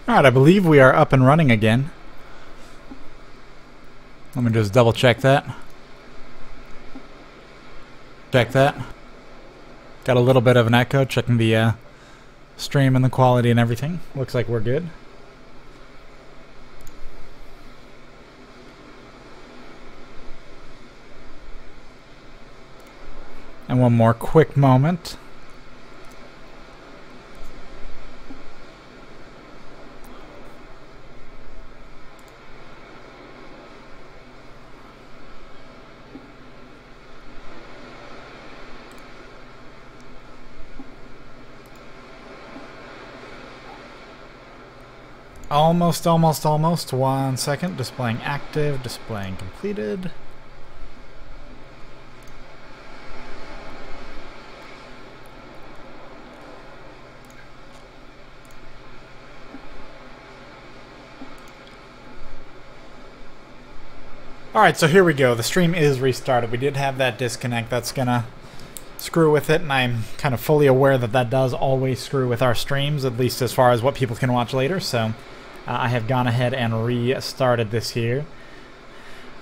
Alright, I believe we are up and running again. Let me just double check that. Check that. Got a little bit of an echo, checking the stream and the quality and everything. Looks like we're good. And one more quick moment. Almost. 1 second. Displaying active, displaying completed. Alright, so here we go. The stream is restarted. We did have that disconnect. That's gonna screw with it, and I'm kind of fully aware that that does always screw with our streams, at least as far as what people can watch later, so I have gone ahead and restarted this here.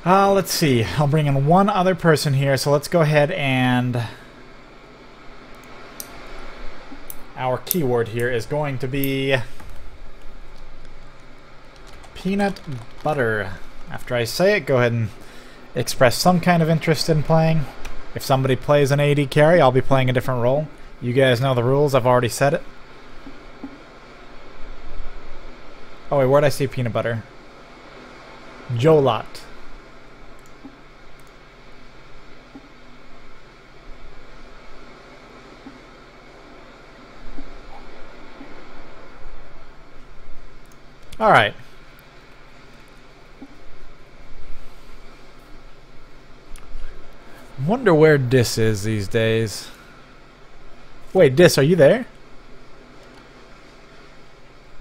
Let's see. I'll bring in one other person here, so let's go ahead and... Our keyword here is going to be... peanut butter. After I say it, go ahead and express some kind of interest in playing. If somebody plays an AD carry, I'll be playing a different role. You guys know the rules, I've already said it. Oh wait, where'd I see peanut butter? Jolot. Alright. Wonder where Dis is these days. Wait, Dis, are you there?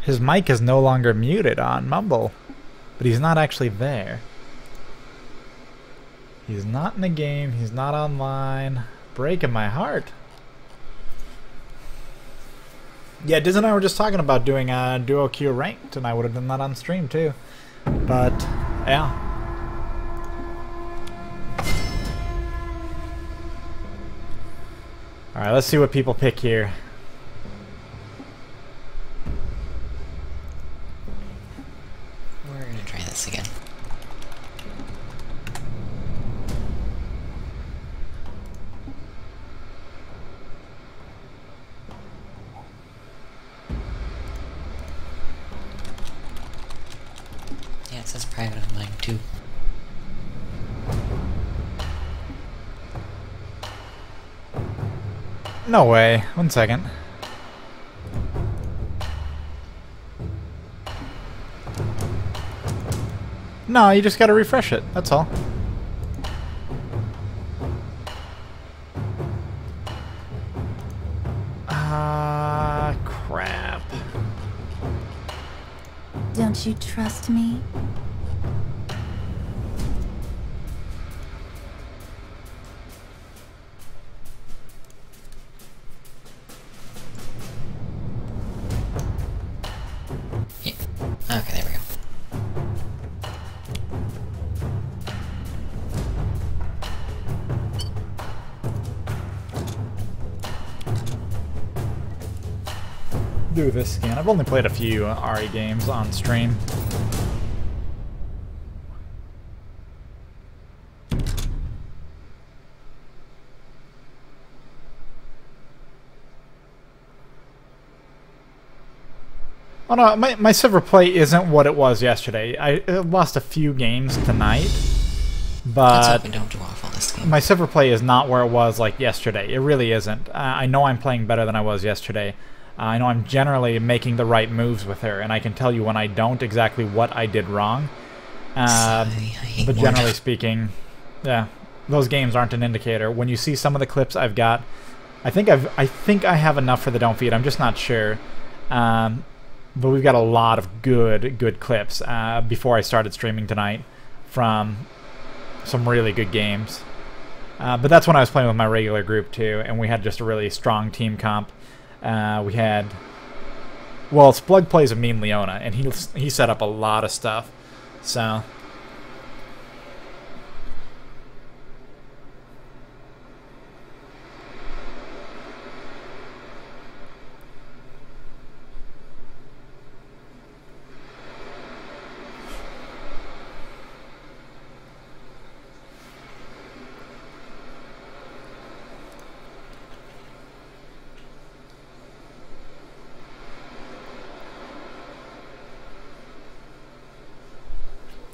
His mic is no longer muted on Mumble, but he's not actually there. He's not in the game, he's not online. Breaking my heart. Yeah, Diz and I were just talking about doing a duo queue ranked, and I would have done that on stream too. But, yeah. Alright, let's see what people pick here. We're gonna try this again. Yeah, it says private on mine too. No way. 1 second. No, you just gotta refresh it. That's all. Crap. Don't you trust me? Okay, there we go. Do this again. I've only played a few RE games on stream. Oh no, my silver play isn't what it was yesterday. I lost a few games tonight, but we don't do awful this game. my silver play is not where it was like yesterday. It really isn't. I know I'm playing better than I was yesterday. I know I'm generally making the right moves with her, and I can tell you when I don't exactly what I did wrong. But generally speaking, yeah, those games aren't an indicator. When you see some of the clips I've got, I think I have enough for the don't feed. I'm just not sure. But we've got a lot of good clips before I started streaming tonight from some really good games. But that's when I was playing with my regular group too, and we had just a really strong team comp. We had Well, Splug plays a mean Leona, and he set up a lot of stuff. So...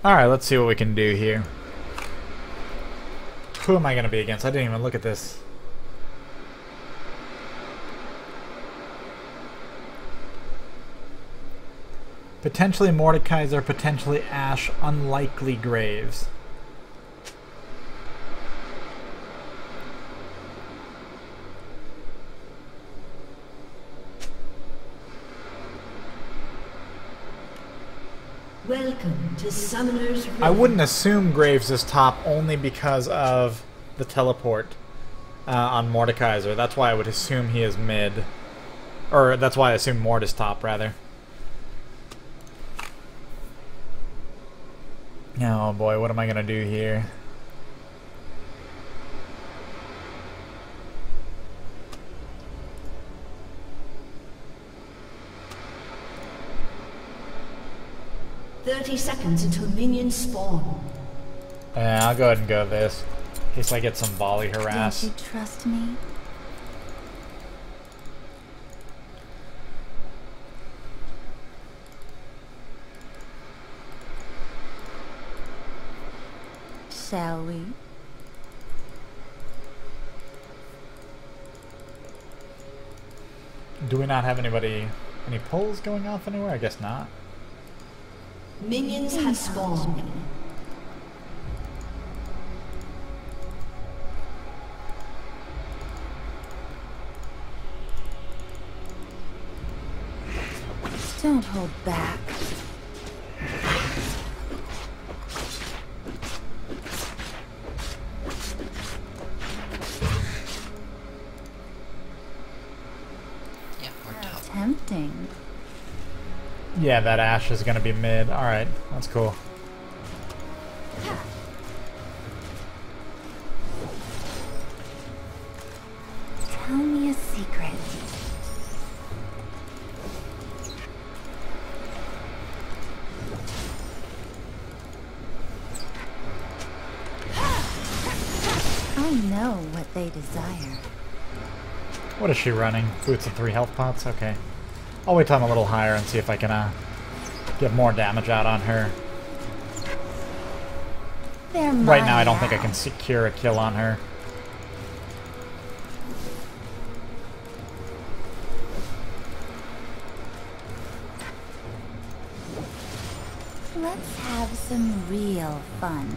Alright, let's see what we can do here. Who am I going to be against? I didn't even look at this. Potentially Mordekaiser, potentially Ash, unlikely Graves. Welcome to Summoner's Rift. I wouldn't assume Graves is top only because of the teleport on Mordekaiser. That's why I would assume he is mid. Or that's why I assume Mord is top, rather. Oh boy, what am I gonna do here? "30 seconds until minions spawn." Yeah, I'll go ahead and go this. In case I get some volley harass. Don't you trust me? Shall we? Do we not have any pulls going off anywhere? I guess not. Minions have spawned. Don't hold back. Yeah, we're top. Tempting. Yeah, that Ash is gonna be mid. Alright, that's cool. Tell me a secret. I know what they desire. What is she running? Boots of 3 health pots? Okay. I'll wait till I'm a little higher and see if I can get more damage out on her. They're Right now I don't mine think I can secure a kill on her. Let's have some real fun.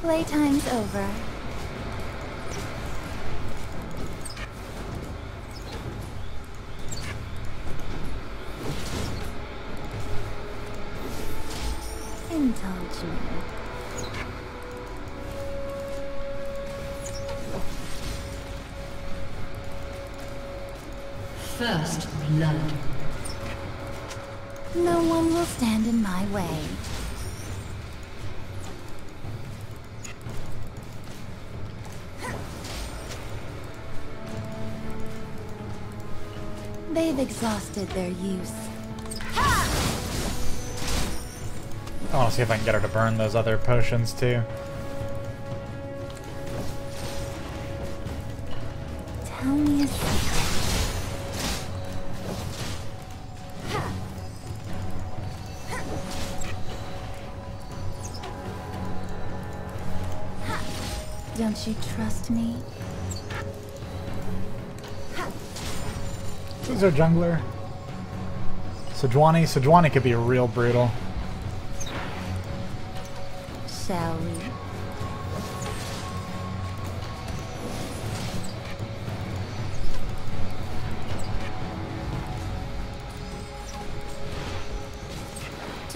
Playtime's over. Indulge me. First blood. No one will stand in my way. They've exhausted their use. I want to see if I can get her to burn those other potions too. Tell me a secret. Don't you trust me? Who's our jungler? Sejuani? Sejuani could be real brutal. Shall we?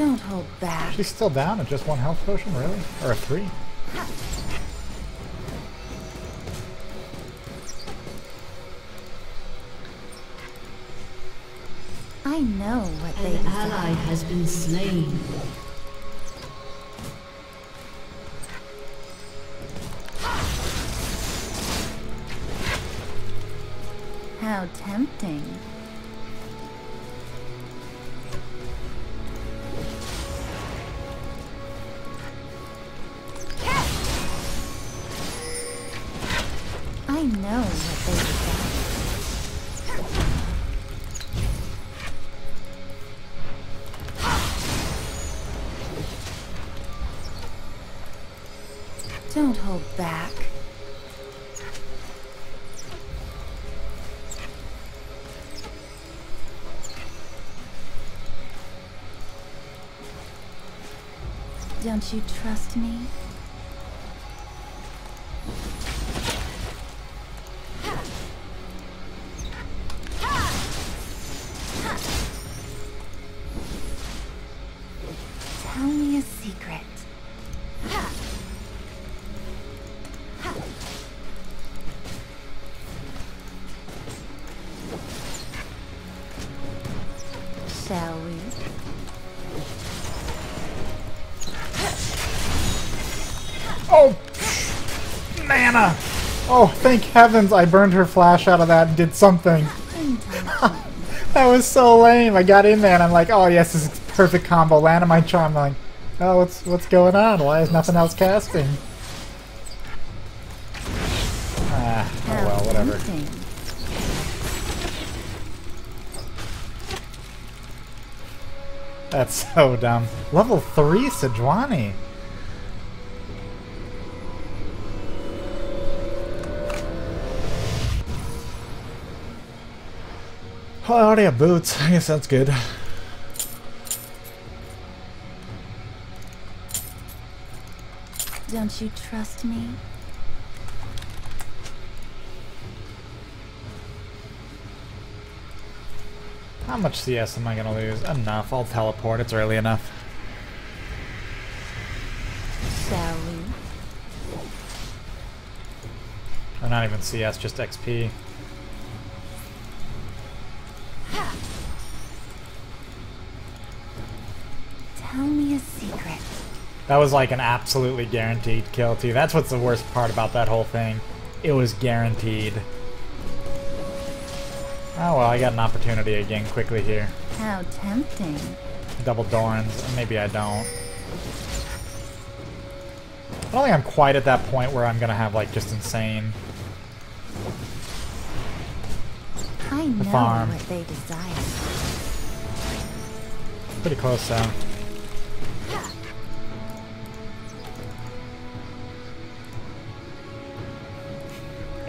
Don't hold back. She's still down at just 1 health potion, really? Or a 3? I know what they An desire. ally has been slain. How tempting. I know what they desire. Don't hold back. Don't you trust me? Tell me a secret. Shall we? Oh! Nana! Oh, thank heavens I burned her flash out of that and did something. That was so lame. I got in there and I'm like, oh yes, this is perfect combo. Land of my charm. I'm like, oh, what's going on? Why is nothing else casting? Ah, oh well, whatever. That's so dumb. Level 3 Sejuani. Oh, I already have boots. I guess that's good. Don't you trust me? How much CS am I gonna lose? Enough. I'll teleport. It's early enough. Shall we? Or not even CS, just XP. Tell me a secret. That was like an absolutely guaranteed kill too. That's what's the worst part about that whole thing. It was guaranteed. Oh well, I got an opportunity again quickly here. How tempting. Double Dorans. Maybe I don't. I don't think I'm quite at that point where I'm gonna have like just insane. I know farm. what they desire. Pretty close though.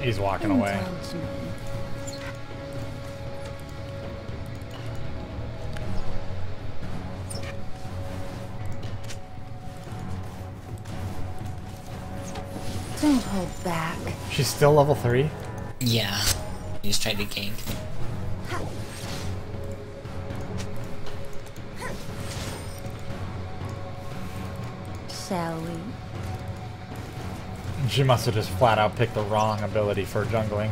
He's walking away. Indulge me. Don't hold back. She's still level 3? Yeah. He just tried to gank. Shall we? She must have just flat out picked the wrong ability for jungling.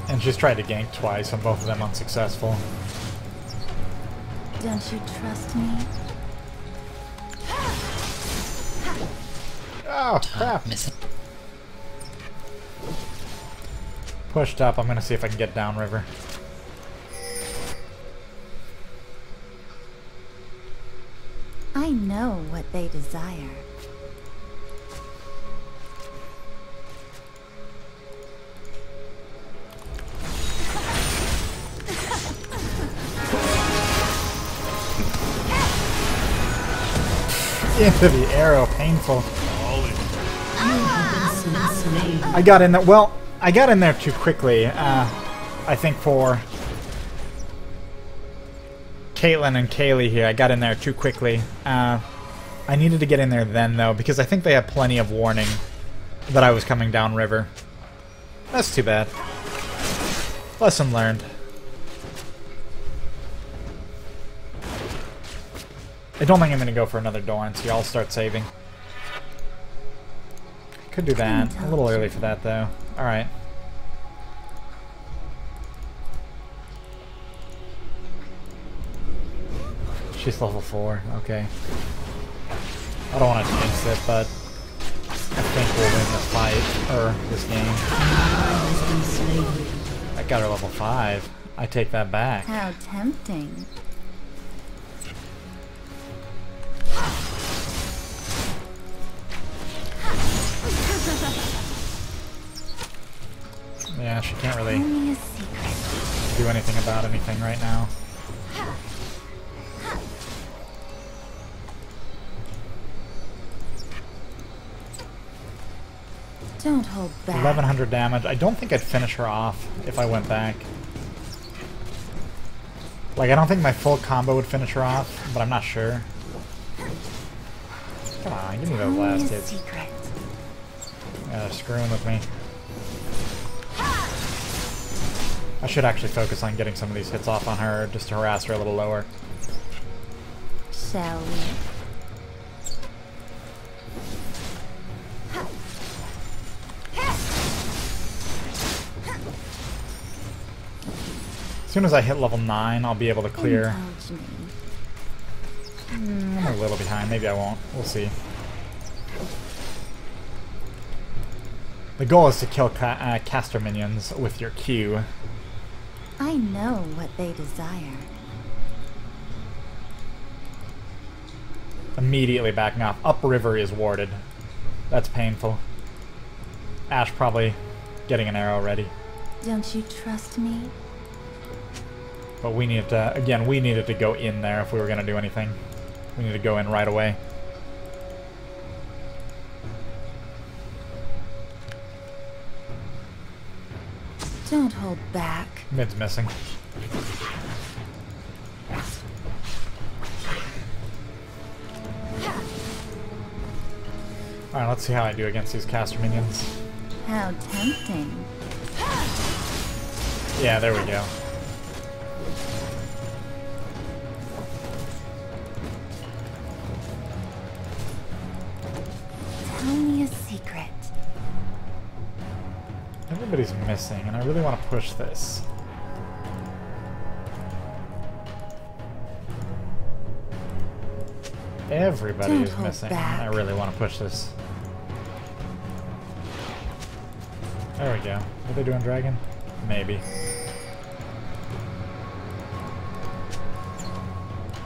And she's tried to gank twice and both of them unsuccessful. Don't you trust me? Oh, crap. Missing. Pushed up. I'm gonna see if I can get downriver. I know what they desire. Into the arrow. Painful. Slain. I got in there. Well, I got in there too quickly. I think for Caitlyn and Kaylee here, I got in there too quickly. I needed to get in there then, though, because I think they had plenty of warning that I was coming downriver. That's too bad. Lesson learned. I don't think I'm going to go for another Doran, so I'll start saving. Could do that. A little early for that, though. Alright. She's level 4. Okay. I don't want to jinx it, but I think we'll win this fight, or this game. I got her level 5. I take that back. How tempting. Yeah, she can't really Only a secret. do anything about anything right now. Don't hold back. 1100 damage. I don't think I'd finish her off if I went back. Like, I don't think my full combo would finish her off, but I'm not sure. Come on, give me those Only last a hits. secret. Yeah, they're screwing with me. I should actually focus on getting some of these hits off on her, just to harass her a little lower. Shall we? As soon as I hit level 9, I'll be able to clear. Indulge me. I'm a little behind. Maybe I won't. We'll see. The goal is to kill caster minions with your Q. I know what they desire. Immediately backing off. Upriver is warded. That's painful. Ash probably getting an arrow ready. Don't you trust me? But we needed to, again, we needed to go in there if we were going to do anything. We need to go in right away. Don't hold back. Mid's missing. Alright, let's see how I do against these caster minions. How tempting. Yeah, there we go. Tell me a secret. Everybody's missing, and I really want to push this. Everybody Don't is hold missing, back. and I really want to push this. There we go. Are they doing dragon? Maybe.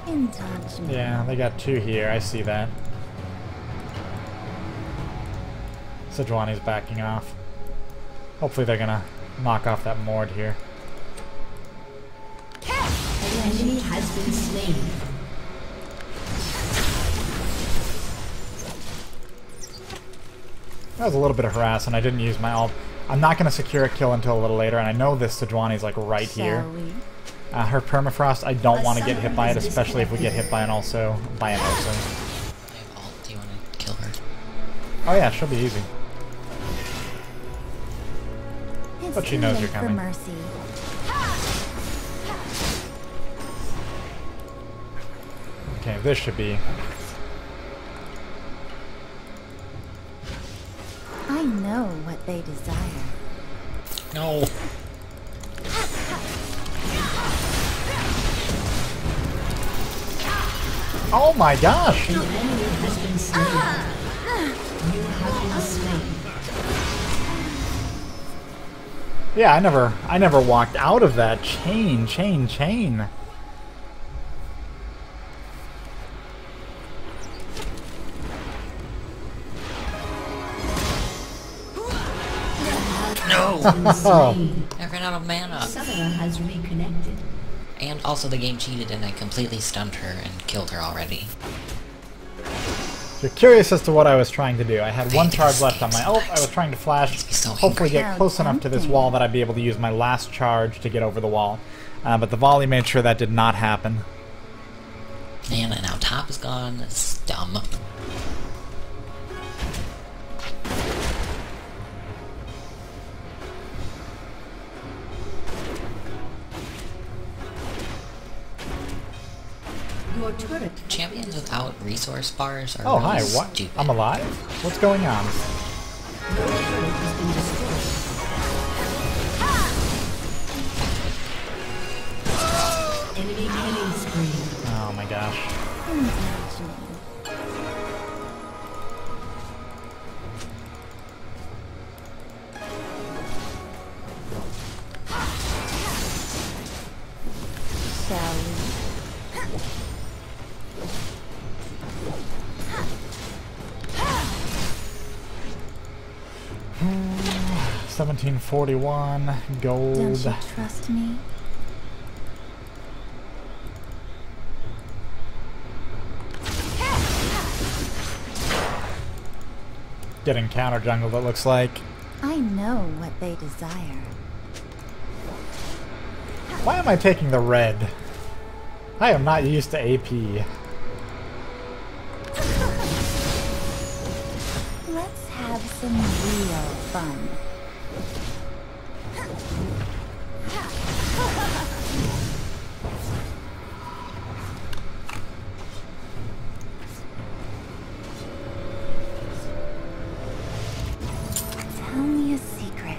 Indulge me. Yeah, they got 2 here. I see that. Sejuani's backing off. Hopefully they're gonna knock off that Mord here. An enemy has been slain. That was a little bit of harass, and I didn't use my ult. I'm not gonna secure a kill until a little later, and I know this Sejuani's like right here. Shall we? Her permafrost, I don't want to get hit by it, especially if we get hit by an also. I have ult. Do you want to kill her? Oh yeah, she'll be easy. It's But she too knows late you're for coming. mercy. Okay, this should be. I know what they desire. No. Oh my gosh! An enemy has been slain. You have been slain. Yeah, I never walked out of that chain. No! Been slain. I ran out of mana. Summoner has reconnected. And also the game cheated and I completely stunned her and killed her already. You're curious as to what I was trying to do. I had 1 Thank charge this left on game my so ult. much. I was trying to flash, Makes me so hopefully angry. get close enough to this tempting. wall that I'd be able to use my last charge to get over the wall. But the volley made sure that did not happen. And now top is gone. It's dumb. Your turret. Champion minions without resource bars are Oh, really hi, what? stupid. I'm alive? What's going on? Your turret has been destroyed. Enemy killing spree. Oh my gosh. Indulge me. Shall we? 1741 gold. Don't you trust me? Getting counter jungled, it looks like. I know what they desire. Why am I taking the red? I am not used to AP. Let's have some real fun. Tell me a secret.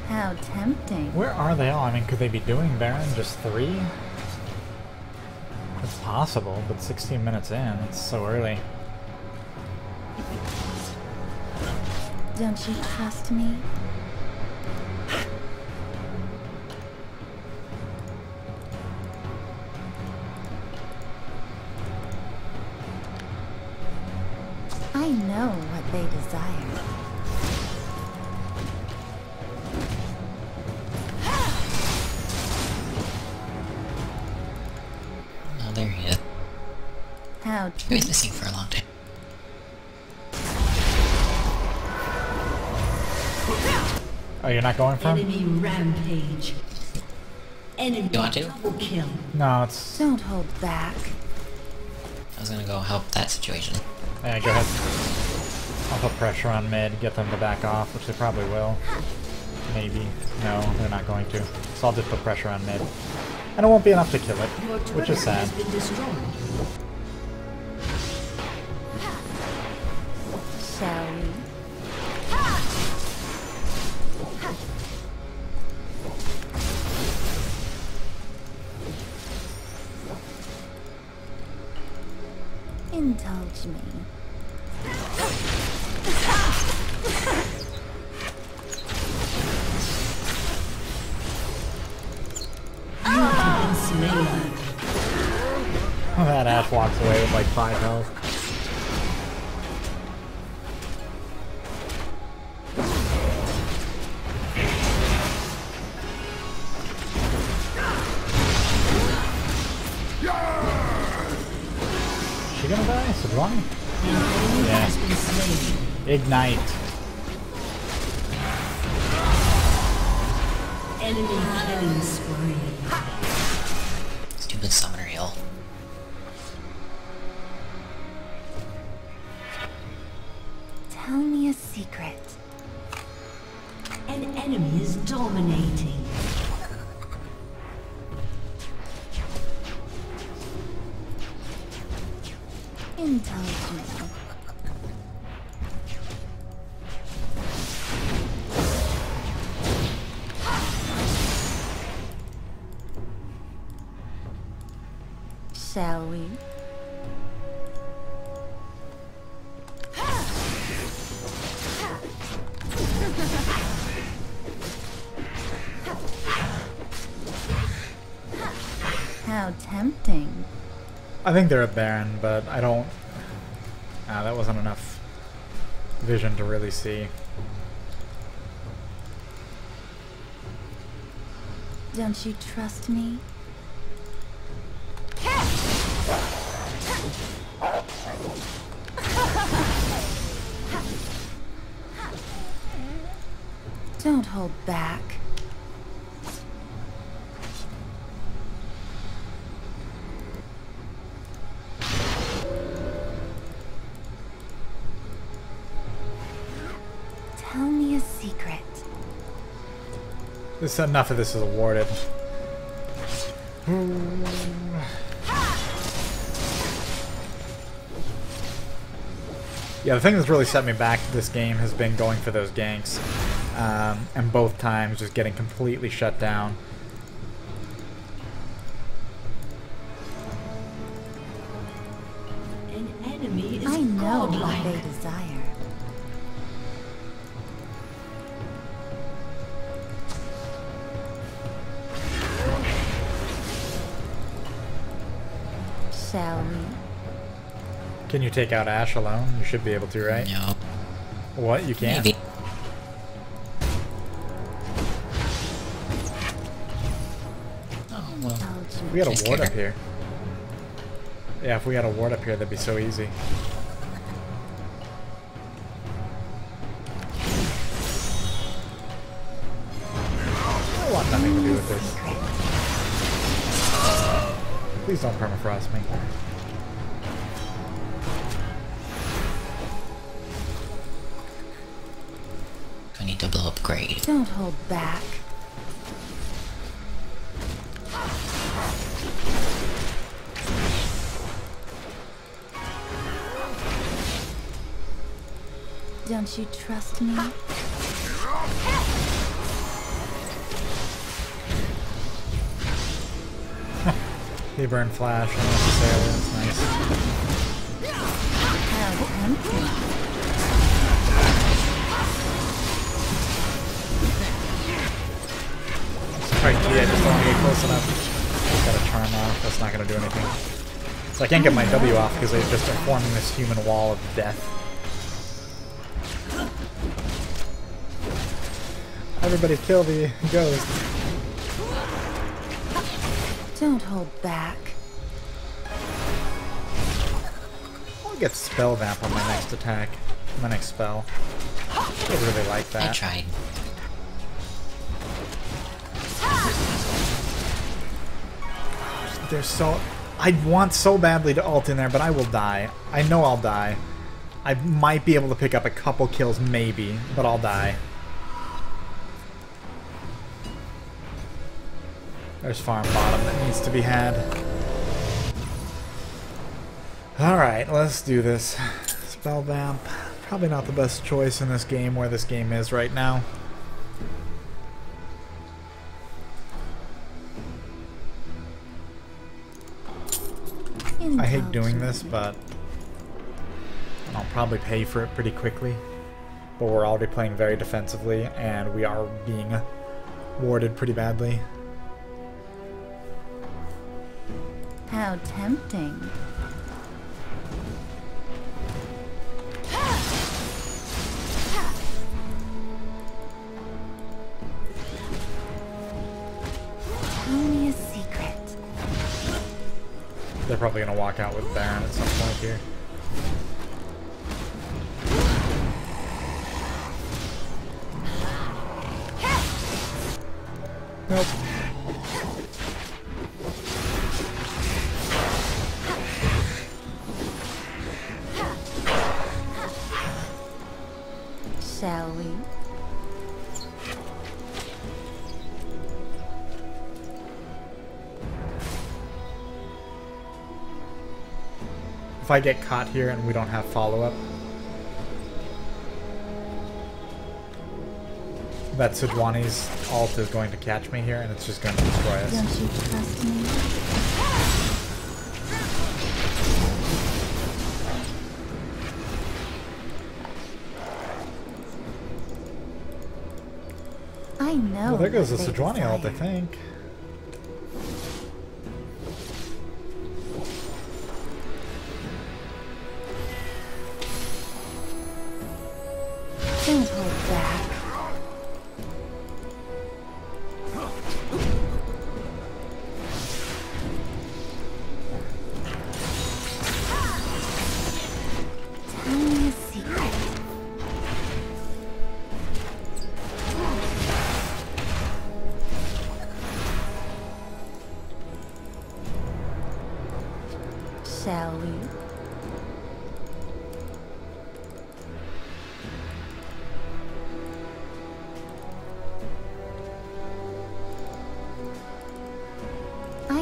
How tempting. Where are they all? I mean, could they be doing Baron just 3? It's possible, but 16 minutes in, it's so early. Don't you trust me? I know what they desire. Oh, there he is. How He was missing for a long time. Oh, you're not going for him? Enemy rampage. Enemy You want to? double kill. No, it's... Don't hold back. I was gonna go help that situation. Yeah, go ahead. I'll put pressure on mid, get them to back off, which they probably will. Maybe. No, they're not going to. So I'll just put pressure on mid. And it won't be enough to kill it, Your which turret is sad. has been destroyed. Shall we? Indulge me. And slain. That Ash walks away with like 5 health. Is she gonna die? Sublime? Yeah. Has been slain. Ignite. Enemy killing spree. Stupid summoner heal. Tell me a secret. An enemy is dominating. Indulge me. Shall we? How tempting. I think they're a Baron, but I don't... Ah, that wasn't enough vision to really see. Don't you trust me? Don't hold back. Tell me a secret. This enough of this is awarded. Yeah, the thing that's really set me back this game has been going for those ganks. And both times just getting completely shut down. An enemy is I know what godlike. they desire. Shall we? Can you take out Ash alone? You should be able to, right? No. What? You can't? Maybe. Oh, well. We had Just a ward kick up her. here. Yeah, if we had a ward up here, that'd be so easy. I want nothing to do with this. Please don't permafrost me. I need to blow up grade. Don't hold back. Don't you trust me? He burned flash unnecessarily. That's nice. How tempting. Alright, yeah, just don't want to get close enough. Just got a charm off. That's not going to do anything. So I can't get my W off because they've just been forming this human wall of death. Everybody kill the ghost. Don't hold back. I'll get spell vamp on my next attack. My next spell. I really like that. I tried. They're so... I want so badly to ult in there, but I will die. I know I'll die. I might be able to pick up a couple kills, maybe, but I'll die. There's farm bottom that needs to be had. Alright, let's do this. Spell vamp. Probably not the best choice in this game where this game is right now. I hate doing this, but I'll probably pay for it pretty quickly. But we're already playing very defensively, and we are being warded pretty badly. How tempting. Tell me a secret. They're probably going to walk out with Baron at some point here. Nope. Shall we? If I get caught here and we don't have follow-up, that Sejuani's ult is going to catch me here and it's just going to destroy us. Don't you trust me? I know. Well, there goes the what they Sejuani ult, I desire. think. Don't hold back. Tell me a secret. Shall we?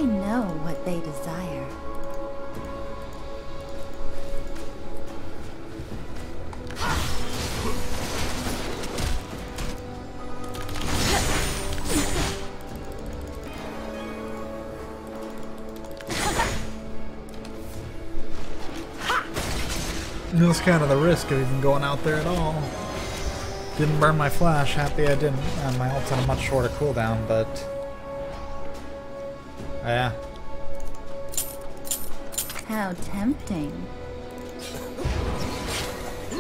I know what they desire. And that's kind of the risk of even going out there at all. Didn't burn my flash. Happy I didn't. My ult's on a much shorter cooldown, but... yeah. How tempting. Oh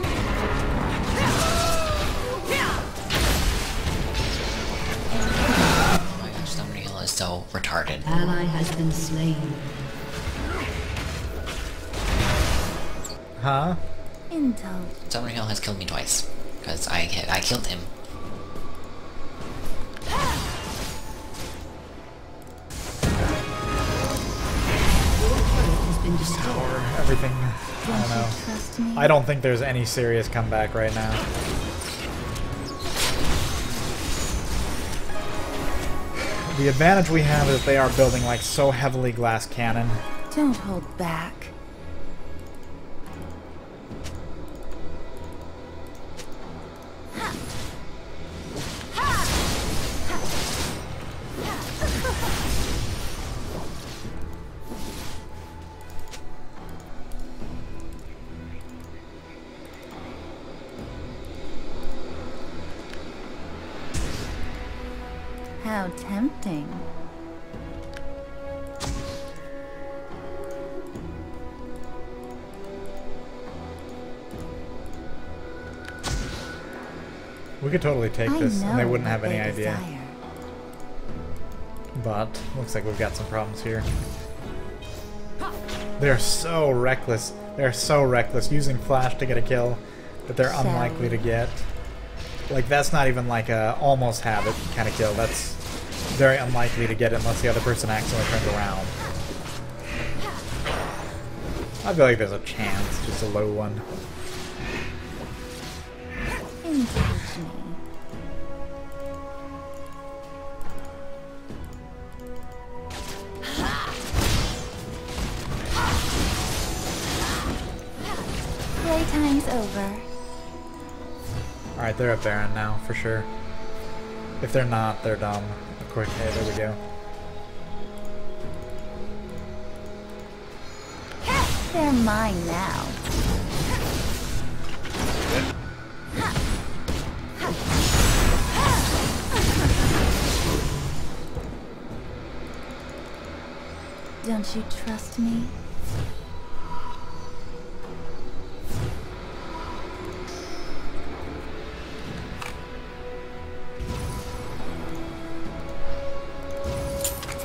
my gosh, Ciderhelm is so retarded. Ally has been slain. Huh? Intel. Ciderhelm has killed me twice. Because I killed him. Has been destroyed. Or everything. I don't know. Trust me. I don't think there's any serious comeback right now. The advantage we have is that they are building like so heavily glass cannon. Don't hold back. How tempting. We could totally take this and they wouldn't have any idea. Desire. But looks like we've got some problems here. They're so reckless. They're so reckless using flash to get a kill that they're unlikely to get. Like that's not even like a almost have it kind of kill. That's very unlikely to get it unless the other person accidentally turns around. I feel like there's a chance, just a low one. Engage me. Playtime's over. Alright, they're at Baron now, for sure. If they're not, they're dumb. A quick hit, there we go. They're mine now. Don't you trust me?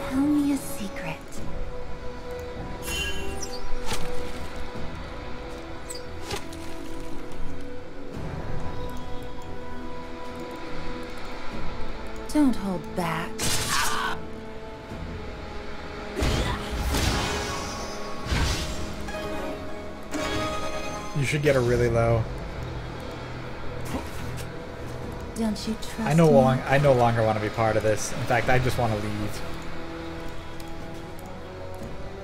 Tell me a secret. Don't hold back. You should get her really low. Don't you trust I me? no longer want to be part of this. In fact, I just want to leave.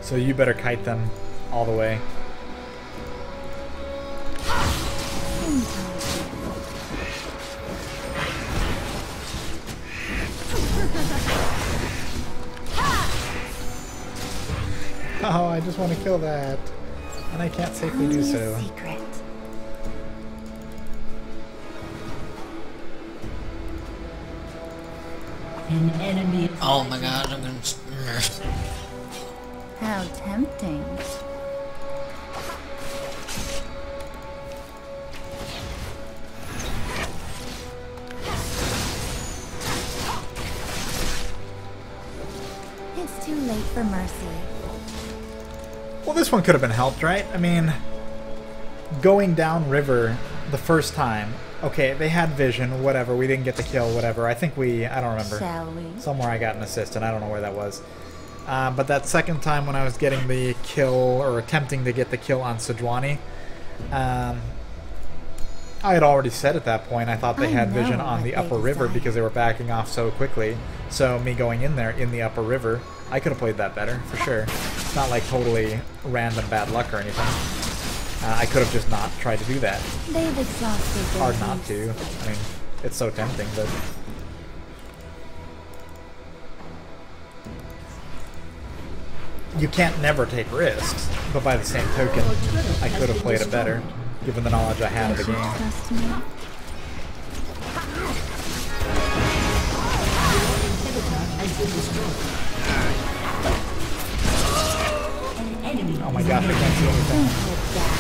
So you better kite them all the way. Oh, I just want to kill that. And I can't safely do so. Secret. An enemy. Oh my god, I'm gonna... How tempting. It's too late for mercy. Well, this one could have been helped, right? I mean, going down river the first time. Okay, they had vision, whatever. We didn't get the kill, whatever. I think I don't remember. Shall we? Somewhere I got an assist, and I don't know where that was. But that second time when I was getting the kill, or attempting to get the kill on Sejuani, I had already said at that point I thought they had vision know on what the they upper river desire. because they were backing off so quickly. So me going in there in the upper river, I could have played that better, for sure. It's not like totally random bad luck or anything. I could have just not tried to do that. They've exhausted their Hard not use. to. I mean, it's so tempting, but... You can't never take risks, but by the same token, I could have played it better, given the knowledge I had of the game. Trust me. Has been destroyed. An enemy. Oh my gosh, I can't see anything. Hope that.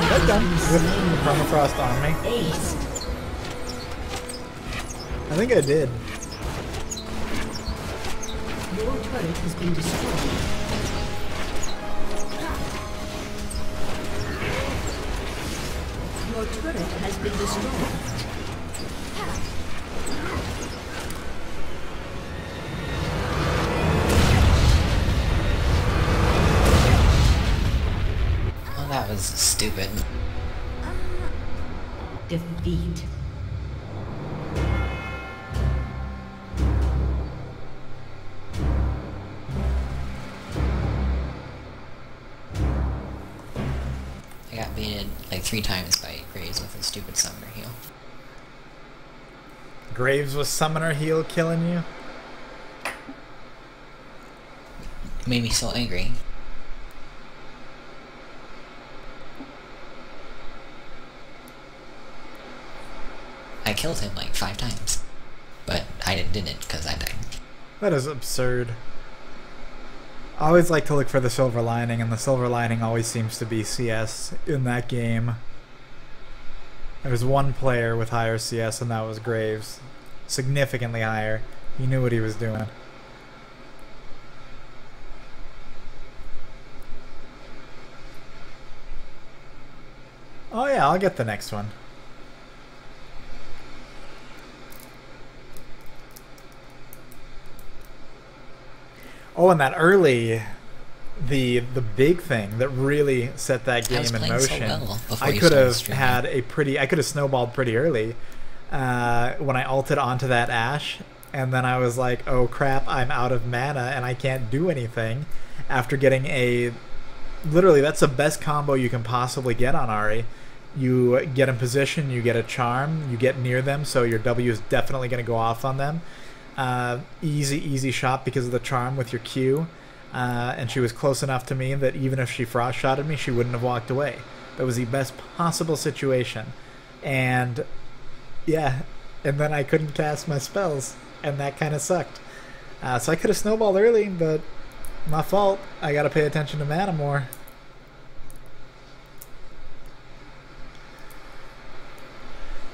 That's done. With permafrost on me. Ace. I think I did. Your turret has been destroyed. Your turret has been destroyed. Well, that was stupid. Defeat. I got baited like 3 times by Graves with a stupid summoner heal. Graves was summoner heal killing you? It made me so angry. I killed him like 5 times. But I didn't because I died. That is absurd. I always like to look for the silver lining, and the silver lining always seems to be CS in that game. There was one player with higher CS, and that was Graves. Significantly higher. He knew what he was doing. Oh yeah, I'll get the next one. Oh, and that early, the big thing that really set that I was game in playing so motion. well before I you could started have streaming. had a pretty. I could have snowballed pretty early when I ulted onto that Ashe, and then I was like, "Oh crap! I'm out of mana and I can't do anything." After getting a, literally, that's the best combo you can possibly get on Ahri. You get in position, you get a charm, you get near them, so your W is definitely going to go off on them. Easy shot because of the charm with your Q, and she was close enough to me that even if she frost shotted me, she wouldn't have walked away. That was the best possible situation, and yeah, and then I couldn't cast my spells, and that kind of sucked. So I could have snowballed early, but my fault. I got to pay attention to mana more.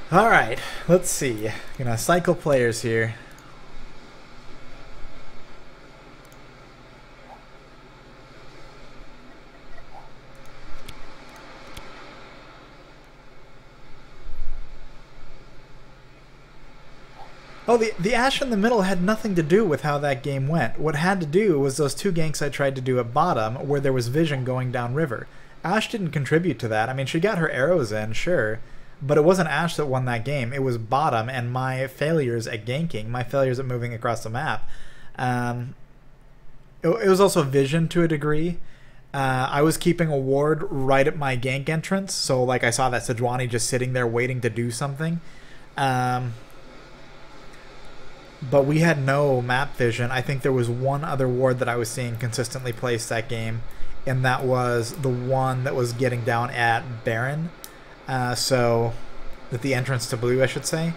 All right, let's see. Gonna cycle players here. Oh, the Ashe in the middle had nothing to do with how that game went. What had to do was those 2 ganks I tried to do at bottom where there was vision going down river. Ashe didn't contribute to that. I mean, she got her arrows in, sure, but it wasn't Ashe that won that game. It was bottom and my failures at ganking, my failures at moving across the map. It was also vision to a degree. I was keeping a ward right at my gank entrance, so like I saw that Sejuani just sitting there waiting to do something. But we had no map vision. I think there was one other ward that I was seeing consistently placed that game, and that was the one that was getting down at Baron. So, at the entrance to blue, I should say.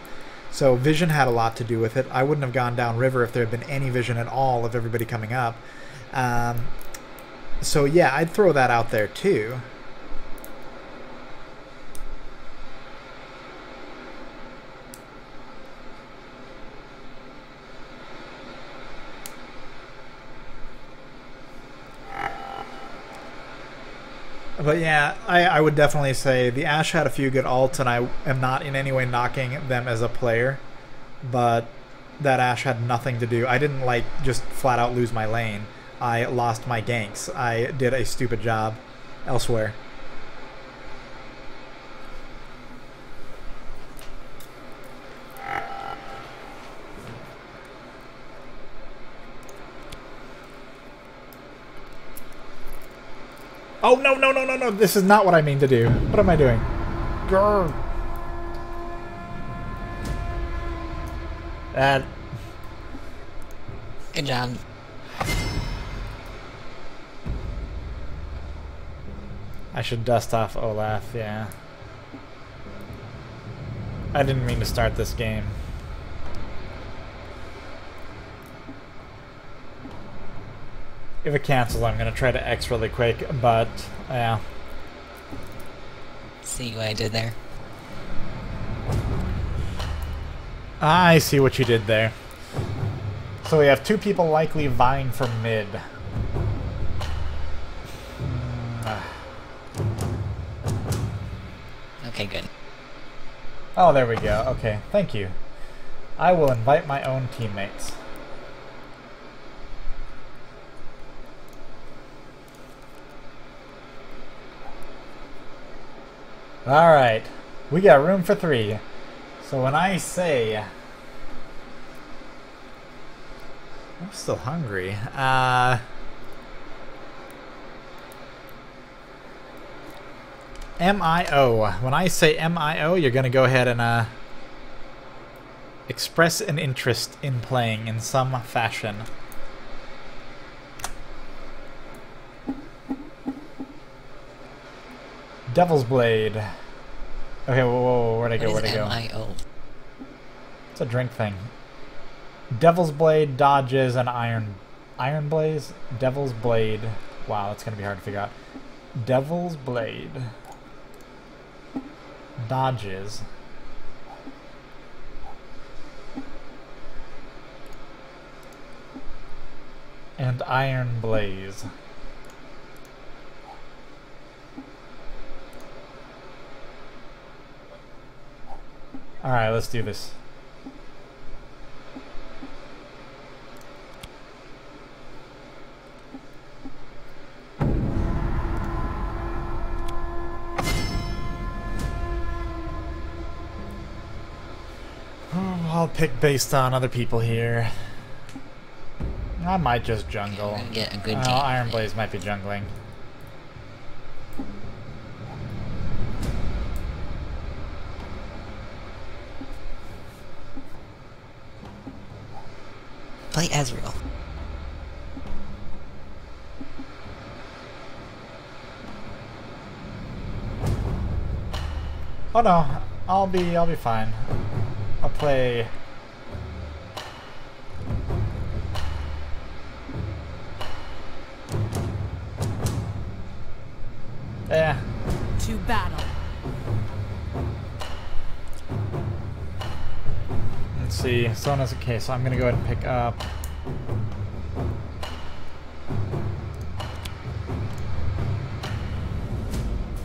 So vision had a lot to do with it. I wouldn't have gone down river if there had been any vision at all of everybody coming up. So yeah, I'd throw that out there too. But yeah, I would definitely say the Ashe had a few good ults, and I am not in any way knocking them as a player, but that Ashe had nothing to do. I didn't like just flat out lose my lane. I lost my ganks. I did a stupid job elsewhere. Oh, no, no, no, no, no. This is not what I mean to do. What am I doing? Grr. That. Good job. I should dust off Olaf, yeah. I didn't mean to start this game. If it cancels, I'm gonna try to X really quick, but yeah. See what I did there? I see what you did there. So we have two people likely vying for mid. Okay, good. Oh, there we go. Okay, thank you. I will invite my own teammates. Alright, we got room for 3. So when I say... I'm still hungry. MIO. When I say MIO, you're going to go ahead and express an interest in playing in some fashion. Devil's Blade. Okay, whoa, where'd I go? Where'd I go? M-I-O? It's a drink thing. Devil's Blade, dodges, and Iron Blaze? Devil's Blade. Wow, that's gonna be hard to figure out. Devil's Blade. Dodges. And Iron Blaze. Alright, let's do this. I'll pick based on other people here. I might just jungle. Okay, get a good Oh, game. Iron Blaze might be jungling. Play Ezreal. Oh no, I'll be fine. I'll play. Yeah. To battle. Let's see. Sona's okay, so I'm gonna go ahead and pick up.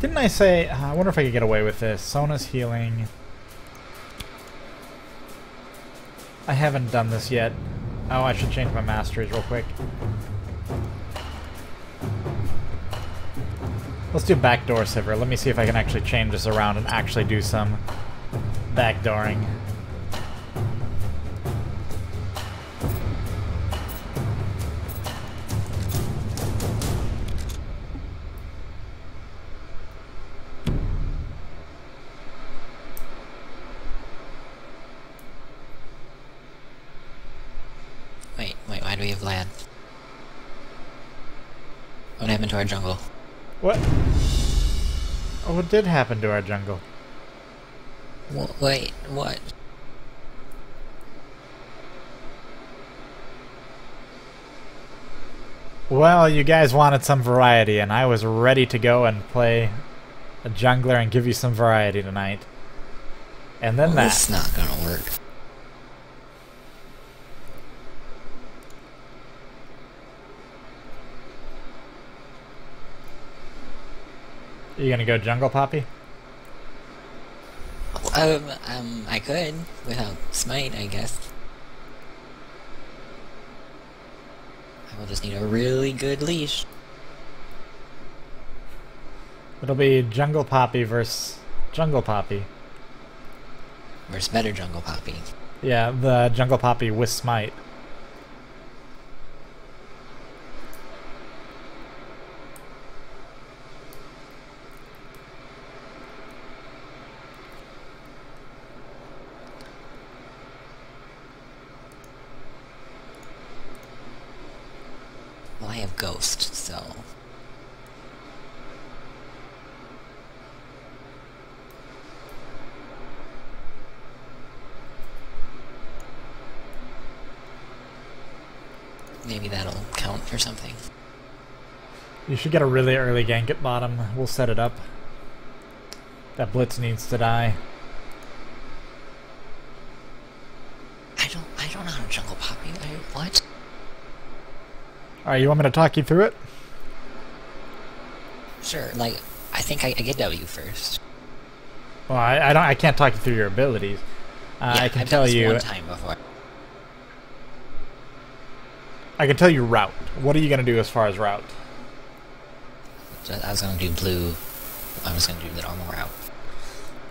Didn't I say? I wonder if I could get away with this. Sona's healing. I haven't done this yet. Oh, I should change my masteries real quick. Let's do backdoor Sivir. Let me see if I can actually change this around and actually do some backdooring. Wait, why do we have Vlad? What happened to our jungle? What? Oh, what did happen to our jungle? Wait, what? Well, you guys wanted some variety, and I was ready to go and play a jungler and give you some variety tonight. And then that. That's not gonna work. You gonna go jungle, Poppy? I could, without smite, I guess. I would just need a really good leash. It'll be Jungle Poppy versus Jungle Poppy. Where's better Jungle Poppy? Yeah, the Jungle Poppy with Smite. Well, I have Ghost, so... maybe that'll count for something. You should get a really early gank at bottom. We'll set it up. That Blitz needs to die. I don't know how to Jungle Poppy. What? Alright, you want me to talk you through it? Sure, like, I think I get W first. Well, I can't talk you through your abilities. Yeah, I can I've tell done this you. one time before. I can tell you route. What are you gonna do as far as route? So I was gonna do blue. I was gonna do the normal route.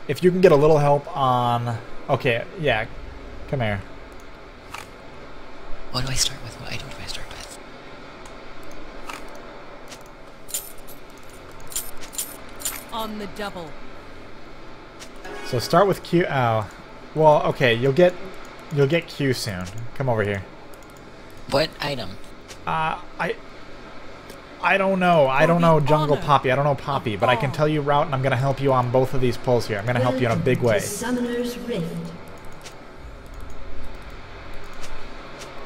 If you can get a little help on... Okay, yeah. Come here. What do I start with? What item do I start with? On the double. So start with Q. Oh. Well, okay, you'll get Q soon. Come over here. What item? I don't know. I don't know Jungle Poppy. I don't know Poppy, but I can tell you route, and I'm gonna help you on both of these pulls here. I'm gonna help you in a big way. Summoner's Rift.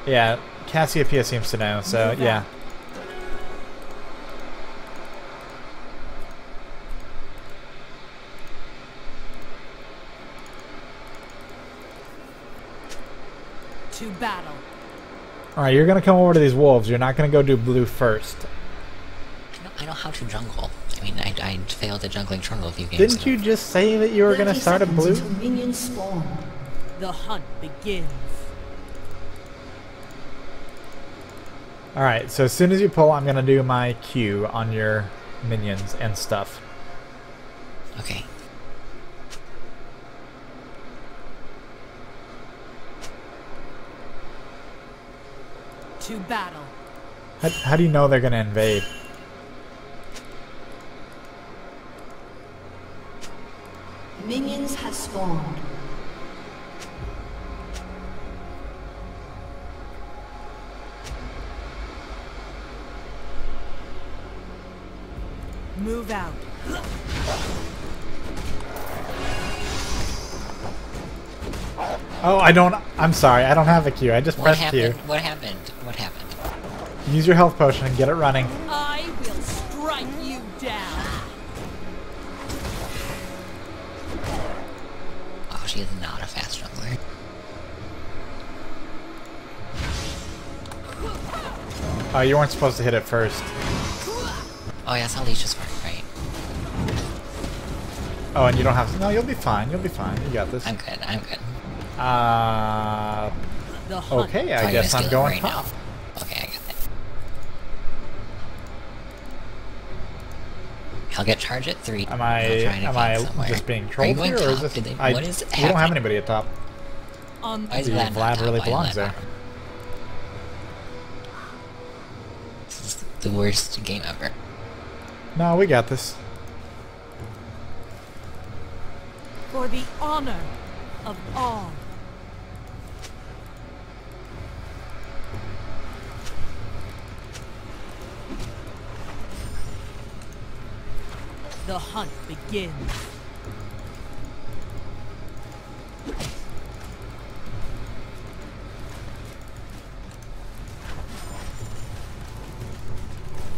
Yeah, Cassiopeia seems to know, so yeah. To battle. Alright, you're gonna come over to these wolves. You're not gonna go do blue first. I know how to jungle. I mean, I failed at jungling jungle a few games Didn't ago. you just say that you were gonna 30 start at seconds blue? until minions spawn. The hunt begins. Alright, so as soon as you pull, I'm gonna do my Q on your minions and stuff. Okay. To battle. How do you know they're gonna invade? Minions have spawned. Move out. Oh, I'm sorry, I don't have a Q. I just What pressed happened? Q. What happened? What happened? Use your health potion and get it running. I will strike you down. Oh, she is not a fast jungler. Oh, you weren't supposed to hit it first. Oh yeah, that's how leeches work, right? Oh, and you don't have to... No, you'll be fine. You'll be fine. You got this. I'm good, I'm good. The hunt. Okay, I Probably guess gonna I'm steal it going right top. now. Okay, I got it. I'll get charge at 3. Am I'll try to I gain somewhere. just being Are you trolled going here, or is top? this... Did they, I, what is we don't have happening? anybody at top. On Why is the Yeah, Vlad not Vlad top? really Why is belongs Vlad there. bottom? This is the worst game ever. No, we got this. for the honor of all. The hunt begins.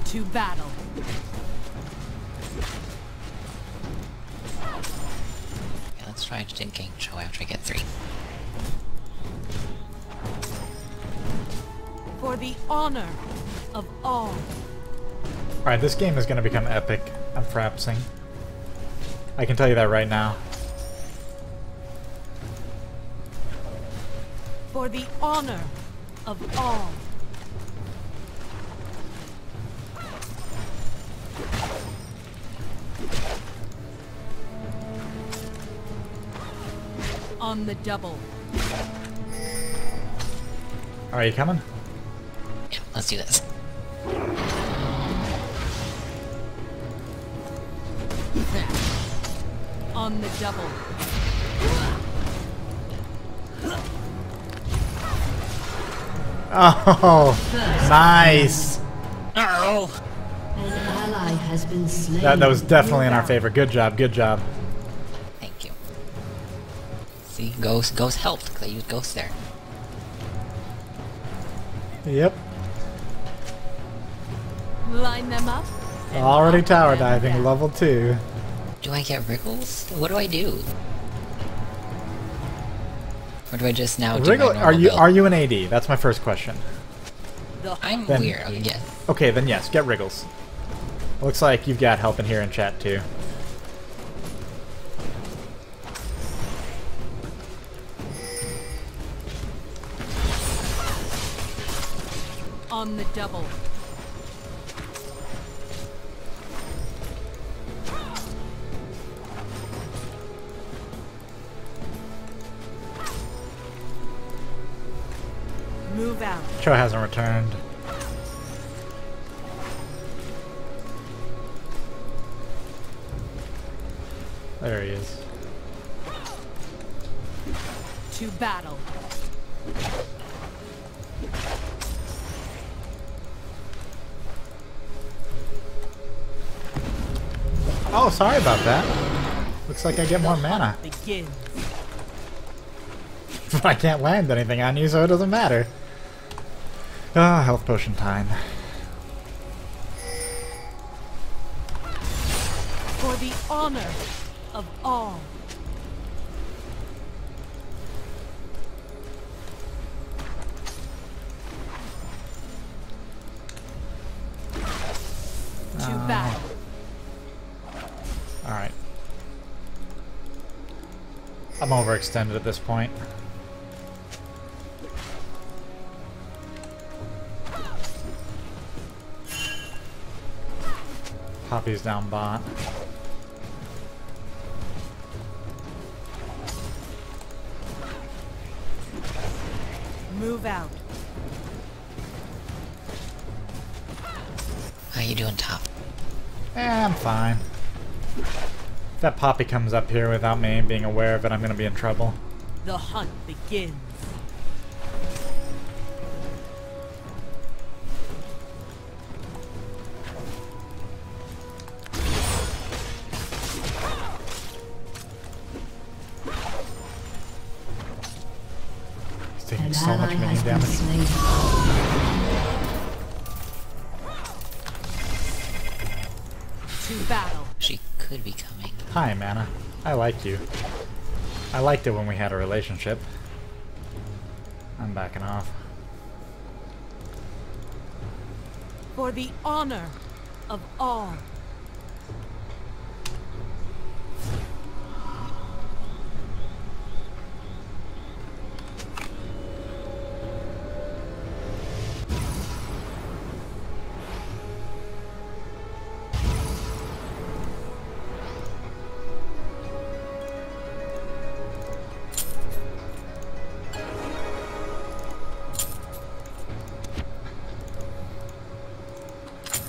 To battle. Yeah, let's try to take King Show after I get 3. For the honor of all. Alright, this game is going to become epic. I'm frapsing. I can tell you that right now. For the honor of all. On the double. Are you coming? Yeah, let's do this. On the double. Oh, nice. Oh! An ally has been slain. That was definitely in our favor. Good job, good job. Thank you. See, Ghost helped because I used Ghost there. Yep. Line them up. and Already knock tower them diving, down. level 2. Do I get wriggles? What do I do? Or do I just now do Wriggle, my are normal you build? are you an AD? That's my first question. I'm Then- weird. Okay, yeah. Okay, then yes, get Wriggles. Looks like you've got help in here in chat too. On the double. Move out. Cho hasn't returned. There he is. To battle. Oh, sorry about that. Looks like I get more mana. Begin. I can't land anything on you, so it doesn't matter. Ah, health potion time. For the honor of all. To battle. Alright. I'm overextended at this point. Poppy's down bot. Move out. How you doing, top? I'm fine. If that Poppy comes up here without me being aware of it, I'm gonna be in trouble. The hunt begins. He's taking An so much ally minion has been damage. slain. To battle. She could be coming. Hi, Mana. I like you. I liked it when we had a relationship. I'm backing off. For the honor of all.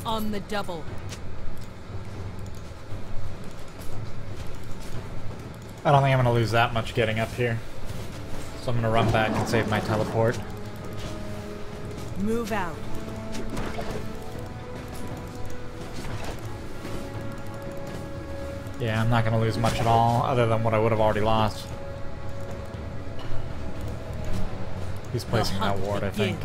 On the double. I don't think I'm gonna lose that much getting up here. So I'm gonna run back and save my teleport. Move out. Yeah, I'm not gonna lose much at all, other than what I would have already lost. He's placing that ward, I think.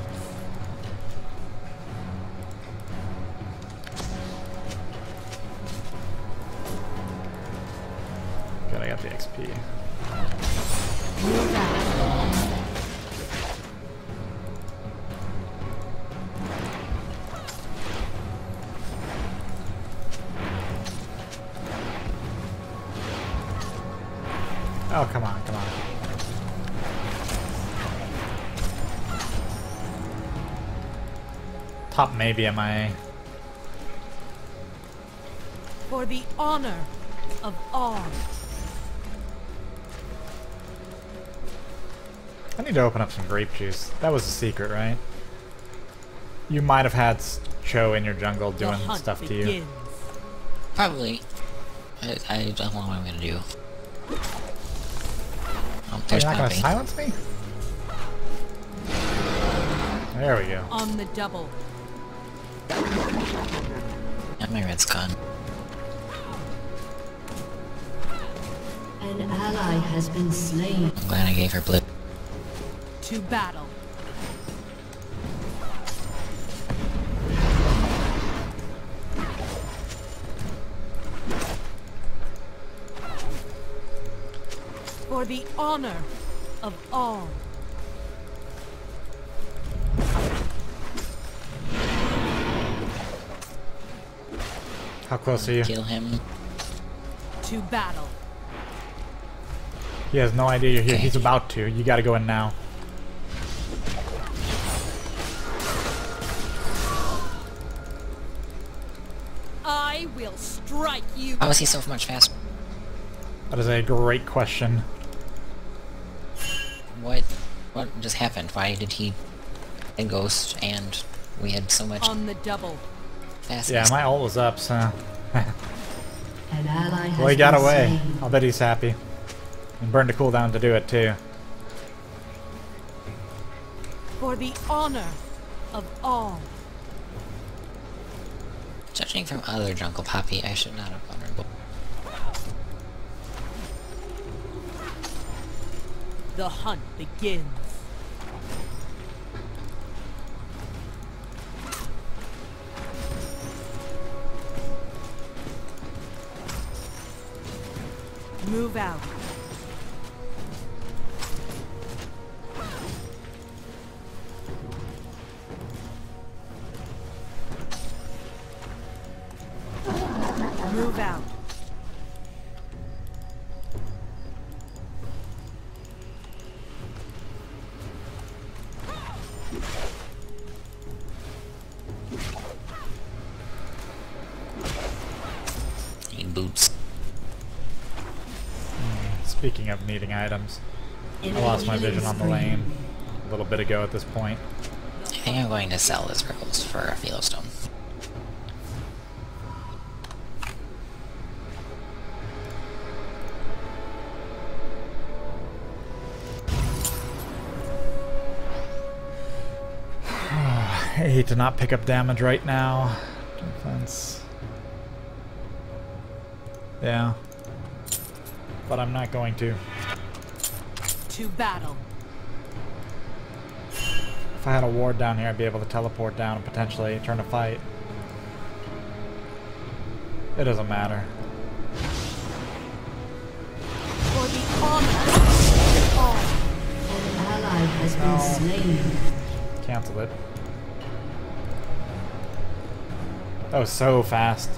Good, I got the XP. Move out. Oh, come on, come on. Top maybe MIA. For the honor of all. I need to open up some grape juice. That was the secret, right? You might have had Cho in your jungle doing stuff to you. Probably. I don't know what I'm gonna do. Oh, Oh, there's you're not gonna Poppy. silence me? There we go. On the double. Yeah, my red's gone. An ally has been slain. I'm glad I gave her blue. To battle. For the honor of all. How close are you? Kill him. To battle. He has no idea you're here. Okay. He's about to. You gotta go in now. I will strike you. How is he so much faster? That is a great question. What just happened? Why did he a ghost and we had so much On the double. fastness? Yeah, my ult was up, so... An ally has Well, he got been away. slain. I'll bet he's happy. And burned a cooldown to do it, too. For the honor of all. Judging from other jungle Poppy, I should not have vulnerable. The hunt begins. Move out. Move out. Need boots. Speaking of needing items, I lost my vision on the lane a little bit ago at this point. I think I'm going to sell this Ripples for a Philostone. I hate to not pick up damage right now. Defense. Yeah. But I'm not going to. To battle. If I had a ward down here, I'd be able to teleport down and potentially turn a fight. It doesn't matter. For the honor of all. An ally has been No. slain. Cancel it. That was so fast.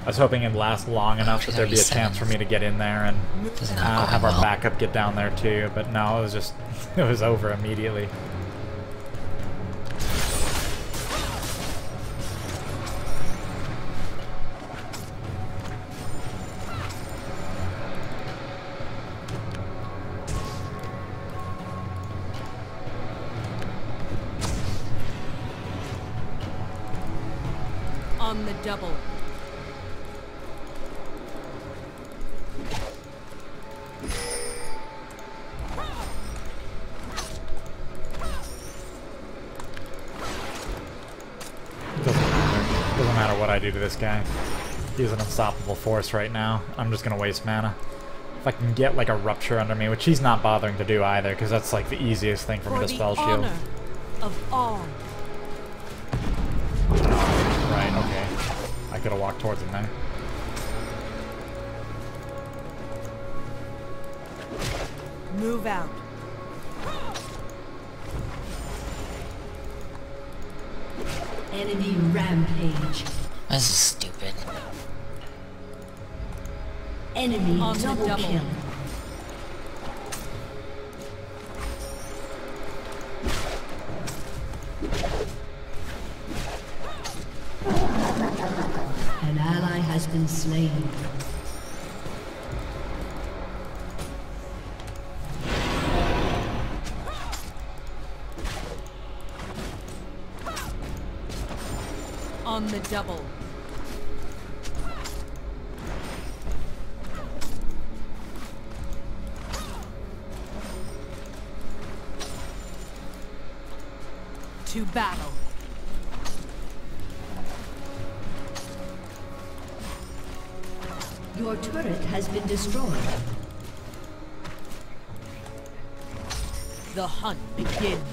I was hoping it'd last long enough that there'd be a chance for me to get in there and This is not going have our well. backup get down there too, but no, it was just, it was over immediately. On the double. Doesn't matter what I do to this guy. He's an unstoppable force right now. I'm just gonna waste mana. If I can get like a rupture under me, which he's not bothering to do either, because that's like the easiest thing for me For to the spell shield. honor of all. Right, okay. I could have walked towards him there. Move out. Enemy rampage. This is stupid. Enemy On the double double. kill. An ally has been slain. double. To battle. Your turret has been destroyed. The hunt begins.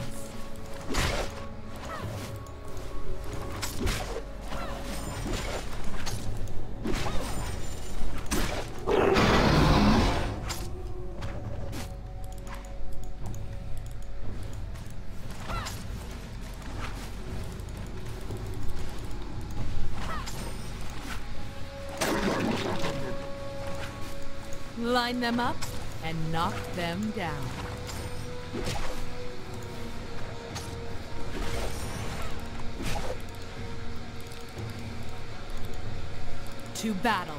Line them up and knock them down. To battle.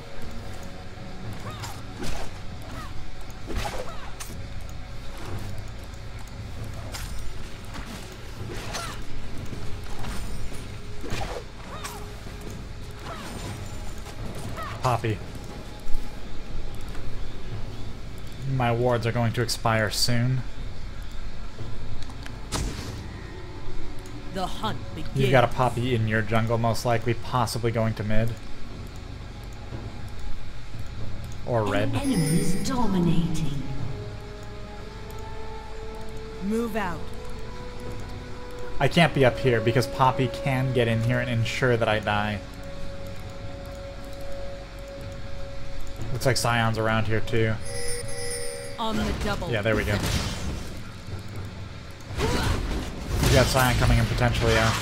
Poppy. My wards are going to expire soon. The hunt begins. You've got a Poppy in your jungle, most likely, possibly going to mid. Or red. Enemies dominating. Move out. I can't be up here because Poppy can get in here and ensure that I die. Looks like Scion's around here too. On the double. Yeah, there we go. We got Scion coming in potentially, yeah.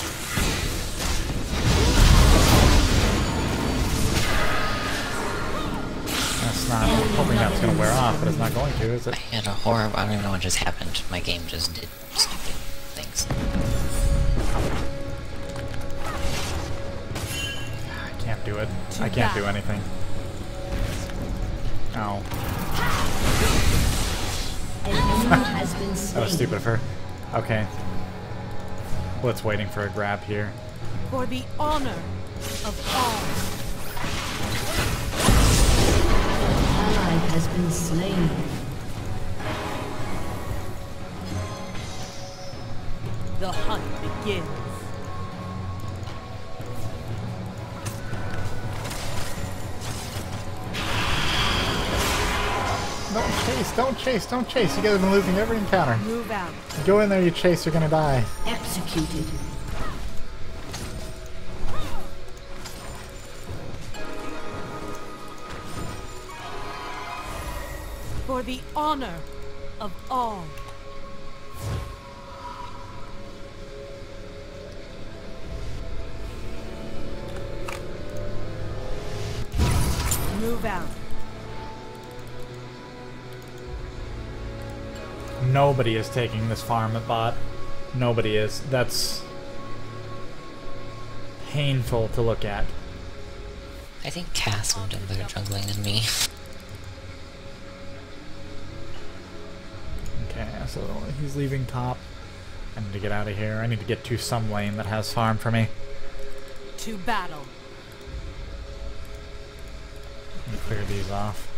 That's not, I'm hoping that's going to wear off, but it's not going to, is it? I had a horrible, I don't even know what just happened. My game just did stupid things. I can't do it. I can't do anything. Oh. An enemy has been slain. That was stupid of her. Okay. Blitz waiting for a grab here. For the honor of all. Ally has been slain. The hunt begins. Don't chase, don't chase, don't chase. You guys have been losing every encounter. Move out. You go in there, you chase, you're gonna die. Executed. For the honor of all. Move out. Nobody is taking this farm at bot. Nobody is. That's painful to look at. I think Cass would have done better jungling than me. Okay, so he's leaving top. I need to get out of here. I need to get to some lane that has farm for me. To battle. Let me clear these off.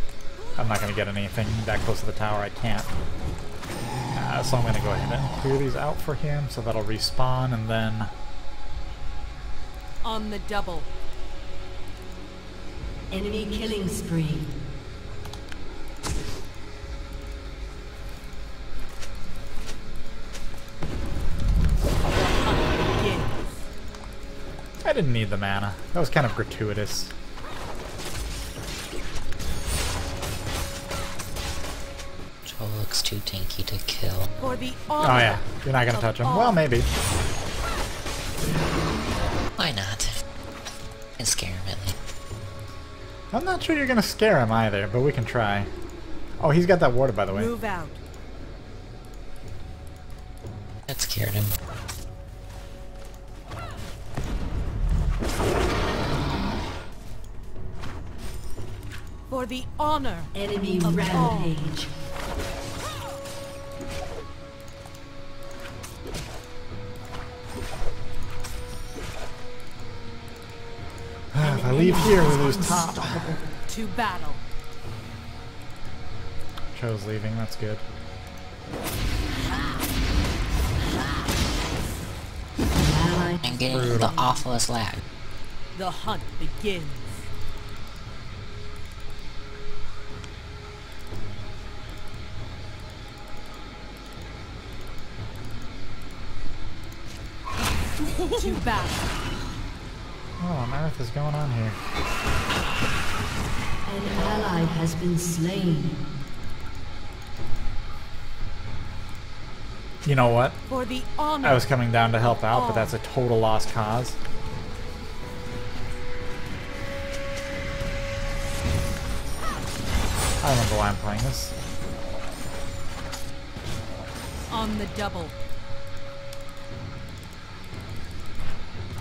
I'm not going to get anything that close to the tower. I can't. So I'm going to go ahead and clear these out for him, so that'll respawn, and then... On the double. Enemy killing spree. I didn't need the mana. That was kind of gratuitous. Joel looks too tanky to kill. For the Oh honor. yeah, you're not going to touch him. all. Well, maybe. Why not? And scare him at least. I'm not sure you're going to scare him either, but we can try. Oh, he's got that warded, by the way. Move out. That scared him. For the honor. Enemy of rampage. If I leave here, we lose top. To battle. Cho's leaving, that's good. I'm getting the awfulest lag. The hunt begins. To battle. What on earth is going on here? An ally has been slain. You know what? For the honor. I was coming down to help out, but that's a total lost cause. I remember why I'm playing this. On the double.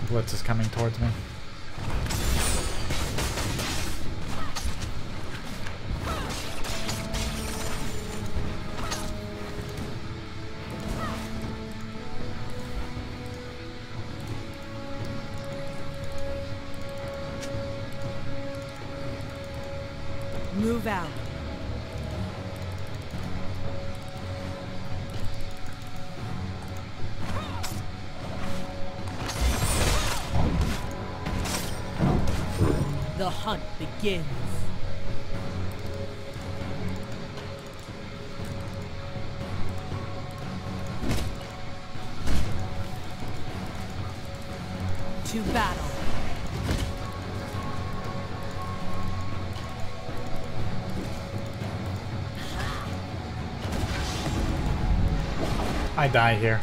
Blitz is coming towards me. Move out. The hunt begins. To battle. I die here.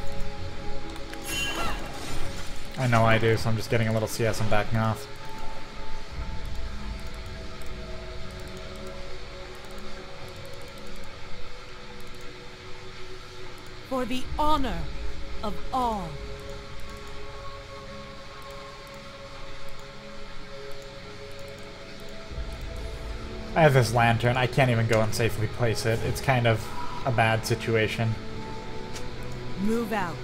I know I do, so I'm just getting a little CS and backing off. For the honor of all. I have this lantern. I can't even go and safely place it. It's kind of a bad situation. Move out.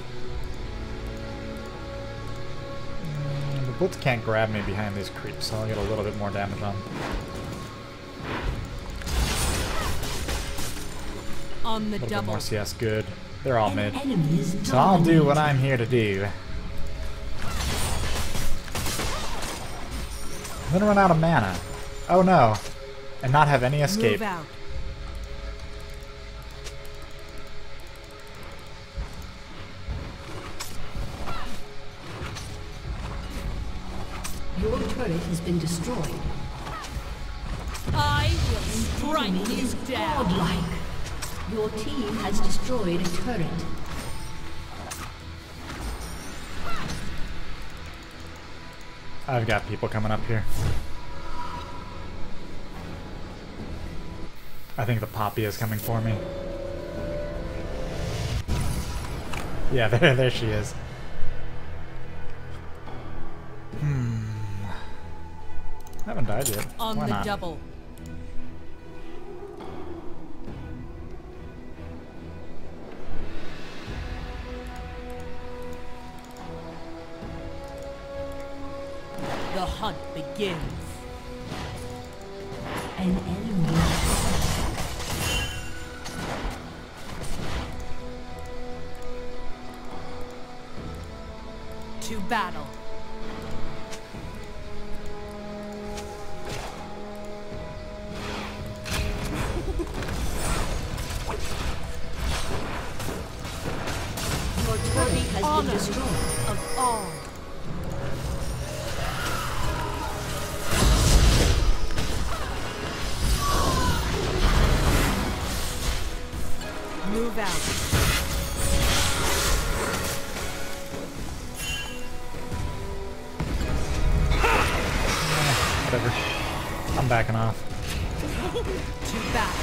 The Blitz can't grab me behind these creeps, so I'll get a little bit more damage on. On the A little bit double. more CS, good. They're all mid. Enemy is So I'll do what dominating. I'm here to do. I'm gonna run out of mana. Oh no. And not have any escape. Move out. Your turret has been destroyed. I will strike Enemy you is down. godlike. Your team has destroyed a turret. I've got people coming up here. I think the Poppy is coming for me. Yeah, there she is. I haven't died yet. On Why the not? double. The hunt begins. An enemy. To battle. Your turret has been Honor destroyed. of all. Move out. Whatever. I'm backing off. To battle.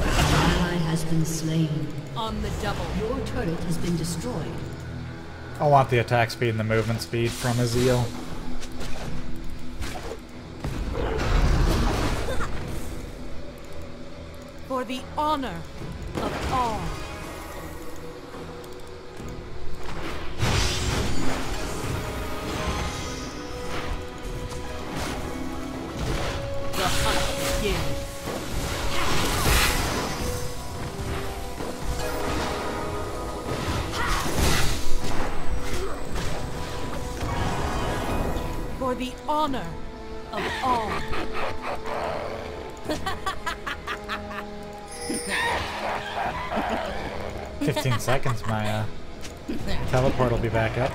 Ally has been slain. On the double. Your turret has been destroyed. I want the attack speed and the movement speed from Azil. For the honor of all. The hunt begins. For the honor of all. 15 seconds, my teleport will be back up.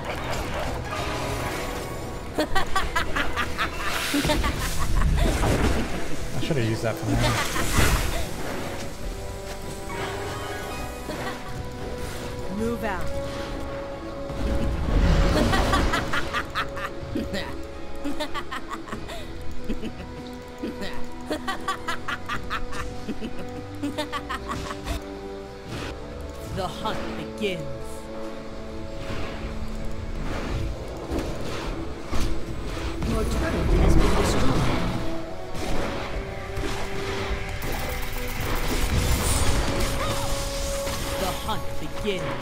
I should have used that for now. Move out. The hunt begins. Your turret has been destroyed. The hunt begins.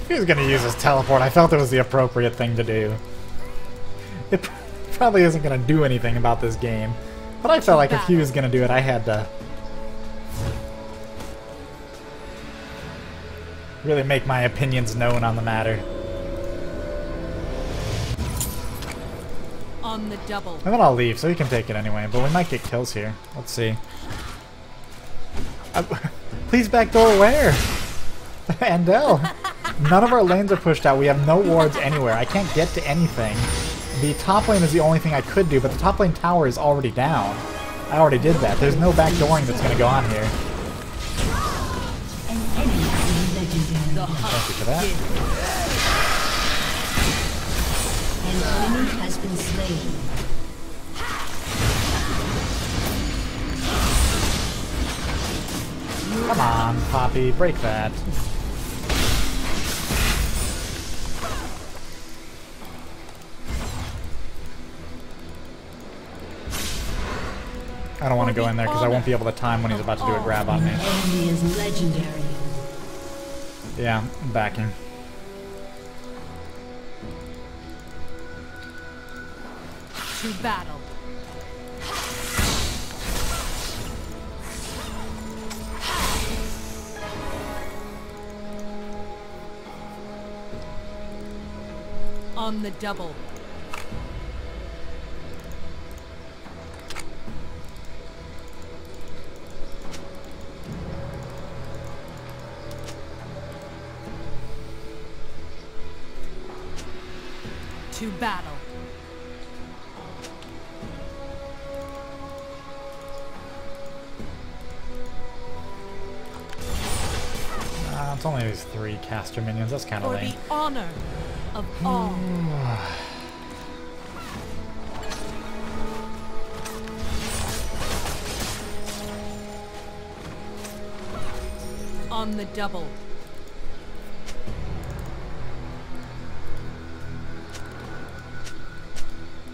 He was gonna use his teleport. I felt it was the appropriate thing to do. It probably isn't gonna do anything about this game, but I felt like if he was gonna do it, I had to really make my opinions known on the matter. On the double. And then I'll leave, so he can take it anyway, but we might get kills here. Let's see. Please backdoor where? Andel. None of our lanes are pushed out. We have no wards anywhere. I can't get to anything. The top lane is the only thing I could do, but the top lane tower is already down. I already did that. There's no backdooring that's going to go on here. An enemy is legendary. The Thank you for hunt that. begins. An enemy has been slain. Come on, Poppy, break that. I don't want to go in there because I won't be able to time when he's about to do a grab on me. An enemy is legendary. Yeah, I'm backing. To battle. On the double. To battle. It's only these 3 caster minions. That's kind of For lame. the honor of all. On the double.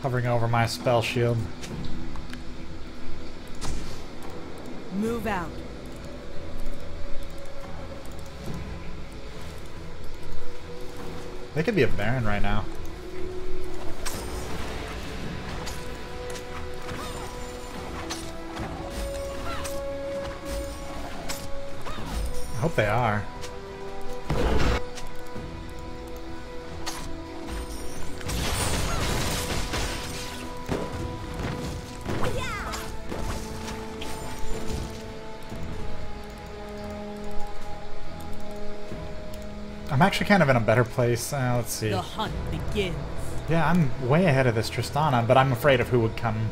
Hovering over my spell shield. Move out. They could be a Baron right now. I hope they are. I'm actually kind of in a better place. Let's see. The hunt begins. Yeah, I'm way ahead of this Tristana, but I'm afraid of who would come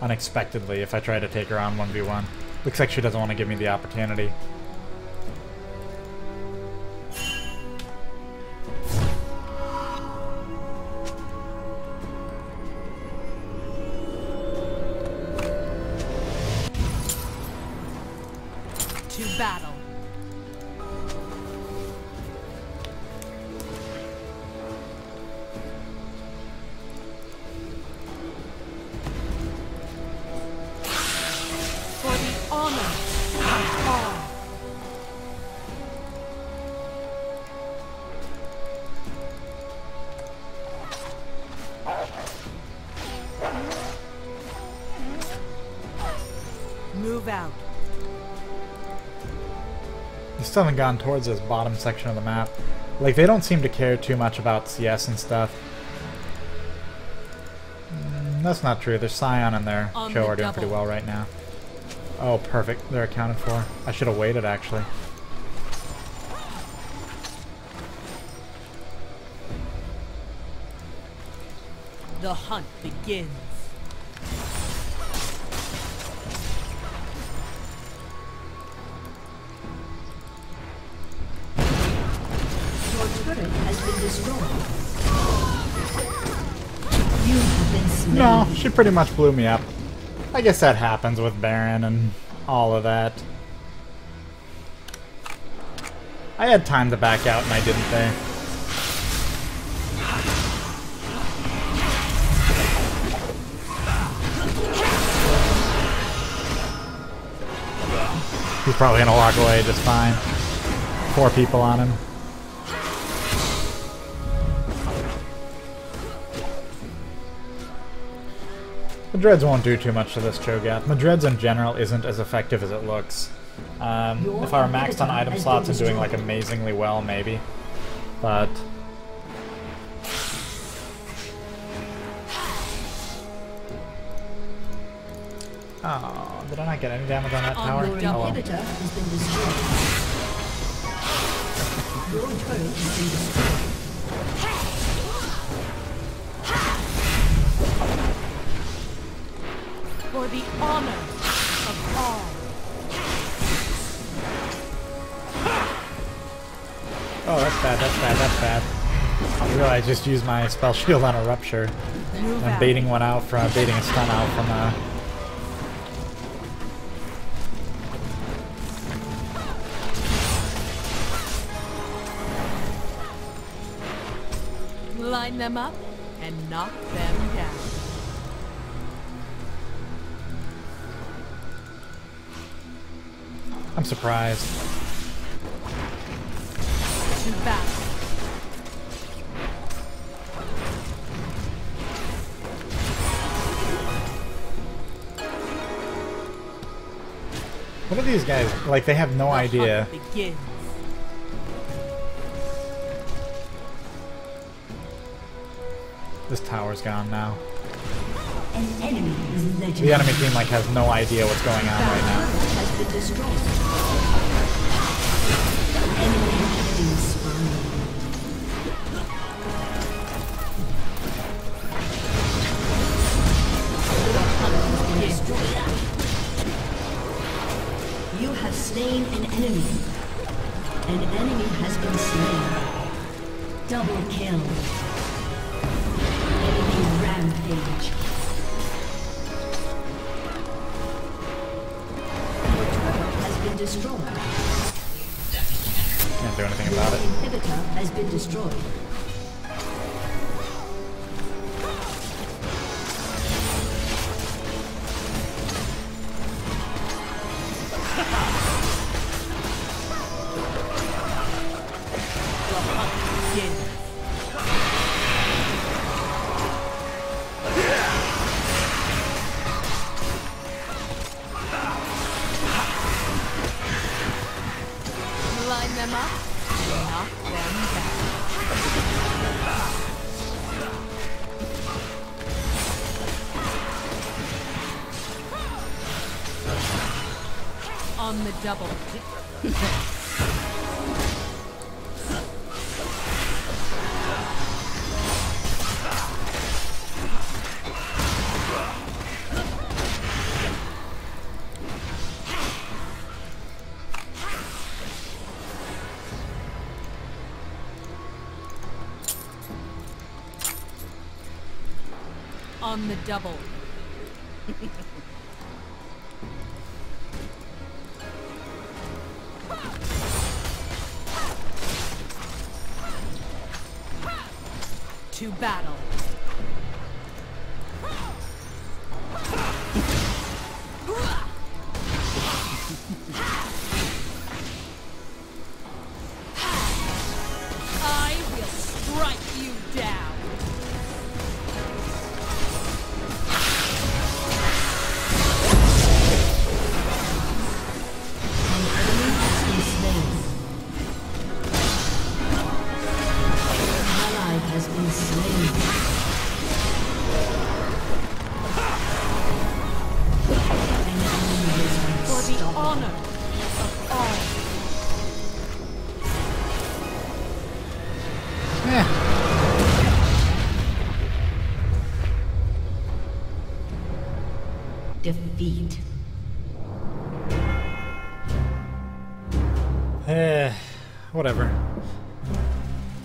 unexpectedly if I try to take her on 1v1. Looks like she doesn't want to give me the opportunity. To battle. Move out. They still haven't gone towards this bottom section of the map. Like, they don't seem to care too much about CS and stuff. That's not true. There's Scion and their Cho are doing pretty well right now. Oh, perfect. They're accounted for. I should have waited, actually. The hunt begins. Your turret has been destroyed. You have been slain. No, she pretty much blew me up. I guess that happens with Baron and all of that. I had time to back out and I didn't there. He's probably gonna walk away just fine. 4 people on him. Madred's won't do too much to this Cho'Gath. Madred's in general isn't as effective as it looks. If I were maxed on item slots and doing like amazingly well, maybe. But... oh, did I not get any damage on that tower? Your inhibitor has been destroyed. Your turret has been destroyed. For the honor of all. Oh, that's bad, that's bad, that's bad. I realized I just used my spell shield on a rupture. Move I'm out. baiting one out from baiting a stun out from Line them up and knock them down. I'm surprised. To battle. What are these guys? Like, they have no The idea. hunt begins. This tower's gone now. An enemy is legendary. The enemy team, like, has no idea what's going on right now. Has been destroyed. Enemy has been slain. You have slain an enemy. An enemy has been slain. Double kill. Enemy rampage. Your turret has been destroyed. Can't do anything about it. Inhibitor has been destroyed. The hunt begins. Line them up and knock them down. On the double. On the double. To battle. honor of all. Defeat. Whatever.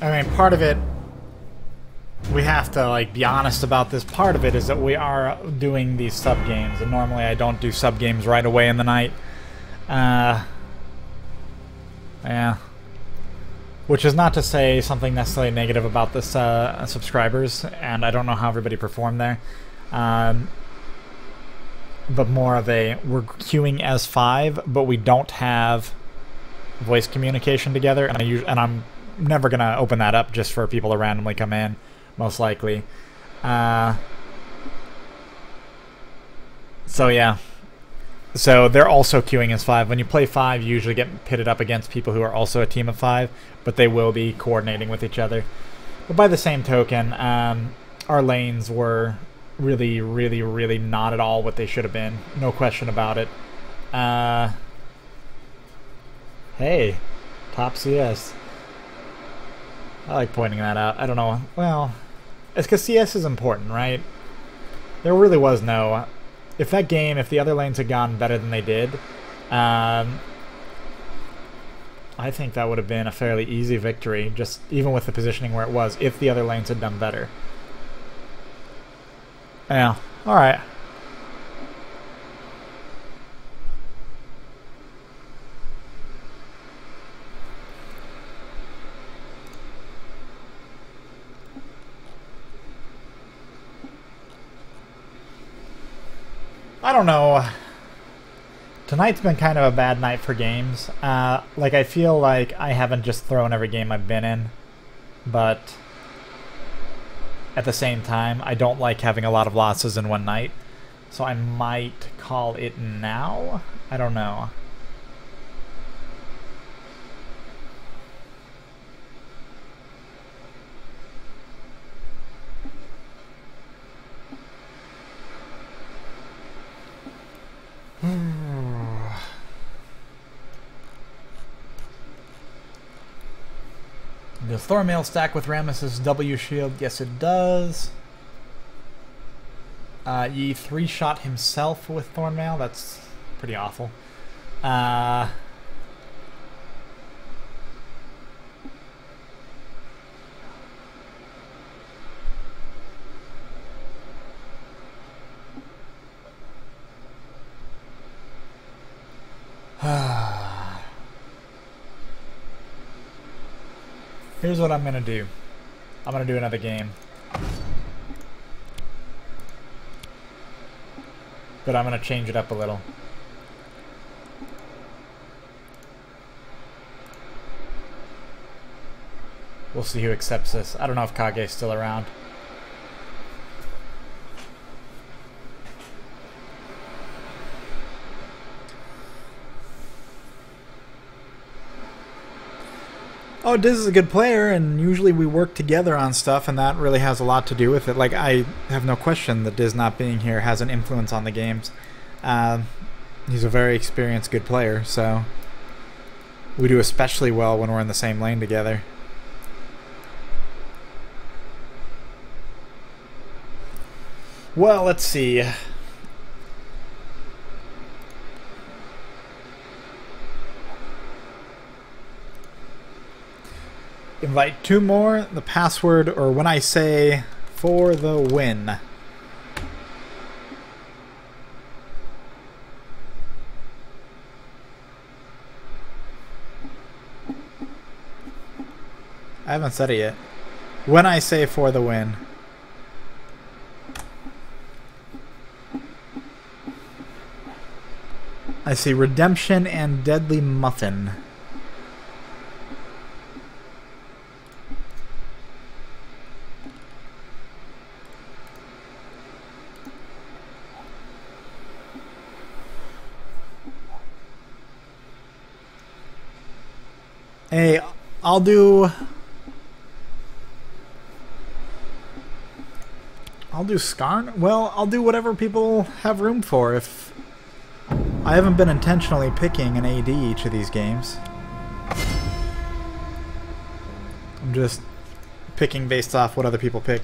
I mean, part of it, we have to, like, be honest about this. Part of it is that we are doing these sub-games, and normally I don't do sub-games right away in the night. Yeah. Which is not to say something necessarily negative about this subscribers, and I don't know how everybody performed there. But more of a, we're queuing as 5, but we don't have voice communication together, and I'm never gonna open that up just for people to randomly come in, most likely. So yeah. So they're also queuing as 5. When you play 5, you usually get pitted up against people who are also a team of 5, but they will be coordinating with each other. But by the same token, our lanes were really, really, really not at all what they should have been. No question about it. Hey, top CS. I like pointing that out. I don't know. Well, it's because CS is important, right? There really was no... If that game, if the other lanes had gone better than they did, I think that would have been a fairly easy victory, just even with the positioning where it was, if the other lanes had done better. Yeah, alright. I don't know. Tonight's been kind of a bad night for games. Like, I feel like I haven't just thrown every game I've been in, but at the same time, I don't like having a lot of losses in one night, so I might call it now? I don't know. Does Thormail stack with Rammus's W shield? Yes, it does. He 3-shot himself with Thormail. That's pretty awful. Here's what I'm gonna do. I'm gonna do another game. But I'm gonna change it up a little. We'll see who accepts this. I don't know if Kage's still around. Oh, Diz is a good player, and usually we work together on stuff, and that really has a lot to do with it. Like, I have no question that Diz not being here has an influence on the games. He's a very experienced, good player, so we do especially well when we're in the same lane together. Well, let's see. Invite 2 more, the password, or when I say for the win. I haven't said it yet. When I say for the win. I see Redemption and Deadly Muffin. Hey, I'll do Skarn? Well, I'll do whatever people have room for. If I haven't been intentionally picking an AD each of these games. I'm just picking based off what other people pick.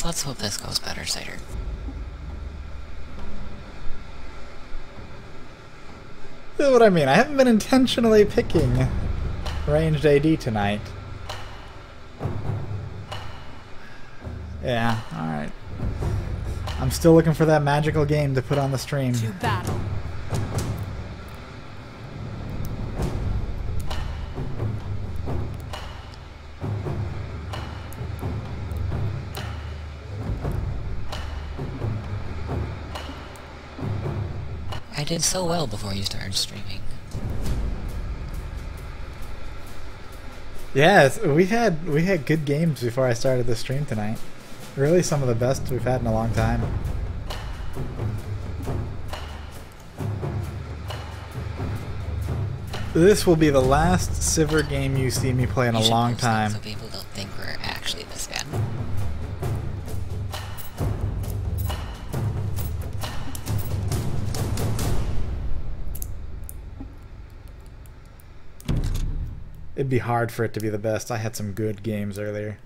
Let's hope this goes better, Cider. This is what I mean. I haven't been intentionally picking ranged AD tonight. Yeah, alright. I'm still looking for that magical game to put on the stream. To battle. I did so well before you started streaming. Yeah, we had good games before I started the stream tonight. Really some of the best we've had in a long time. This will be the last Sivir game you see me play in a long time. So people don't think we're actually this bad. It'd be hard for it to be the best. I had some good games earlier.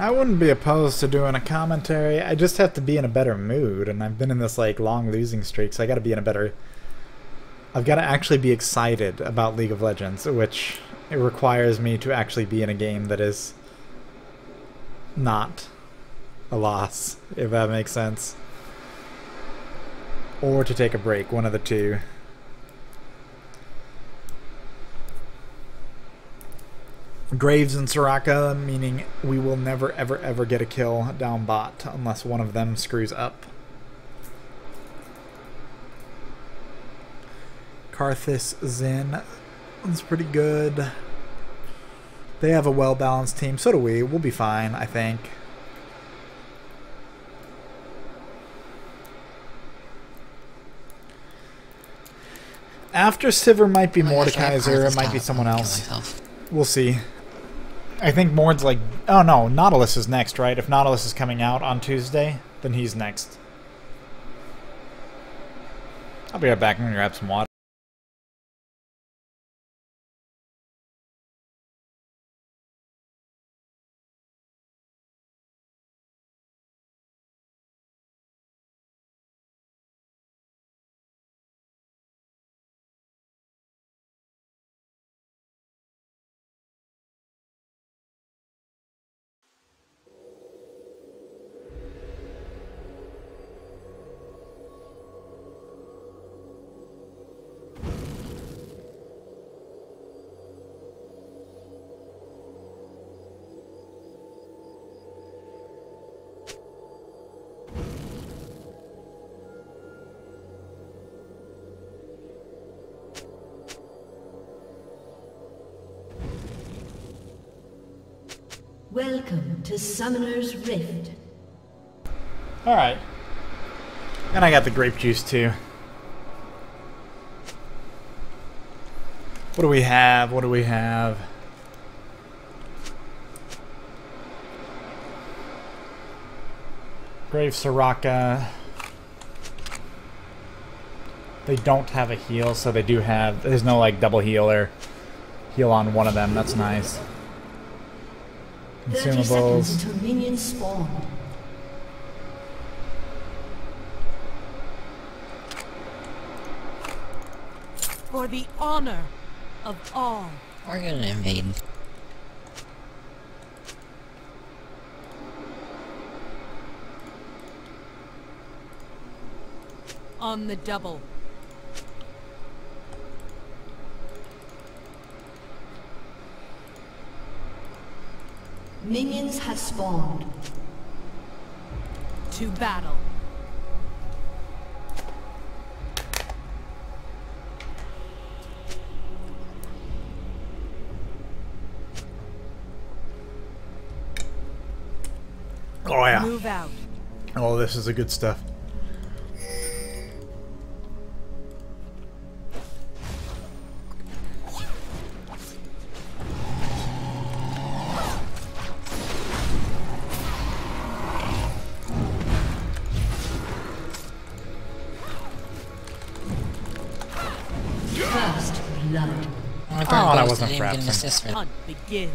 I wouldn't be opposed to doing a commentary. I just have to be in a better mood, and I've been in this like long losing streak, so I gotta be in a better... I've gotta actually be excited about League of Legends, which it requires me to actually be in a game that is not a loss, if that makes sense. Or to take a break, one of the two. Graves and Soraka, meaning we will never ever ever get a kill down bot unless one of them screws up. Karthus Zen, that's pretty good. They have a well-balanced team, so do we. We'll be fine, I think. After Sivir might be Mordekaiser, it might be someone else. We'll see. I think Mord's like... Oh no, Nautilus is next, right? If Nautilus is coming out on Tuesday, then he's next. I'll be right back. I'm gonna grab some water. Welcome to Summoner's Rift. Alright. And I got the grape juice too. What do we have? What do we have? Grave Soraka. They don't have a heal, so they do have... There's no like double heal or heal on one of them. That's nice. 30 seconds Consumables. until minions spawn. For the honor of all. We're gonna invade. On the double. Minions have spawned. To battle. Oh yeah. Move out. Oh, this is the good stuff. First blood. I Oh, that Ghost wasn't didn't get an frapsing. assist for that. Hunt begins.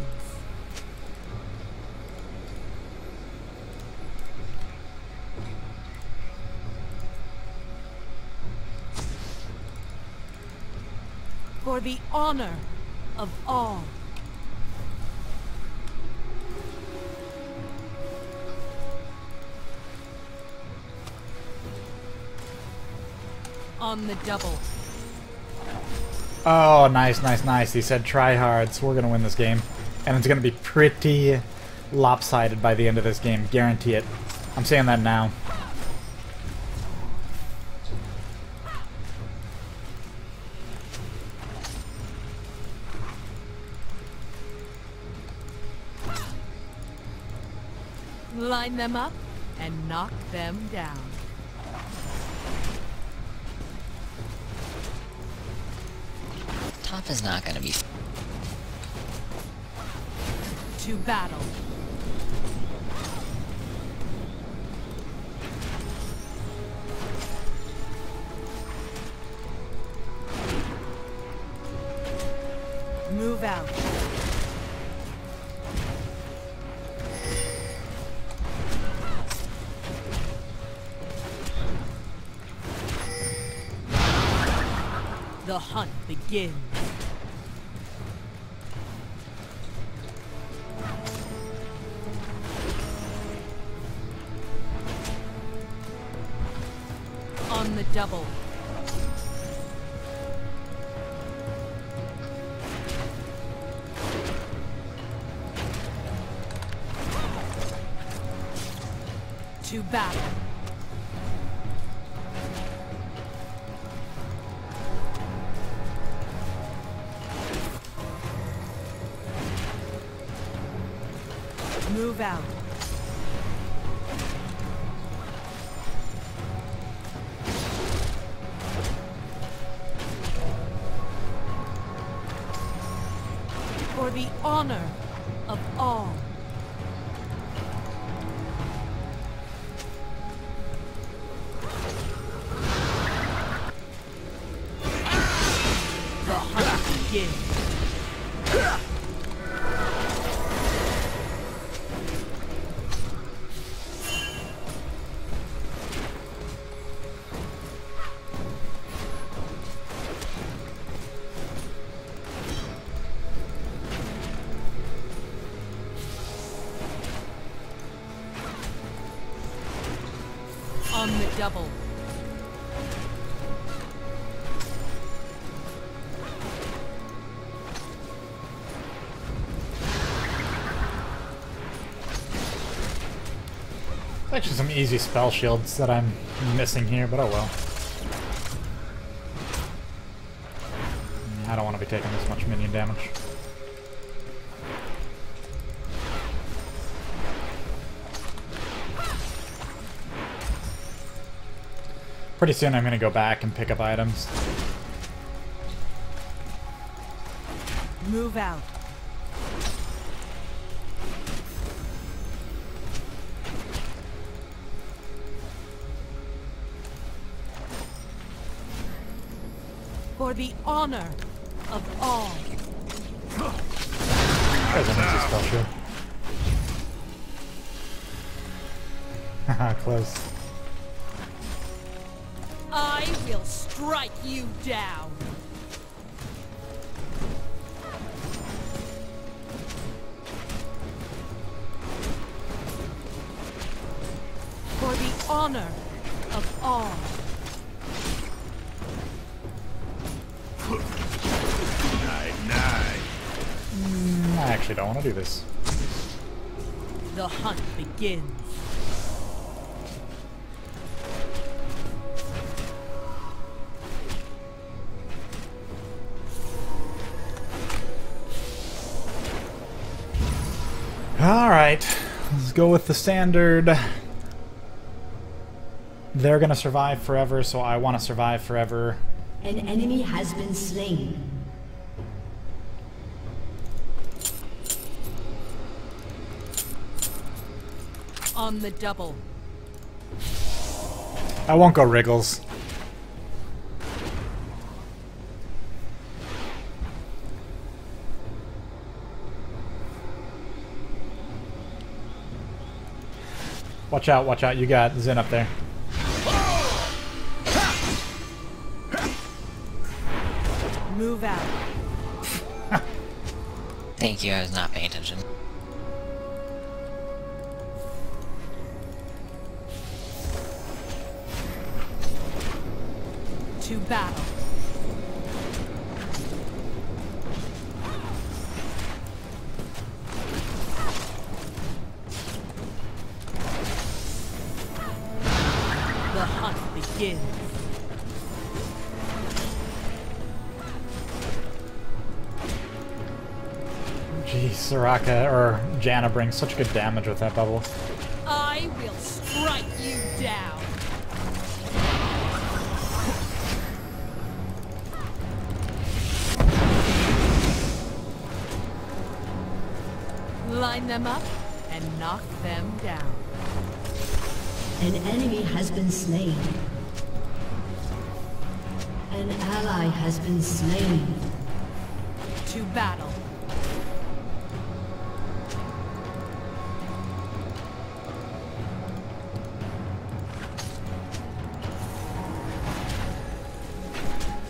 For the honor of all. On the double. Oh, nice, nice, nice. He said try hard, so we're gonna win this game. And it's gonna be pretty lopsided by the end of this game. Guarantee it. I'm saying that now. Line them up and knock them down. Top is not gonna be. To battle. Move out. The hunt begins. On the double. To battle. Move out. For the honor of all. The hunt begins. On the double. Actually, some easy spell shields that I'm missing here, but oh well. I don't want to be taking this much minion damage. Pretty soon I'm going to go back and pick up items. Move out. For the honor of all. There's an easy spell shield. Haha, close. I will strike you down. For the honor of all. I actually don't want to do this. The hunt begins. Alright, let's go with the standard. They're gonna survive forever, so I want to survive forever. An enemy has been slain. On the double. I won't go Wriggles. Watch out, you got Zin up there. Move out. Thank you, I was not paying attention. To battle. The hunt begins. Geez, Soraka or Janna brings such good damage with that bubble. I will strike you down. Line them up and knock them down. An enemy has been slain. An ally has been slain. To battle.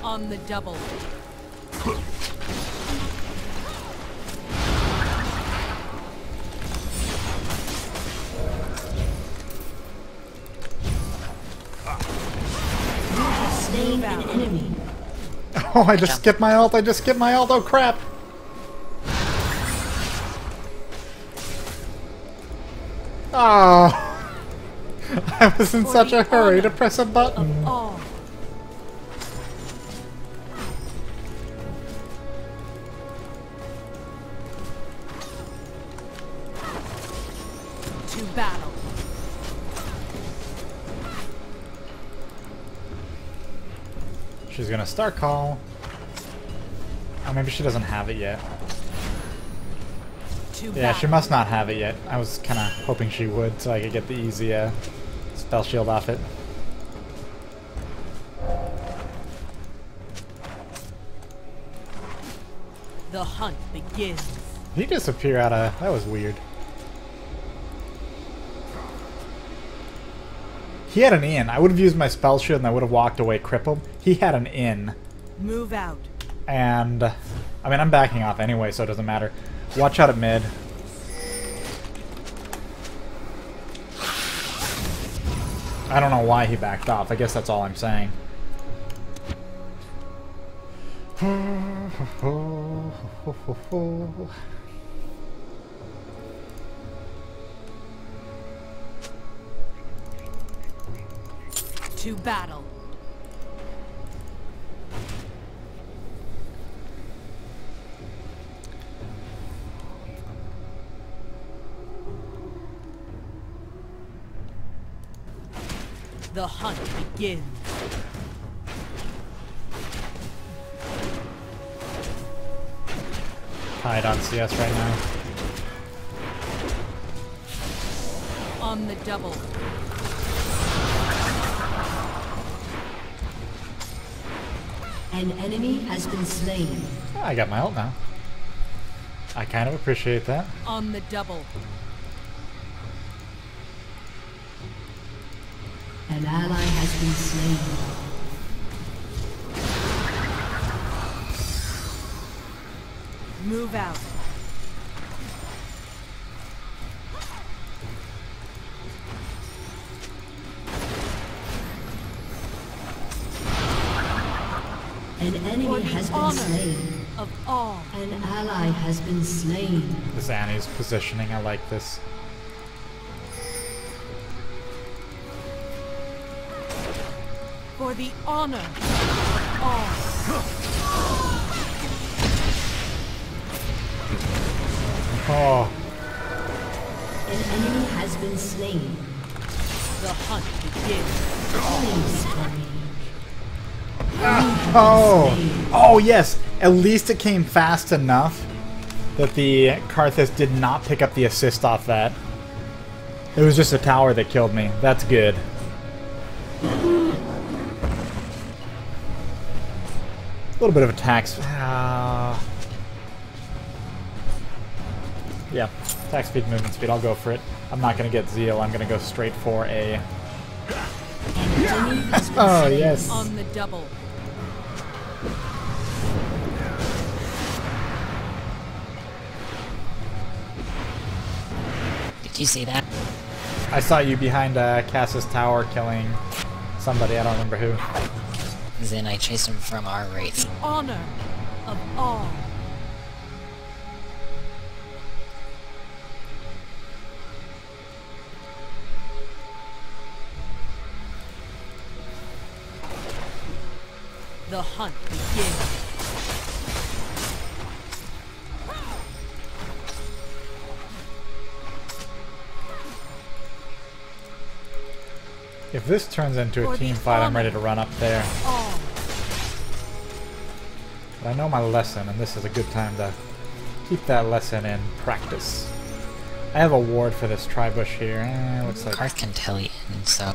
On the double. Slain an enemy. Oh, I just skipped my ult, oh crap! Oh, I was in such a hurry to press a button. All. To battle. She's gonna start call. Oh, maybe she doesn't have it yet. To Yeah, she battle. must not have it yet. I was kind of hoping she would, so I could get the easy spell shield off it. The hunt begins. Did he disappear out of... That was weird. He had an in. I would have used my spell shield and I would have walked away crippled. He had an in. Move out. And... I mean, I'm backing off anyway, so it doesn't matter. Watch out at mid. I don't know why he backed off. I guess that's all I'm saying. To battle. The hunt begins. Tied on CS right now. On the double. An enemy has been slain. I got my ult now. I kind of appreciate that. On the double. An ally has been slain. Move out. An enemy For the has been honor slain. of all. An ally has been slain. This Annie's positioning, I like this. For the honor of all. Oh. An enemy has been slain. The hunt begins. Oh! Oh, yes! At least it came fast enough that the Karthus did not pick up the assist off that. It was just a tower that killed me. That's good. A little bit of attack. Yeah, attack speed, movement speed. I'll go for it. I'm not going to get Zeal. I'm going to go straight for a... Oh, yes. On the double. Did you see that? I saw you behind Cass's tower killing somebody. I don't remember who. Then I chased him from our wraith. Honor of all. The hunt begins. If this turns into a team fight, I'm ready to run up there. But I know my lesson, and this is a good time to keep that lesson in practice. I have a ward for this tri-bush here. Looks like... Karth can tell you, so...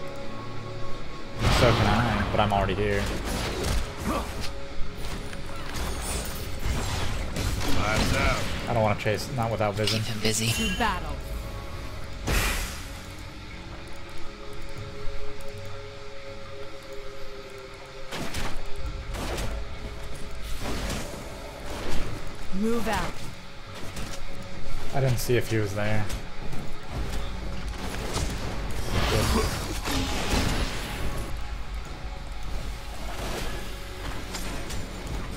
So can I, but I'm already here. I don't want to chase, not without vision. Keep him busy. To battle. Move out. I didn't see if he was there.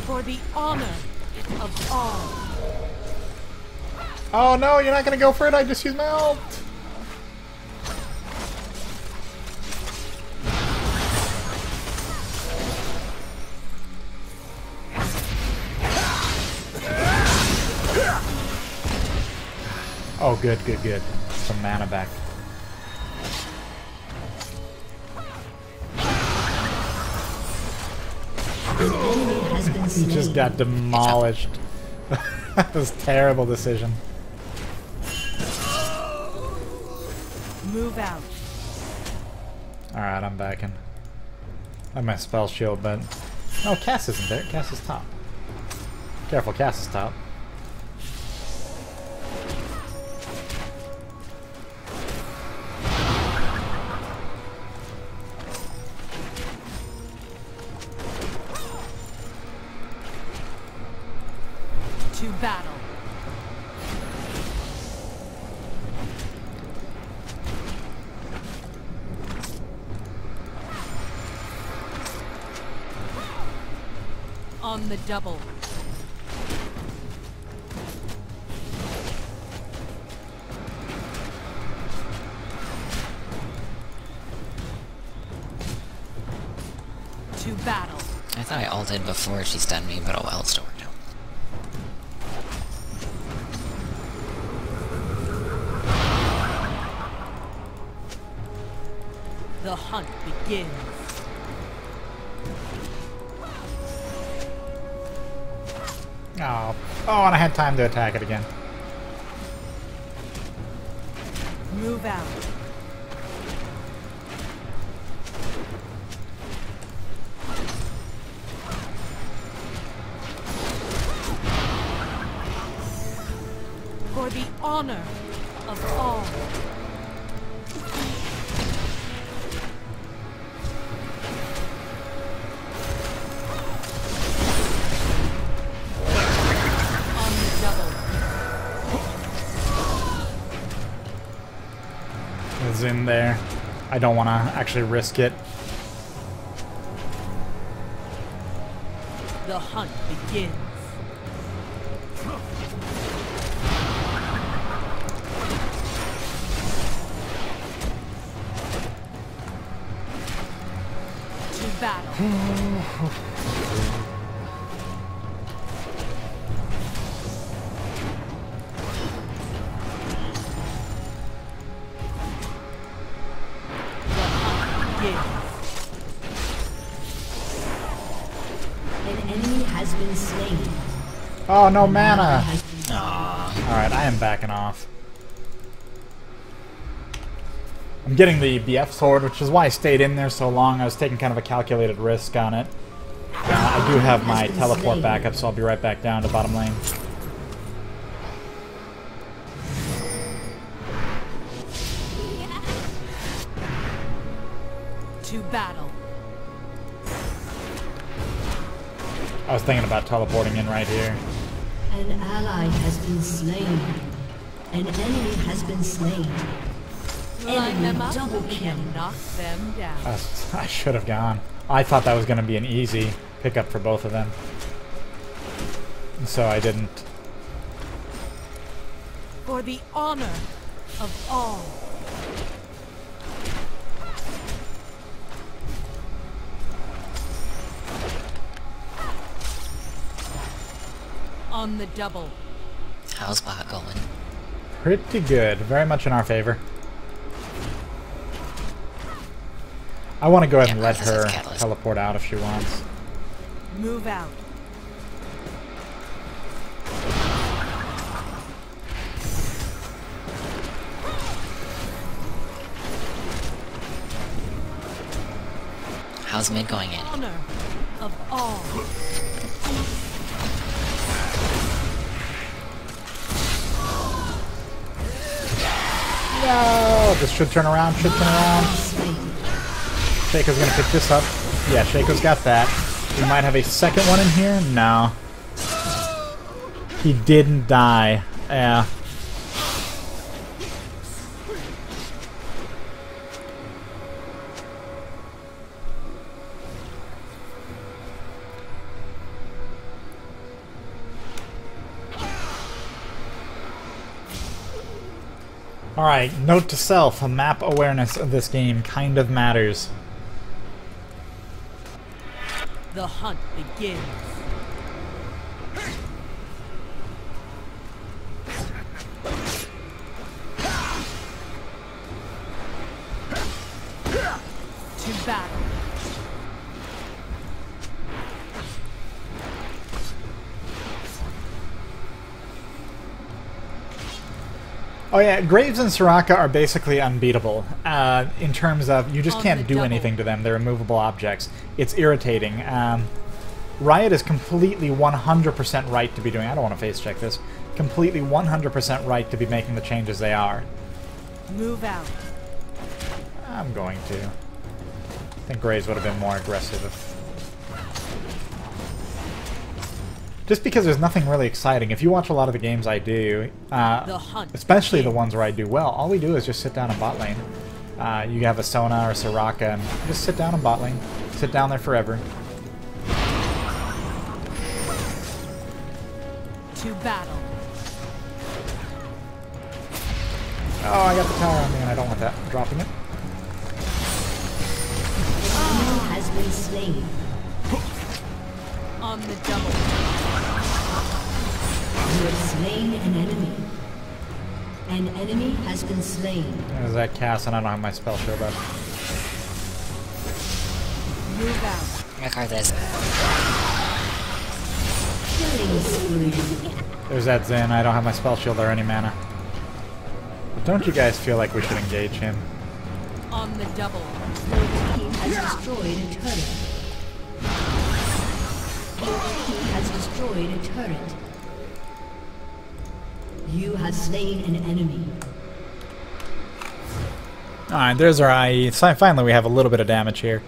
For the honor of all. Oh no, you're not gonna go for it? I just used my ult! Oh, good, good, good. Some mana back. He just got demolished. That was a terrible decision. Move out. Alright, I'm backing. I have my spell shield, but... No, Cass isn't there. Cass is top. Careful, Cass is top. To battle. On the double. To battle. I thought I ulted before she stunned me, but oh well, it still worked out. The hunt begins. Oh. Oh, and I had time to attack it again. Move out. For the honor of all. On the double. It's in there. I don't want to actually risk it. The hunt begins. To battle. has been slain. Oh, no mana! Aww. Alright, I am backing off. I'm getting the BF sword, which is why I stayed in there so long. I was taking kind of a calculated risk on it. I do have my teleport backup, so I'll be right back down to bottom lane. To battle. I was thinking about teleporting in right here. An ally has been slain. An enemy has been slain. Line them Enemy up double kill. and knock them down. I should have gone. I thought that was going to be an easy pickup for both of them. So I didn't. For the honor of all. On the double. How's bot going? Pretty good. Very much in our favor. I want to go ahead and let her teleport out if she wants. Move out. How's mid going in? Honor of all. No! This should turn around, should turn around. Shaco's gonna pick this up. Yeah, Shaco's got that. We might have a second one in here? No. He didn't die. Yeah. Alright, note to self, map awareness of this game kind of matters. The hunt begins. To battle. Oh yeah, Graves and Soraka are basically unbeatable in terms of you just can't do anything to them. They're immovable objects. It's irritating. Riot is completely 100% right to be doing... I don't want to face check this. Completely 100% right to be making the changes they are. Move out. I'm going to. I think Graves would have been more aggressive if... Just because there's nothing really exciting. If you watch a lot of the games I do, especially the ones where I do well, all we do is just sit down in bot lane. You have a Sona or Soraka, and just sit down in bot lane. Sit down there forever. To battle. Oh, I got the tower on me, and I don't want that. I'm dropping it. Has been slain. On the double. You have slain an enemy. An enemy has been slain. There's that cast, and I don't have my spell shield up. Move out. My card is. Killing spree. There's that Zen. I don't have my spell shield or any mana. But don't you guys feel like we should engage him? On the double. Your team has destroyed a turret. Your team has destroyed a turret. You have slain an enemy. Alright, there's our IE. So finally we have a little bit of damage here.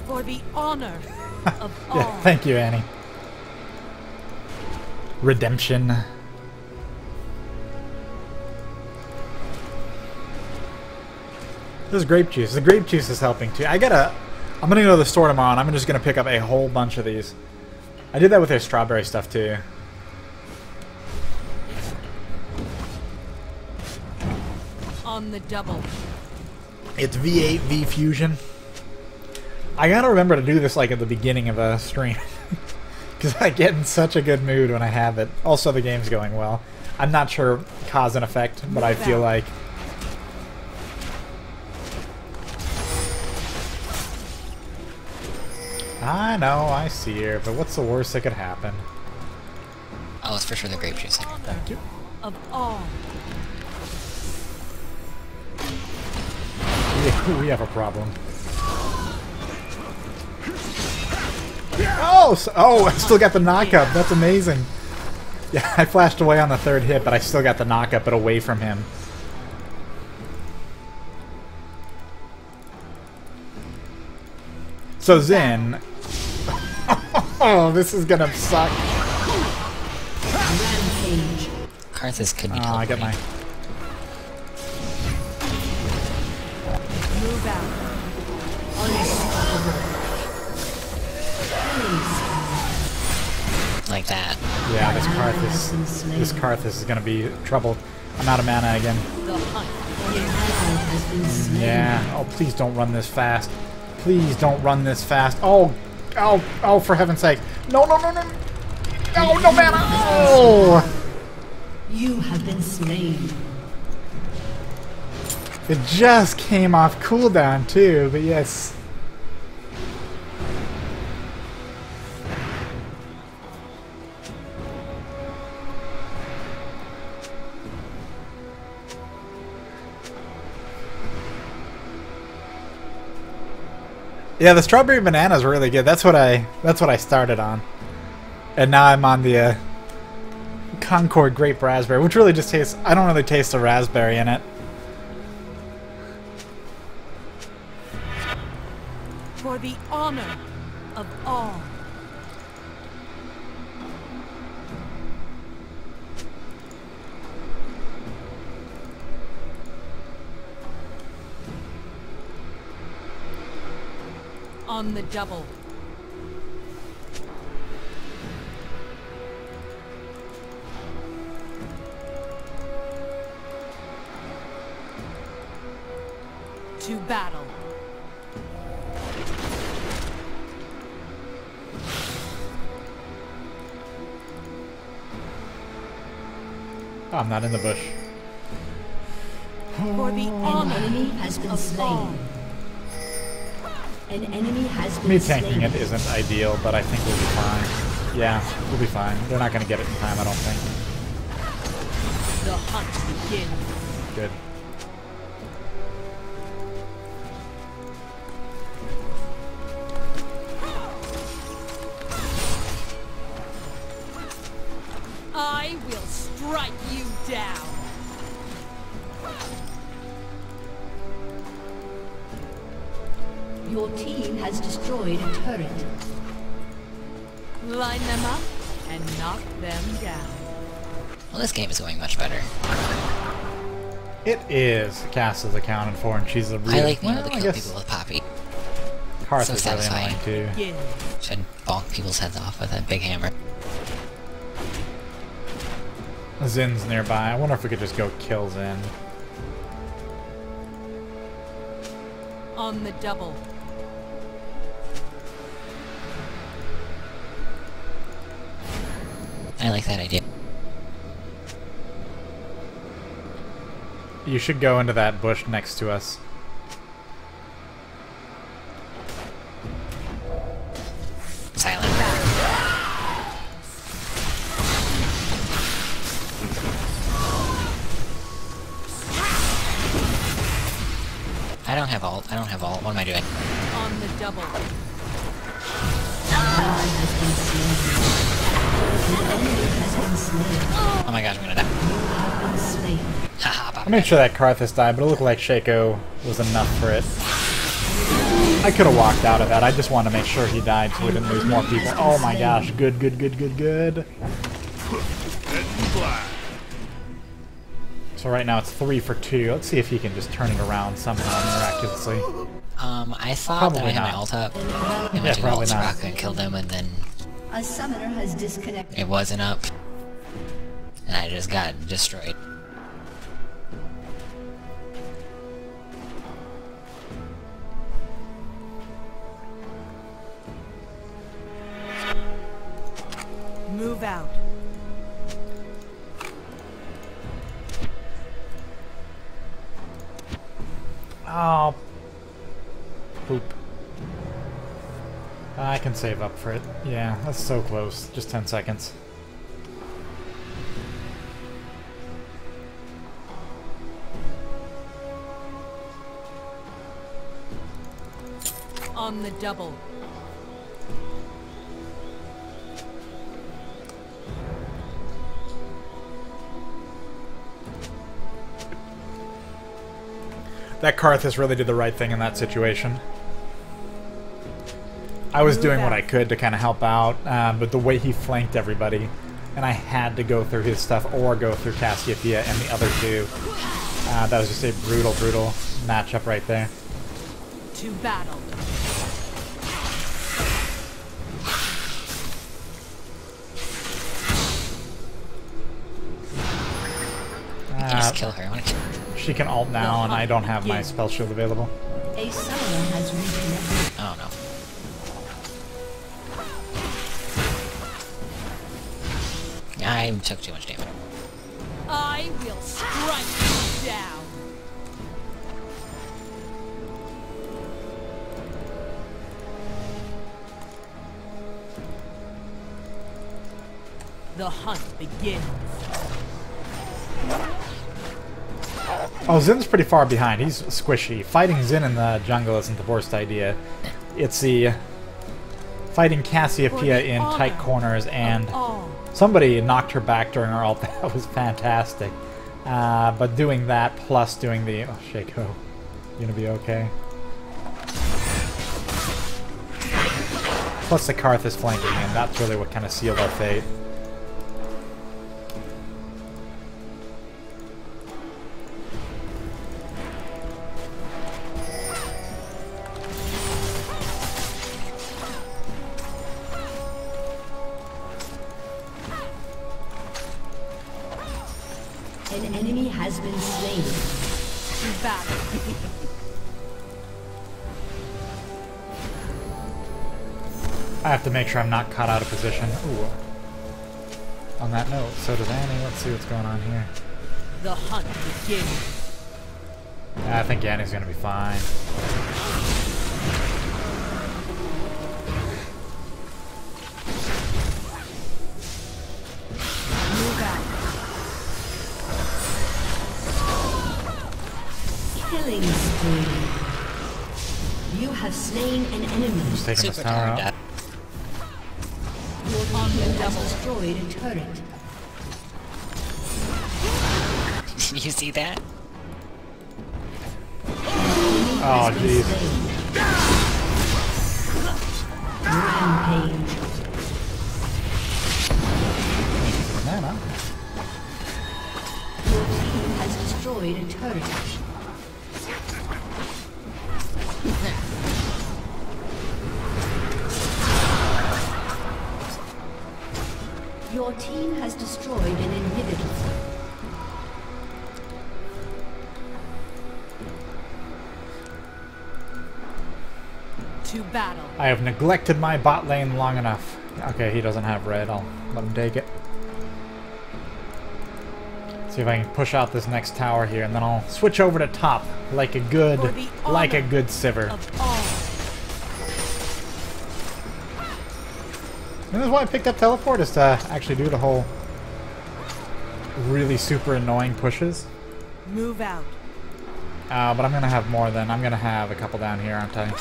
For the honor of all. Yeah, thank you, Annie. Redemption. This is grape juice. The grape juice is helping too. I'm gonna go to the store tomorrow and I'm just gonna pick up a whole bunch of these. I did that with their strawberry stuff too. On the double. It's V8 V Fusion. I gotta remember to do this like at the beginning of a stream. Because I get in such a good mood when I have it. Also, the game's going well. I'm not sure cause and effect, but I feel like... I know, I see her, but what's the worst that could happen? Oh, it's for sure the grape juice. Thank you. Of all. We have a problem. Oh, oh! I still got the knock-up. That's amazing. Yeah, I flashed away on the third hit, but I still got the knock-up, but away from him. So Zin... Oh, this is gonna suck. Rampage. Karthus could be Oh, I got my... Move out. like that. Yeah, this Karthus is gonna be trouble. I'm out of mana again. The hunt. Yeah. Oh, please don't run this fast. Please don't run this fast. Oh, oh, oh! For heaven's sake! No, no, no, no! No, no mana! Oh! You have been slain. It just came off cooldown too, but yes. Yeah, the strawberry banana is really good. That's what I started on, and now I'm on the Concord grape raspberry, which really just tastes. I don't really taste the raspberry in it. For the honor of all. On the double. To battle. Oh, I'm not in the bush. For the An honor enemy has been of slain. all. An enemy has been Me slain. tanking it isn't ideal, but I think we'll be fine. Yeah, we'll be fine. They're not going to get it in time, I don't think. The hunt begins. Good. I will strike you down. Your team has destroyed a turret. Line them up and knock them down. Well, this game is going much better. It is. Cass is accounted for, and she's a real... I like being able well, to I kill guess people with Poppy. Karth so is really satisfying. annoying, too. Begin. Should bonk people's heads off with a big hammer. Zin's nearby. I wonder if we could just go kill Zin. On the double. I like that idea. You should go into that bush next to us. Silent. I don't have ult. I don't have ult. What am I doing? On the double. Ally has been slain. An enemy has been slain. Oh my gosh, I'm gonna die. You have been slain. Haha, I Poppy. made sure that Karthus died, but it looked like Shaco was enough for it. I could have walked out of that. I just wanted to make sure he died so we didn't lose more people. Oh my gosh. Good, good, good, good, good. So right now it's 3 for 2. Let's see if he can just turn it around somehow miraculously. I thought Probably that I had my not. ult up. And Yeah, went to probably ult not. Rock and killed him, and then A summoner has disconnected. it wasn't up. And I just got destroyed. Oh. Poop. I can save up for it. Yeah, that's so close. Just 10 seconds. On the double. That Karthus really did the right thing in that situation. I was doing what I could to kind of help out, but the way he flanked everybody, and I had to go through his stuff or go through Cassiopeia and the other two. That was just a brutal, brutal matchup right there. To battle. You can just kill her. I want to kill her. She can ult now, and I don't have my spell shield available. A summoner has reconnected. Oh no. I took too much damage. I will strike you down. The hunt begins. Oh, Zin's pretty far behind. He's squishy. Fighting Zin in the jungle isn't the worst idea. It's the fighting Cassiopeia in tight corners, and somebody knocked her back during her ult. That was fantastic. But doing that plus doing the... Oh, Shaco. You gonna be okay? Plus the Karthus flanking, and that's really what kind of sealed our fate. An enemy has been slain. Back. I have to make sure I'm not caught out of position. Ooh. On that note, so does Annie. Let's see what's going on here. The hunt begins. I think Annie's gonna be fine. Move out. Killing spree. You have slain an enemy. Just taking this Super tower tired. out. Your team has destroyed a turret. You see that? Oh, jeez. Rampage. Mana. Your team has destroyed a turret. Your team has destroyed an inhibitor. To battle. I have neglected my bot lane long enough. Okay, he doesn't have red. I'll let him take it. See if I can push out this next tower here, and then I'll switch over to top like a good, Sivir. Of all. And that's why I picked up teleport, is to actually do the whole really super annoying pushes. Move out. But I'm gonna have more than I'm gonna have a couple down here, aren't I?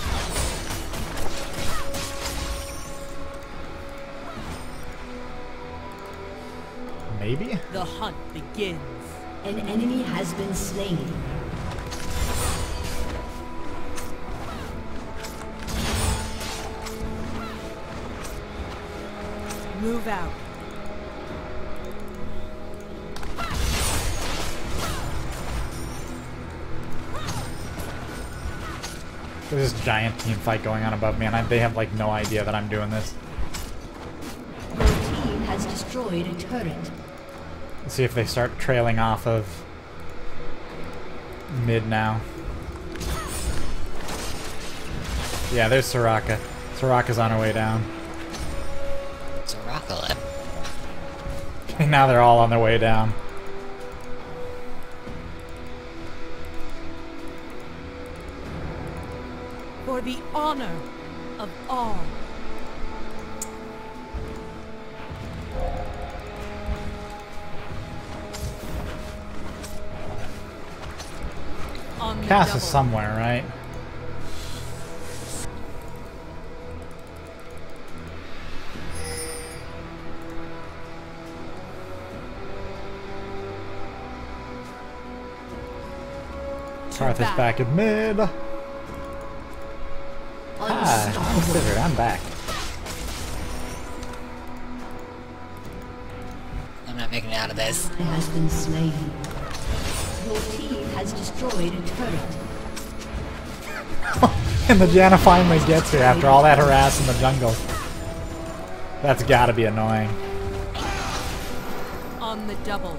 Maybe? The hunt begins. An enemy has been slain. Move out. There's this giant team fight going on above me, and they have like no idea that I'm doing this. Your team has destroyed a turret. Let's see if they start trailing off of mid now. Yeah, there's Soraka. Soraka's on her way down. It's a rocklet. Now they're all on their way down. For the honor of all. On the Cass double. is somewhere, right? Karth is back in mid. Hi, Cider, I'm back. I'm not making it out of this. Has been slain. Your team has destroyed a turret. And the Janna finally gets here after all that harass in the jungle. That's gotta be annoying. On the double.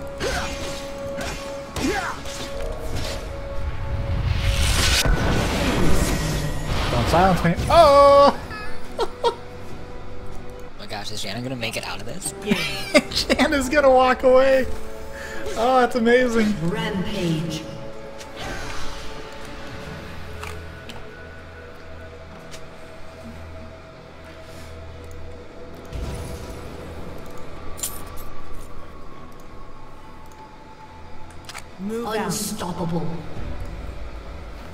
Don't silence me. Oh! Oh my gosh, is Janna gonna make it out of this? Janna's gonna walk away. Oh, that's amazing. Rampage. Move out. Unstoppable.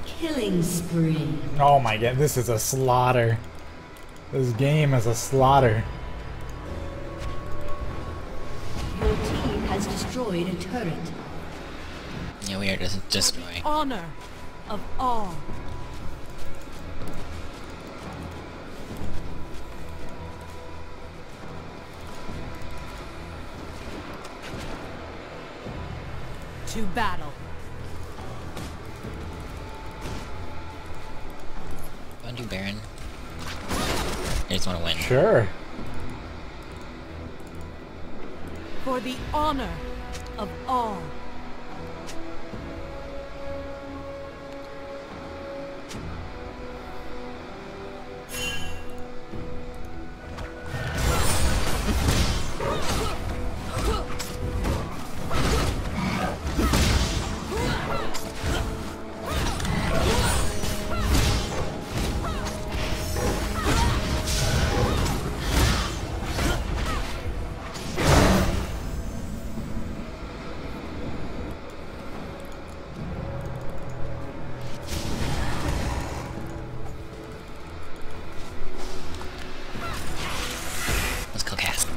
Killing spree. Oh my god, this is a slaughter. This game is a slaughter. Your team has destroyed a turret. Yeah, we are just destroying. Honor of all. To battle. Wanna do Baron? I just wanna win. Sure. For the honor of all. Let's go cast.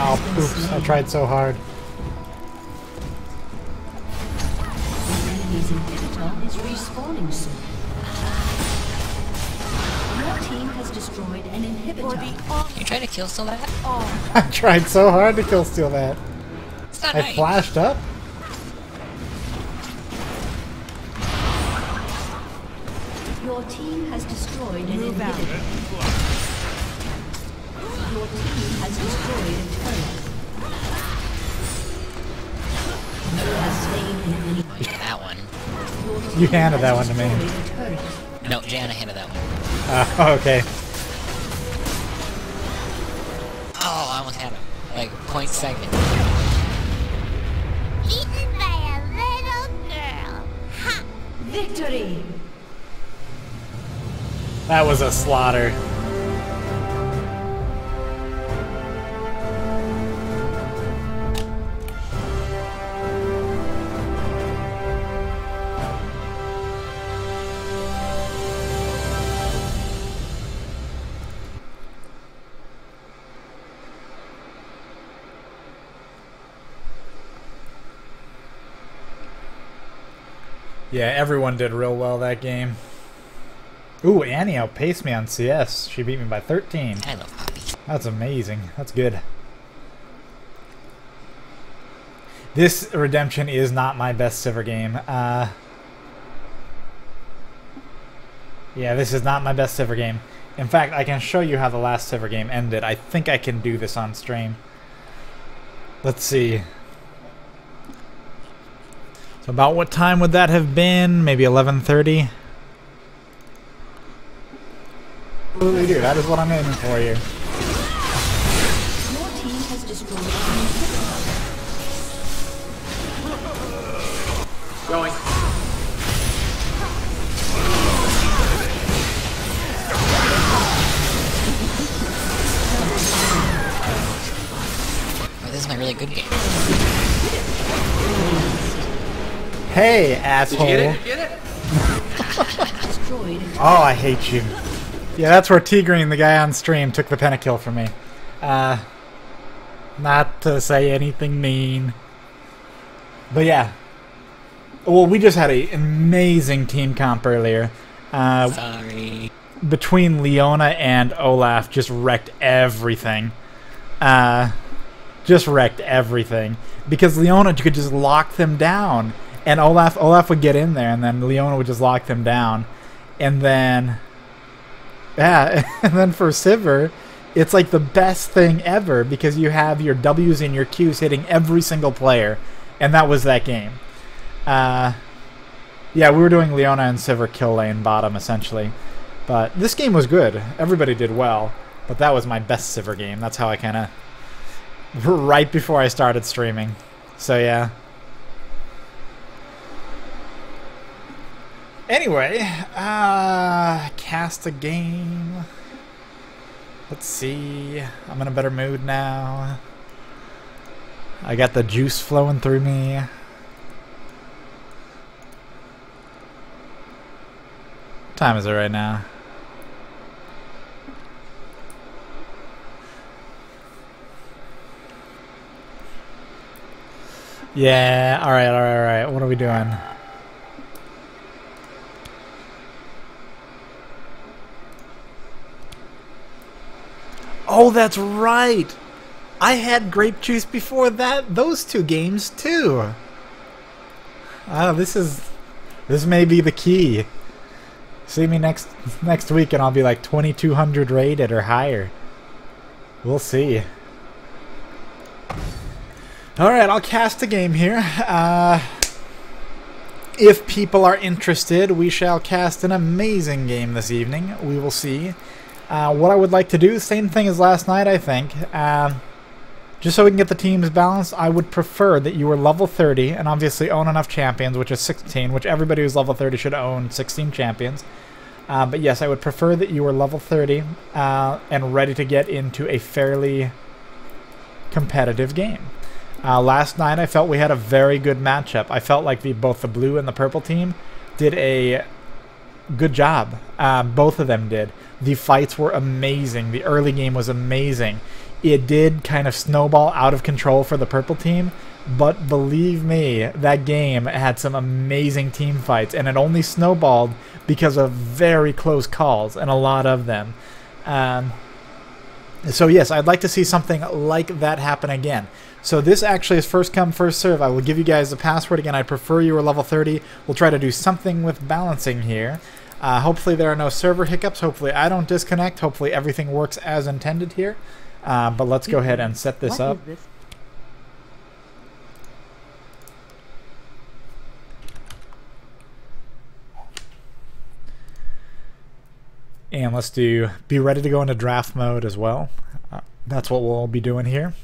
Oh, oops, I tried so hard. The enemy's inhibitor is respawning soon. Your team has destroyed an For the inhibitor. honor You try to kill still that? of all. I tried so hard to kill steal that. It's not I right. flashed up. Your team has destroyed an Move out. inhibitor. Your team has destroyed a turret. You have slain an enemy. Oh, yeah, that one. Your team You handed has that one to me. destroyed a turret. No, Janna handed that one. Okay. Oh, I almost had him. Like, point segment. Eaten by a little girl. Ha! Victory! That was a slaughter. Yeah, everyone did real well that game. Ooh, Annie outpaced me on CS. She beat me by 13. I love Poppy. That's amazing. That's good. This Redemption is not my best Sivir game. Yeah, this is not my best Sivir game. In fact, I can show you how the last Sivir game ended. I think I can do this on stream. Let's see. So about what time would that have been? Maybe 11:30? Absolutely do. That is what I'm aiming for here. good game. Hey, asshole. Did you get it? Destroyed. Oh, I hate you. Yeah, that's where T-Green, the guy on stream, took the pentakill from me. Not to say anything mean. But yeah. Well, we just had an amazing team comp earlier. Sorry. Between Leona and Olaf, just wrecked everything. Just wrecked everything. Because Leona could just lock them down. And Olaf would get in there, and then Leona would just lock them down. And then... yeah, and then for Sivir, it's like the best thing ever because you have your W's and your Q's hitting every single player. And that was that game. Yeah, we were doing Leona and Sivir kill lane bottom, essentially. But this game was good. Everybody did well. But that was my best Sivir game. That's how I kind of... right before I started streaming. So, yeah. Anyway, cast a game. Let's see. I'm in a better mood now. I got the juice flowing through me. What time is it right now? Yeah, alright. What are we doing? Oh, that's right! I had grape juice before those two games too. This may be the key. See me next week and I'll be like 2200 rated or higher. We'll see. Alright, I'll cast a game here. If people are interested, we shall cast an amazing game this evening. We will see. What I would like to do, same thing as last night, I think. Just so we can get the teams balanced, I would prefer that you were level 30 and obviously own enough champions, which is 16, which everybody who's level 30 should own 16 champions. But yes, I would prefer that you were level 30 and ready to get into a fairly competitive game. Last night, I felt we had a very good matchup. I felt like both the blue and the purple team did a good job. Both of them did. The fights were amazing. The early game was amazing. It did kind of snowball out of control for the purple team, but believe me, that game had some amazing team fights, and it only snowballed because of very close calls, and a lot of them. So yes, I'd like to see something like that happen again. So this actually is first come, first serve. I will give you guys the password again. I prefer you were level 30. We'll try to do something with balancing here. Hopefully there are no server hiccups. Hopefully I don't disconnect. Hopefully everything works as intended here. But let's go ahead and set this up. And let's be ready to go into draft mode as well. That's what we'll be doing here.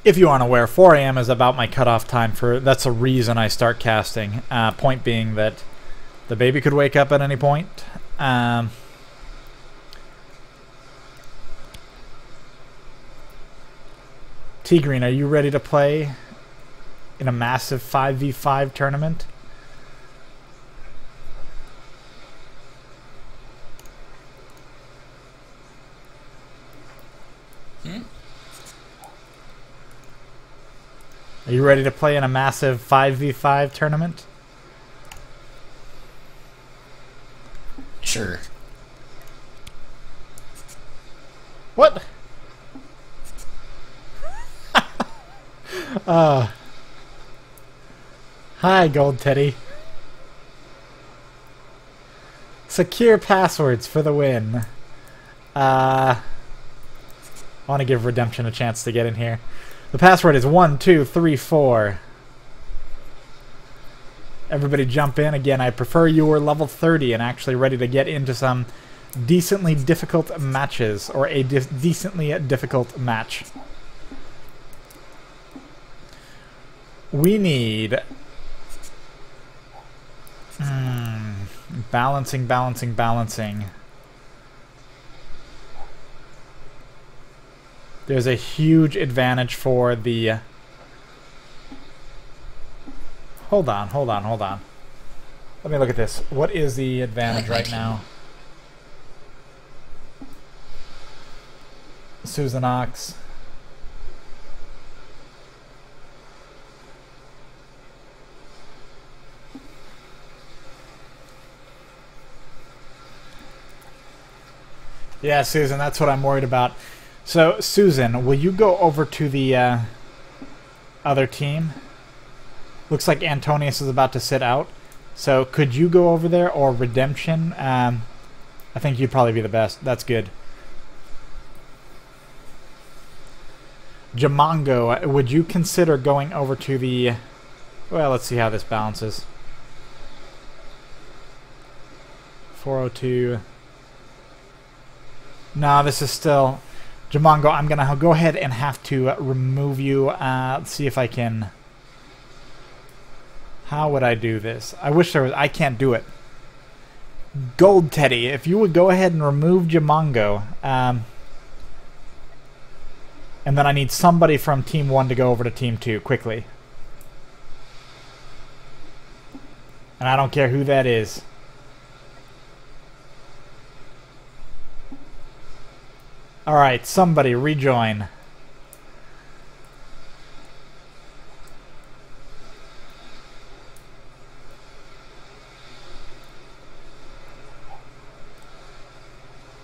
If you aren't aware, 4 AM is about my cutoff time for... That's a reason I start casting. Point being that the baby could wake up at any point. T-Green, are you ready to play in a massive 5v5 tournament? Are you ready to play in a massive 5v5 tournament? Sure. What? Hi, Gold Teddy. Secure passwords for the win. I want to give Redemption a chance to get in here. The password is 1234. Everybody jump in. Again, I prefer you were level 30 and actually ready to get into some decently difficult matches, or a decently difficult match. We need balancing, balancing, balancing. There's a huge advantage for the... Hold on, hold on, hold on. Let me look at this. What is the advantage right now? Susan Ox. Yeah, Susan, that's what I'm worried about. So, Susan, will you go over to the other team? Looks like Antonius is about to sit out. So, could you go over there, or Redemption? I think you'd probably be the best. That's good. Jamongo, would you consider going over to the... Well, let's see how this balances. 402... No, this is still... Jamongo, I'm going to go ahead and have to remove you. Let's see if I can... How would I do this? I wish there was... I can't do it. Gold Teddy, if you would go ahead and remove Jamongo. And then I need somebody from Team 1 to go over to Team 2, quickly. And I don't care who that is. Alright, somebody rejoin.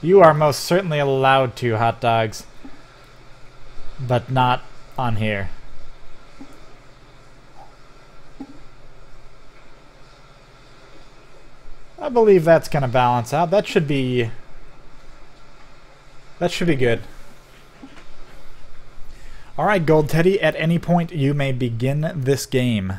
You are most certainly allowed to, hot dogs. But not on here. I believe that's going to balance out. That should be... That should be good. Alright, Gold Teddy, at any point you may begin this game.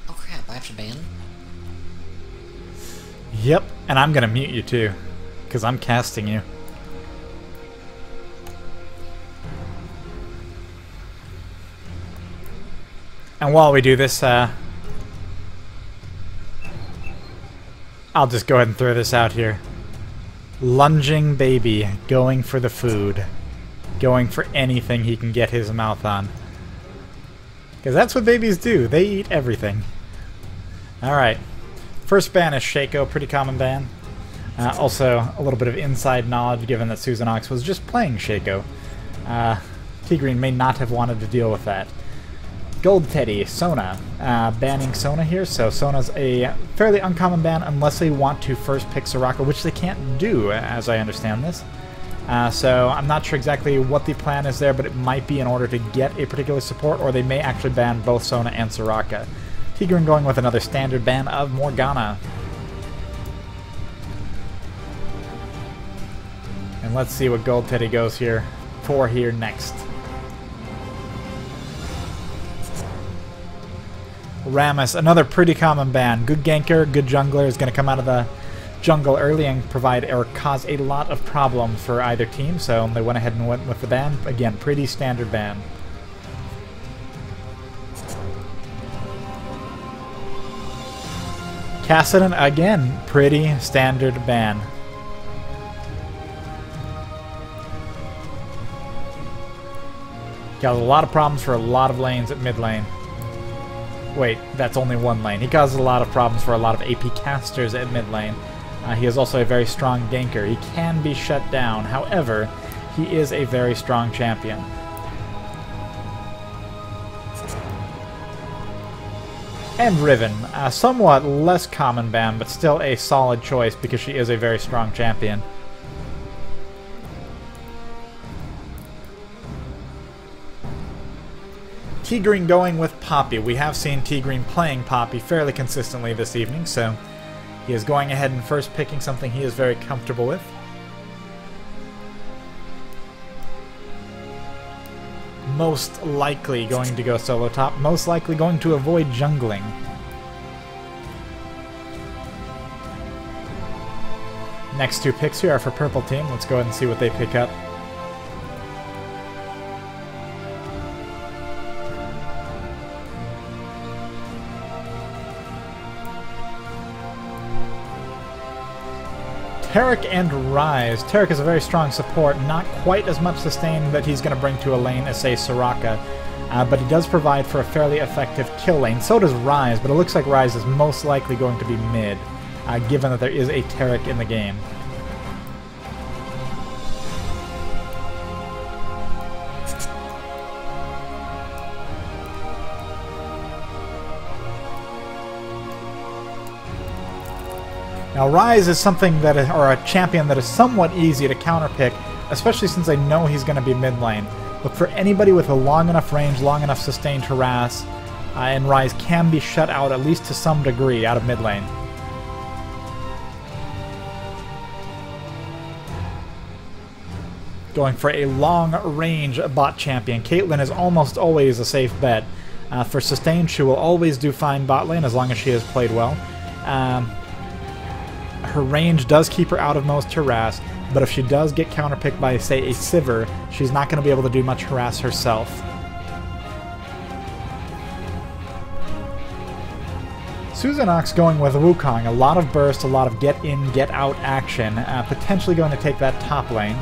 Oh crap, I have to ban? Yep, and I'm gonna mute you too, because I'm casting you. And while we do this, I'll just go ahead and throw this out here. Lunging baby, going for the food. Going for anything he can get his mouth on. Because that's what babies do, they eat everything. Alright. First ban is Shaco, pretty common ban. Also, a little bit of inside knowledge given that Susan Ox was just playing Shaco. T-Green may not have wanted to deal with that. Gold Teddy, Sona. Banning Sona here, so Sona's a fairly uncommon ban unless they want to first pick Soraka, which they can't do, as I understand this. So I'm not sure exactly what the plan is there, but it might be in order to get a particular support, or they may actually ban both Sona and Soraka. Tigran going with another standard ban of Morgana. And let's see what Gold Teddy goes here for here next. Rammus, another pretty common ban. Good ganker, good jungler, is going to come out of the jungle early and provide or cause a lot of problems for either team, so they went ahead and went with the ban. Again, pretty standard ban. Kassadin, again, pretty standard ban. Causes a lot of problems for a lot of lanes at mid lane. Wait, that's only one lane. He causes a lot of problems for a lot of AP casters at mid lane. He is also a very strong ganker. He can be shut down. However, he is a very strong champion. And Riven, a somewhat less common ban, but still a solid choice because she is a very strong champion. T-Green going with Poppy. We have seen T-Green playing Poppy fairly consistently this evening, so he is going ahead and first picking something he is very comfortable with. Most likely going to go solo top. Most likely going to avoid jungling. Next two picks here are for purple team. Let's go ahead and see what they pick up. Tarek and Rise. Tarek is a very strong support, not quite as much sustain that he's going to bring to a lane as, say, Soraka, but he does provide for a fairly effective kill lane. So does Rise, but it looks like Rise is most likely going to be mid, given that there is a Tarek in the game. Now, Rise is something that is, or a champion that is somewhat easy to counterpick, especially since I know he's going to be mid lane. Look for anybody with a long enough range, long enough sustained harass, and Rise can be shut out, at least to some degree, out of mid lane. Going for a long-range bot champion. Caitlyn is almost always a safe bet. For sustain, she will always do fine bot lane as long as she has played well. Her range does keep her out of most harass, but if she does get counterpicked by, say, a Sivir, she's not going to be able to do much harass herself. Suzanox going with Wukong. A lot of burst, a lot of get in, get out action. Potentially going to take that top lane.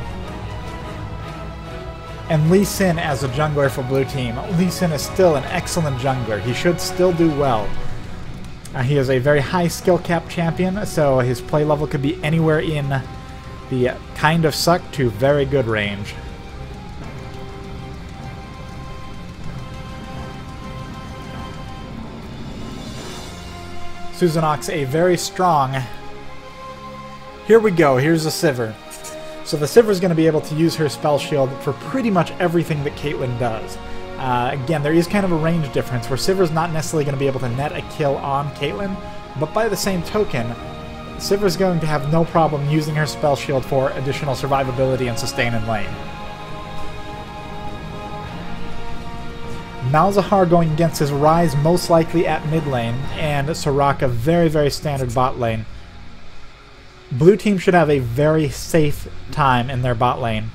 And Lee Sin as a jungler for blue team. Lee Sin is still an excellent jungler. He should still do well. He is a very high skill cap champion, so his play level could be anywhere in the kind of suck to very good range. Suzanox, a very strong... Here we go, here's a Sivir. So the Sivir is going to be able to use her spell shield for pretty much everything that Caitlyn does. Again, there is kind of a range difference where Sivir's not necessarily going to be able to net a kill on Caitlyn, but by the same token, Sivir's going to have no problem using her spell shield for additional survivability and sustain in lane. Malzahar going against his Rise most likely at mid lane, and Soraka very, very standard bot lane. Blue team should have a very safe time in their bot lane.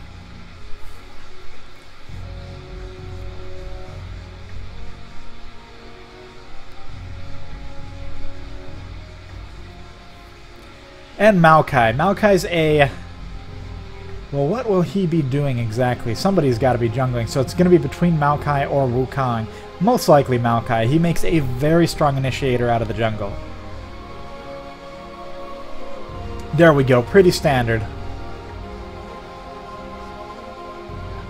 And Maokai. Maokai's a... Well, what will he be doing exactly? Somebody's got to be jungling, so it's going to be between Maokai or Wukong. Most likely Maokai. He makes a very strong initiator out of the jungle. There we go. Pretty standard.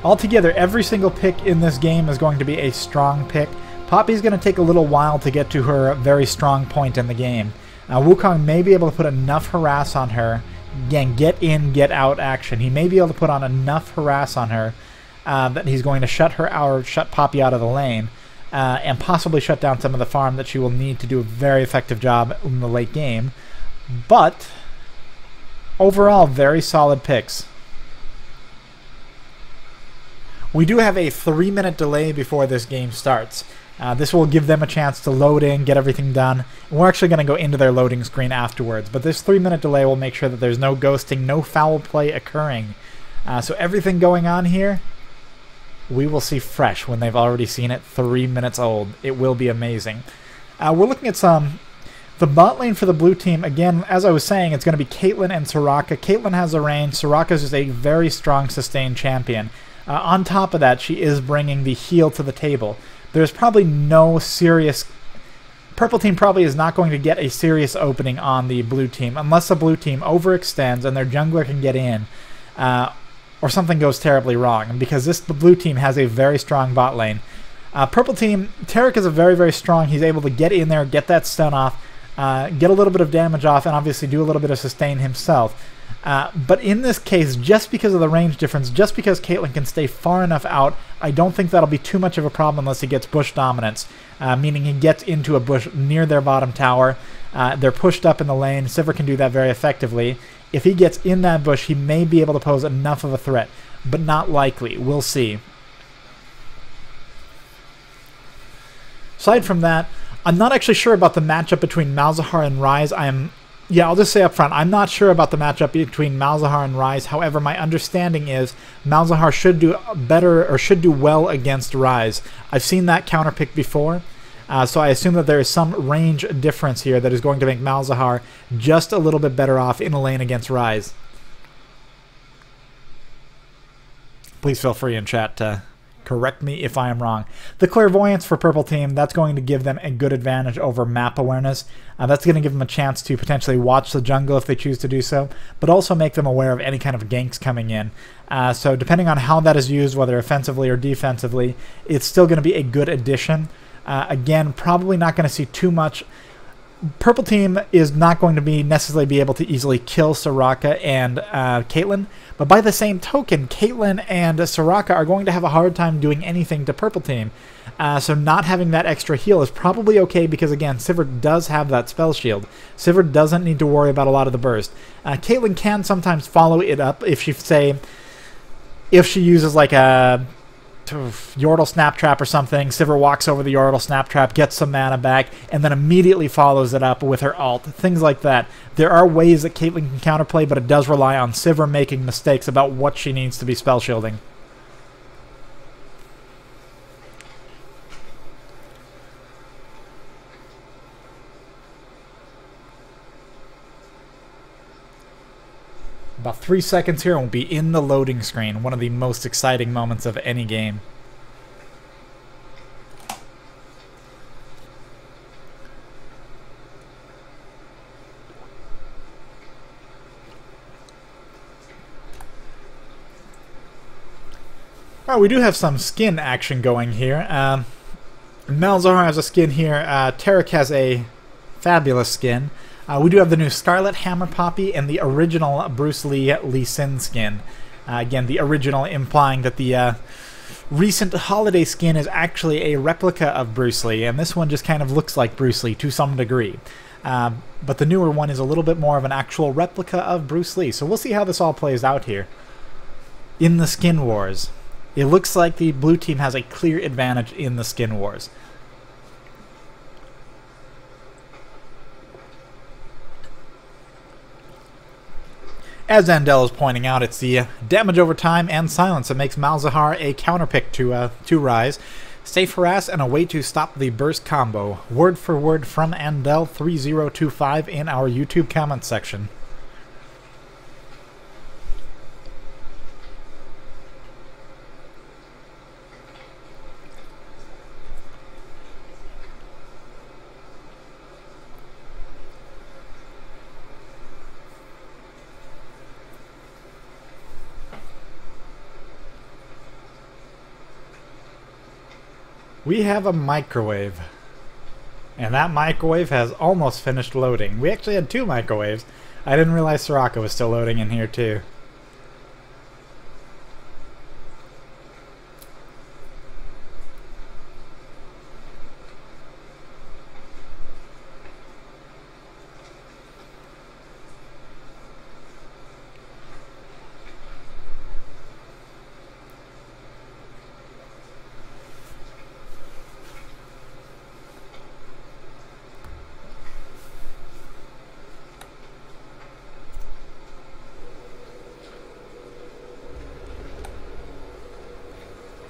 Altogether, every single pick in this game is going to be a strong pick. Poppy's going to take a little while to get to her very strong point in the game. Wukong may be able to put enough harass on her. Again, get in, get out action. He may be able to put on enough harass on her that he's going to shut her out, or shut Poppy out of the lane, and possibly shut down some of the farm that she will need to do a very effective job in the late game. But overall, very solid picks. We do have a 3-minute delay before this game starts. This will give them a chance to load in, get everything done. We're actually going to go into their loading screen afterwards, but this 3-minute delay will make sure that there's no ghosting, no foul play occurring. So everything going on here, we will see fresh when they've already seen it 3 minutes old. It will be amazing. We're looking at the bot lane for the blue team. Again, as I was saying, it's going to be Caitlyn and Soraka. Caitlyn has a range. Soraka is a very strong sustained champion. On top of that, she is bringing the heal to the table. There's probably no serious... Purple team probably is not going to get a serious opening on the blue team unless the blue team overextends and their jungler can get in, or something goes terribly wrong, because the blue team has a very strong bot lane. Purple team, Tarek is a very, very strong. He's able to get in there, get that stun off, get a little bit of damage off, and obviously do a little bit of sustain himself. But in this case, just because of the range difference, just because Caitlyn can stay far enough out, I don't think that'll be too much of a problem unless he gets bush dominance, meaning he gets into a bush near their bottom tower. They're pushed up in the lane. Sivir can do that very effectively. If he gets in that bush, he may be able to pose enough of a threat, but not likely. We'll see. Aside from that, I'm not actually sure about the matchup between Malzahar and Rise. I'm Yeah, I'll just say up front, I'm not sure about the matchup between Malzahar and Ryze. However, my understanding is Malzahar should do better or should do well against Ryze. I've seen that counterpick before, so I assume that there is some range difference here that is going to make Malzahar just a little bit better off in a lane against Ryze. Please feel free in chat to correct me if I am wrong. The Clairvoyance for purple team, that's going to give them a good advantage over map awareness. That's going to give them a chance to potentially watch the jungle if they choose to do so, but also make them aware of any kind of ganks coming in. So depending on how that is used, whether offensively or defensively, it's still going to be a good addition. Again, probably not going to see too much. Purple team is not going to necessarily be able to easily kill Soraka and Caitlyn, but by the same token, Caitlyn and Soraka are going to have a hard time doing anything to purple team. So not having that extra heal is probably okay because, again, Sivir does have that spell shield. Sivir doesn't need to worry about a lot of the burst. Caitlyn can sometimes follow it up if she uses like a Yordle Snap Trap or something. Sivir walks over the Yordle Snap Trap, gets some mana back, and then immediately follows it up with her ult. Things like that. There are ways that Caitlyn can counterplay, but it does rely on Sivir making mistakes about what she needs to be spell shielding. About 3 seconds here and we'll be in the loading screen. One of the most exciting moments of any game. Alright, we do have some skin action going here. Malzahar has a skin here. Taric has a fabulous skin. We do have the new Scarlet Hammer Poppy and the original Bruce Lee Sin skin. Again, the original implying that the recent holiday skin is actually a replica of Bruce Lee, and this one just kind of looks like Bruce Lee to some degree. But the newer one is a little bit more of an actual replica of Bruce Lee, so we'll see how this all plays out here. In the Skin Wars, it looks like the blue team has a clear advantage in the Skin Wars. As Andel is pointing out, it's the damage over time and silence that makes Malzahar a counterpick to Ryze. Safe harass and a way to stop the burst combo. Word for word from Andel3025 in our YouTube comment section. We have a microwave, and that microwave has almost finished loading. We actually had 2 microwaves. I didn't realize Soraka was still loading in here too.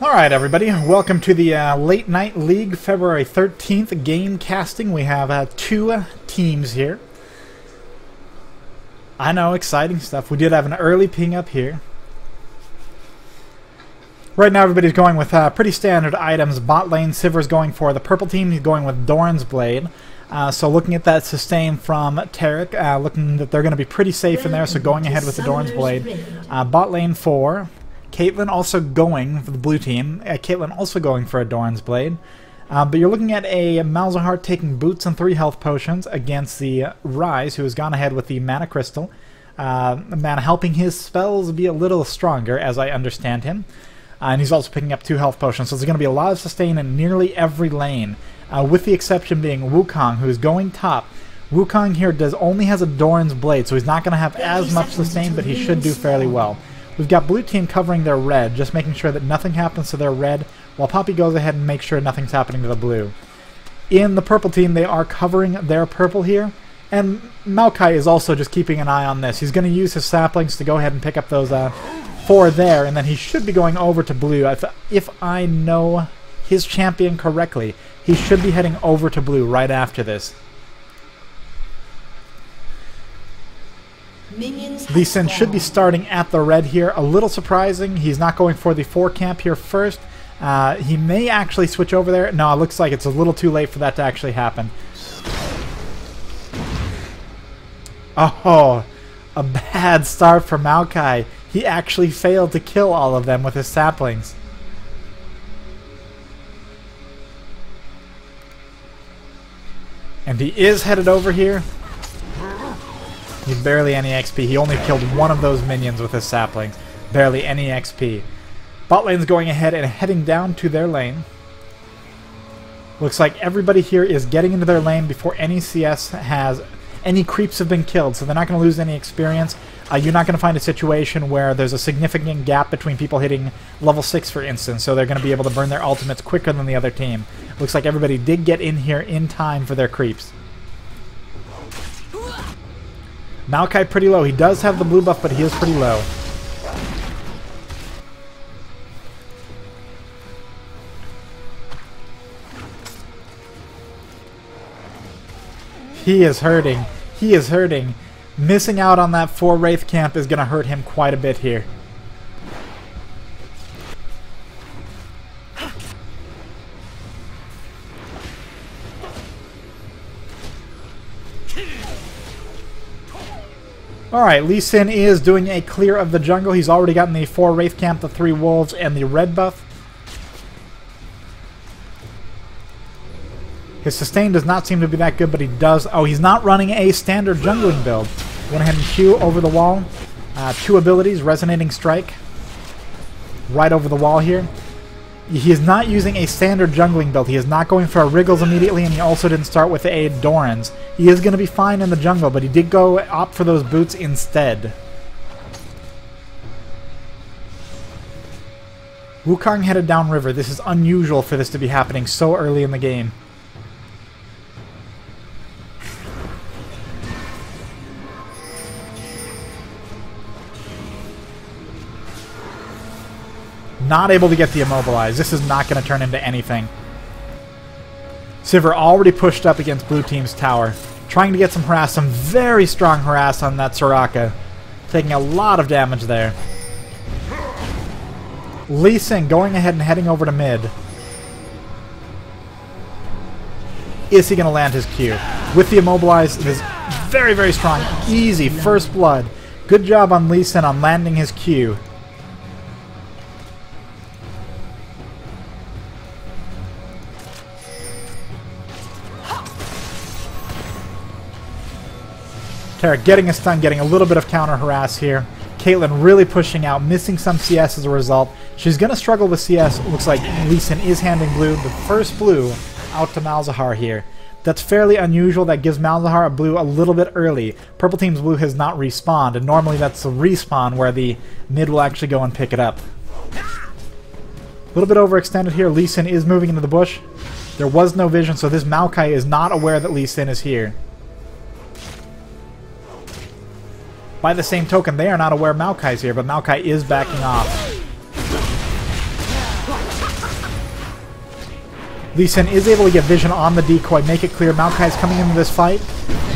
Alright everybody, welcome to the Late Night League February 13th game casting. We have 2 teams here. I know, exciting stuff. We did have an early ping up here. Right now everybody's going with pretty standard items. Bot lane, Sivir's going for the purple team. He's going with Doran's Blade. So looking at that sustain from Taric, looking that they're going to be pretty safe in there, so going ahead with the Doran's Blade. Bot lane for Caitlyn also going for the blue team. Caitlyn also going for a Doran's Blade. But you're looking at a Malzahar taking boots and 3 health potions against the Ryze, who has gone ahead with the Mana Crystal. Mana helping his spells be a little stronger, as I understand him. And he's also picking up 2 health potions, so there's going to be a lot of sustain in nearly every lane, with the exception being Wukong, who is going top. Wukong here only has a Doran's Blade, so he's not going to have as much sustain, but he should do fairly well. We've got blue team covering their red, just making sure that nothing happens to their red, while Poppy goes ahead and makes sure nothing's happening to the blue. In the purple team, they are covering their purple here, And Maokai is also just keeping an eye on this. He's going to use his saplings to go ahead and pick up those 4 there, and then he should be going over to blue. If I know his champion correctly, he should be heading over to blue right after this. Lee Sin should be starting at the red here. A little surprising. He's not going for the 4 camp here first. He may actually switch over there. No, it looks like it's a little too late for that to actually happen. Oh, a bad start for Maokai. He actually failed to kill all of them with his saplings. And he is headed over here. He's barely any XP. He only killed one of those minions with his saplings. Barely any XP. Bot lane's going ahead and heading down to their lane. Looks like everybody here is getting into their lane before any CS has... Any creeps have been killed, so they're not going to lose any experience. You're not going to find a situation where there's a significant gap between people hitting level 6, for instance, so they're going to be able to burn their ultimates quicker than the other team. Looks like everybody did get in here in time for their creeps. Maokai pretty low. He does have the blue buff, but he is pretty low. He is hurting. He is hurting. Missing out on that 4 Wraith camp is going to hurt him quite a bit here. Alright, Lee Sin is doing a clear of the jungle. He's already gotten the 4 Wraith camp, the 3 wolves, and the red buff. His sustain does not seem to be that good, but he does... Oh, he's not running a standard jungling build. Went ahead and Q over the wall. 2 abilities, Resonating Strike. Right over the wall here. He is not using a standard jungling build. He is not going for a Wriggles immediately, and he also didn't start with a Dorans. He is going to be fine in the jungle, but he did go opt for those boots instead. Wukong headed downriver. This is unusual for this to be happening so early in the game. Not able to get the immobilize. This is not going to turn into anything. Sivir already pushed up against blue team's tower. Trying to get some harass. Some very strong harass on that Soraka. Taking a lot of damage there. Lee Sin going ahead and heading over to mid. Is he going to land his Q? With the immobilize, it is very, very strong. Easy. First blood. Good job on Lee Sin on landing his Q. Tara getting a stun, getting a little bit of counter harass here. Caitlyn really pushing out, missing some CS as a result. She's going to struggle with CS. It looks like Lee Sin is handing blue, the first blue out to Malzahar here. That's fairly unusual. That gives Malzahar a blue a little bit early. Purple team's blue has not respawned, and normally that's a respawn where the mid will actually go and pick it up. A little bit overextended here. Lee Sin is moving into the bush. There was no vision, so this Maokai is not aware that Lee Sin is here. By the same token, they are not aware Maokai's here, but Maokai is backing off. Lee Sin is able to get vision on the decoy, make it clear Maokai's coming into this fight.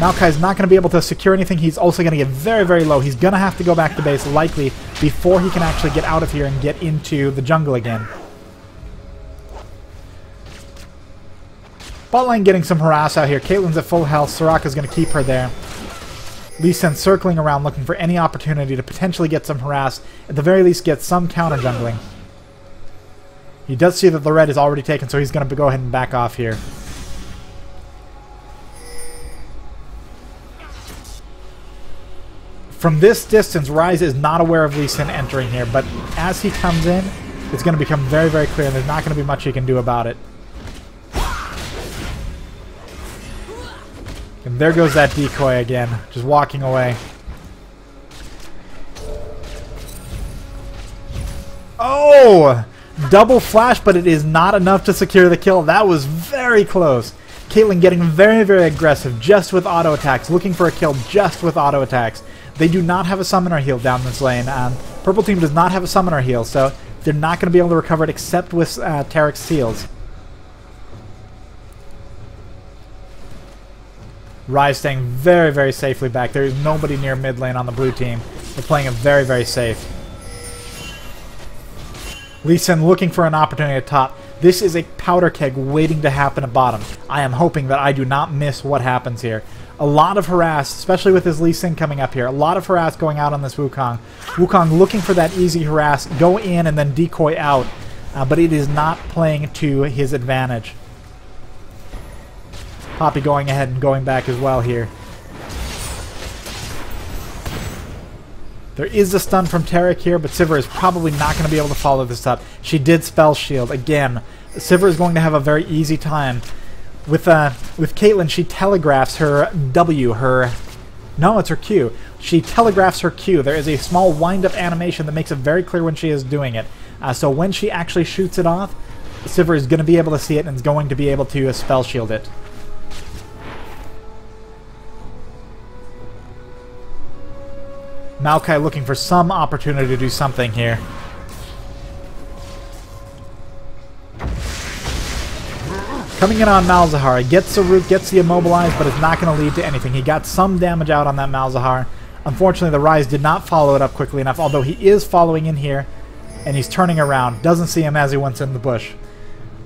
Maokai's not going to be able to secure anything. He's also going to get very, very low. He's going to have to go back to base, likely, before he can actually get out of here and get into the jungle again. Bot lane getting some harass out here. Caitlyn's at full health. Soraka's going to keep her there. Lee Sin circling around looking for any opportunity to potentially get some harass. At the very least get some counter jungling. He does see that the red is already taken, so he's going to go ahead and back off here. From this distance, Ryze is not aware of Lee Sin entering here, but as he comes in, it's going to become very, very clear, and there's not going to be much he can do about it. And there goes that decoy again, just walking away. Oh! Double flash, but it is not enough to secure the kill. That was very close. Caitlyn getting very, very aggressive just with auto attacks, looking for a kill just with auto attacks. They do not have a summoner heal down this lane. Purple team does not have a summoner heal, so they're not going to be able to recover it except with Tarek's seals. Ryze staying very, very safely back. There is nobody near mid lane on the blue team. They're playing it very, very safe. Lee Sin looking for an opportunity at top. This is a powder keg waiting to happen at bottom. I am hoping that I do not miss what happens here. A lot of harass, especially with his Lee Sin coming up here. A lot of harass going out on this Wukong. Wukong looking for that easy harass, go in and then decoy out. But it is not playing to his advantage. Poppy going ahead and going back as well here. There is a stun from Tarek here, but Sivir is probably not going to be able to follow this up. She did spell shield. Again, Sivir is going to have a very easy time. With Caitlyn, she telegraphs her W, no, it's her Q. She telegraphs her Q. There is a small wind-up animation that makes it very clear when she is doing it. So when she actually shoots it off, Sivir is going to be able to see it and is going to be able to spell shield it. Maokai looking for some opportunity to do something here. Coming in on Malzahar, gets the root, gets the immobilized, but it's not going to lead to anything. He got some damage out on that Malzahar. Unfortunately, the Ryze did not follow it up quickly enough, although he is following in here, and he's turning around. Doesn't see him as he went in the bush.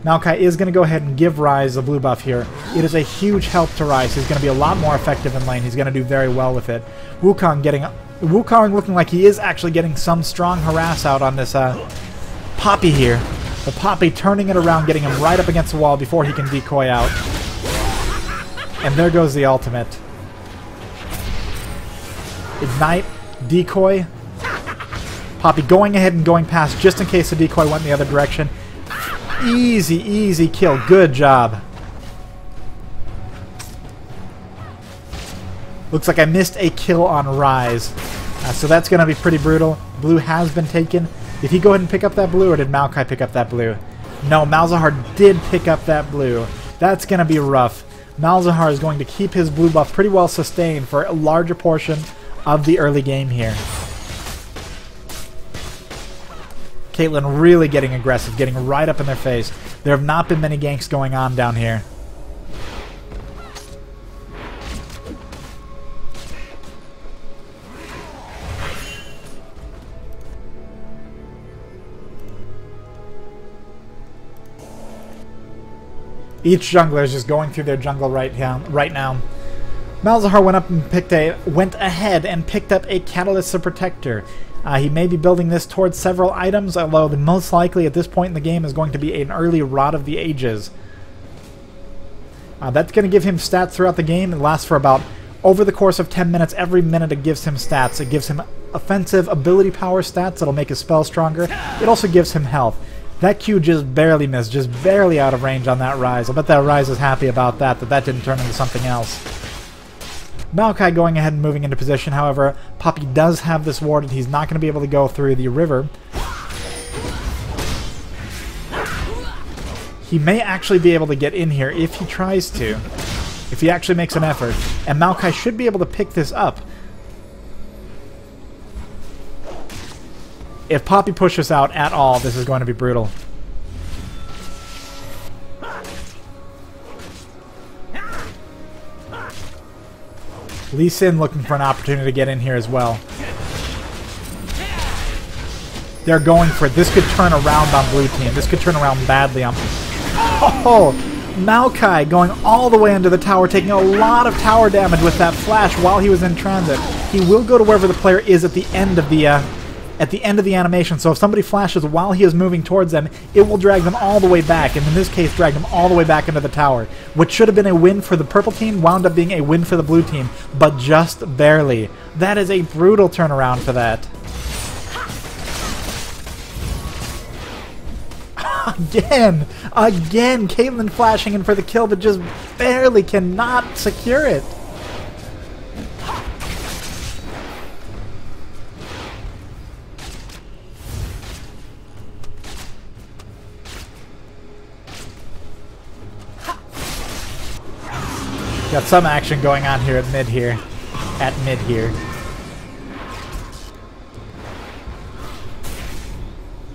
Maokai is going to go ahead and give Ryze the blue buff here. It is a huge help to Ryze. He's going to be a lot more effective in lane. He's going to do very well with it. Wukong looking like he is actually getting some strong harass out on this Poppy here. The Poppy turning it around, getting him right up against the wall before he can decoy out. And there goes the ultimate. Ignite, decoy. Poppy going ahead and going past just in case the decoy went in the other direction. Easy, easy kill. Good job. Looks like I missed a kill on Ryze. So that's going to be pretty brutal. Blue has been taken. Did he go ahead and pick up that blue, or did Maokai pick up that blue? No, Malzahar did pick up that blue. That's going to be rough. Malzahar is going to keep his blue buff pretty well sustained for a larger portion of the early game here. Caitlyn really getting aggressive, getting right up in their face. There have not been many ganks going on down here. Each jungler is just going through their jungle right now. Malzahar went ahead and picked up a Catalyst Protector. He may be building this towards several items, although the most likely at this point in the game is going to be an early Rod of the Ages. That's going to give him stats throughout the game. It lasts for about, over the course of 10 minutes, every minute it gives him stats. It gives him offensive ability power stats that'll make his spell stronger. It also gives him health. That Q just barely missed, just barely out of range on that Ryze. I bet that Ryze is happy about that didn't turn into something else. Maokai going ahead and moving into position. However, Poppy does have this warded. He's not going to be able to go through the river. He may actually be able to get in here if he tries to. If he actually makes an effort. And Maokai should be able to pick this up. If Poppy pushes out at all, this is going to be brutal. Lee Sin looking for an opportunity to get in here as well. They're going for it. This could turn around on blue team. This could turn around badly on... Oh! Maokai going all the way into the tower, taking a lot of tower damage with that flash while he was in transit. He will go to wherever the player is at the end of the animation, so if somebody flashes while he is moving towards them, it will drag them all the way back, and in this case drag them all the way back into the tower. What should have been a win for the purple team wound up being a win for the blue team, but just barely. That is a brutal turnaround for that. Again, Caitlyn flashing in for the kill, but just barely cannot secure it. Got some action going on here at mid here.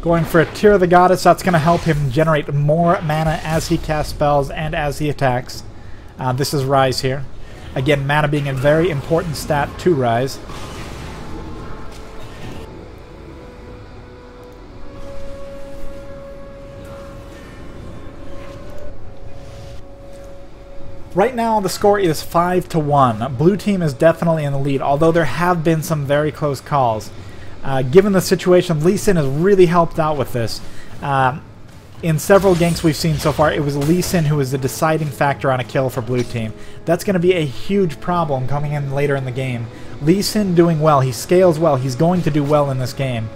Going for a Tear of the Goddess. That's going to help him generate more mana as he casts spells and as he attacks. This is Rise here. Again, mana being a very important stat to Rise. Right now, the score is 5-1. Blue team is definitely in the lead, although there have been some very close calls. Given the situation, Lee Sin has really helped out with this. In several ganks we've seen so far, it was Lee Sin who was the deciding factor on a kill for blue team. That's going to be a huge problem coming in later in the game. Lee Sin doing well. He scales well. He's going to do well in this game.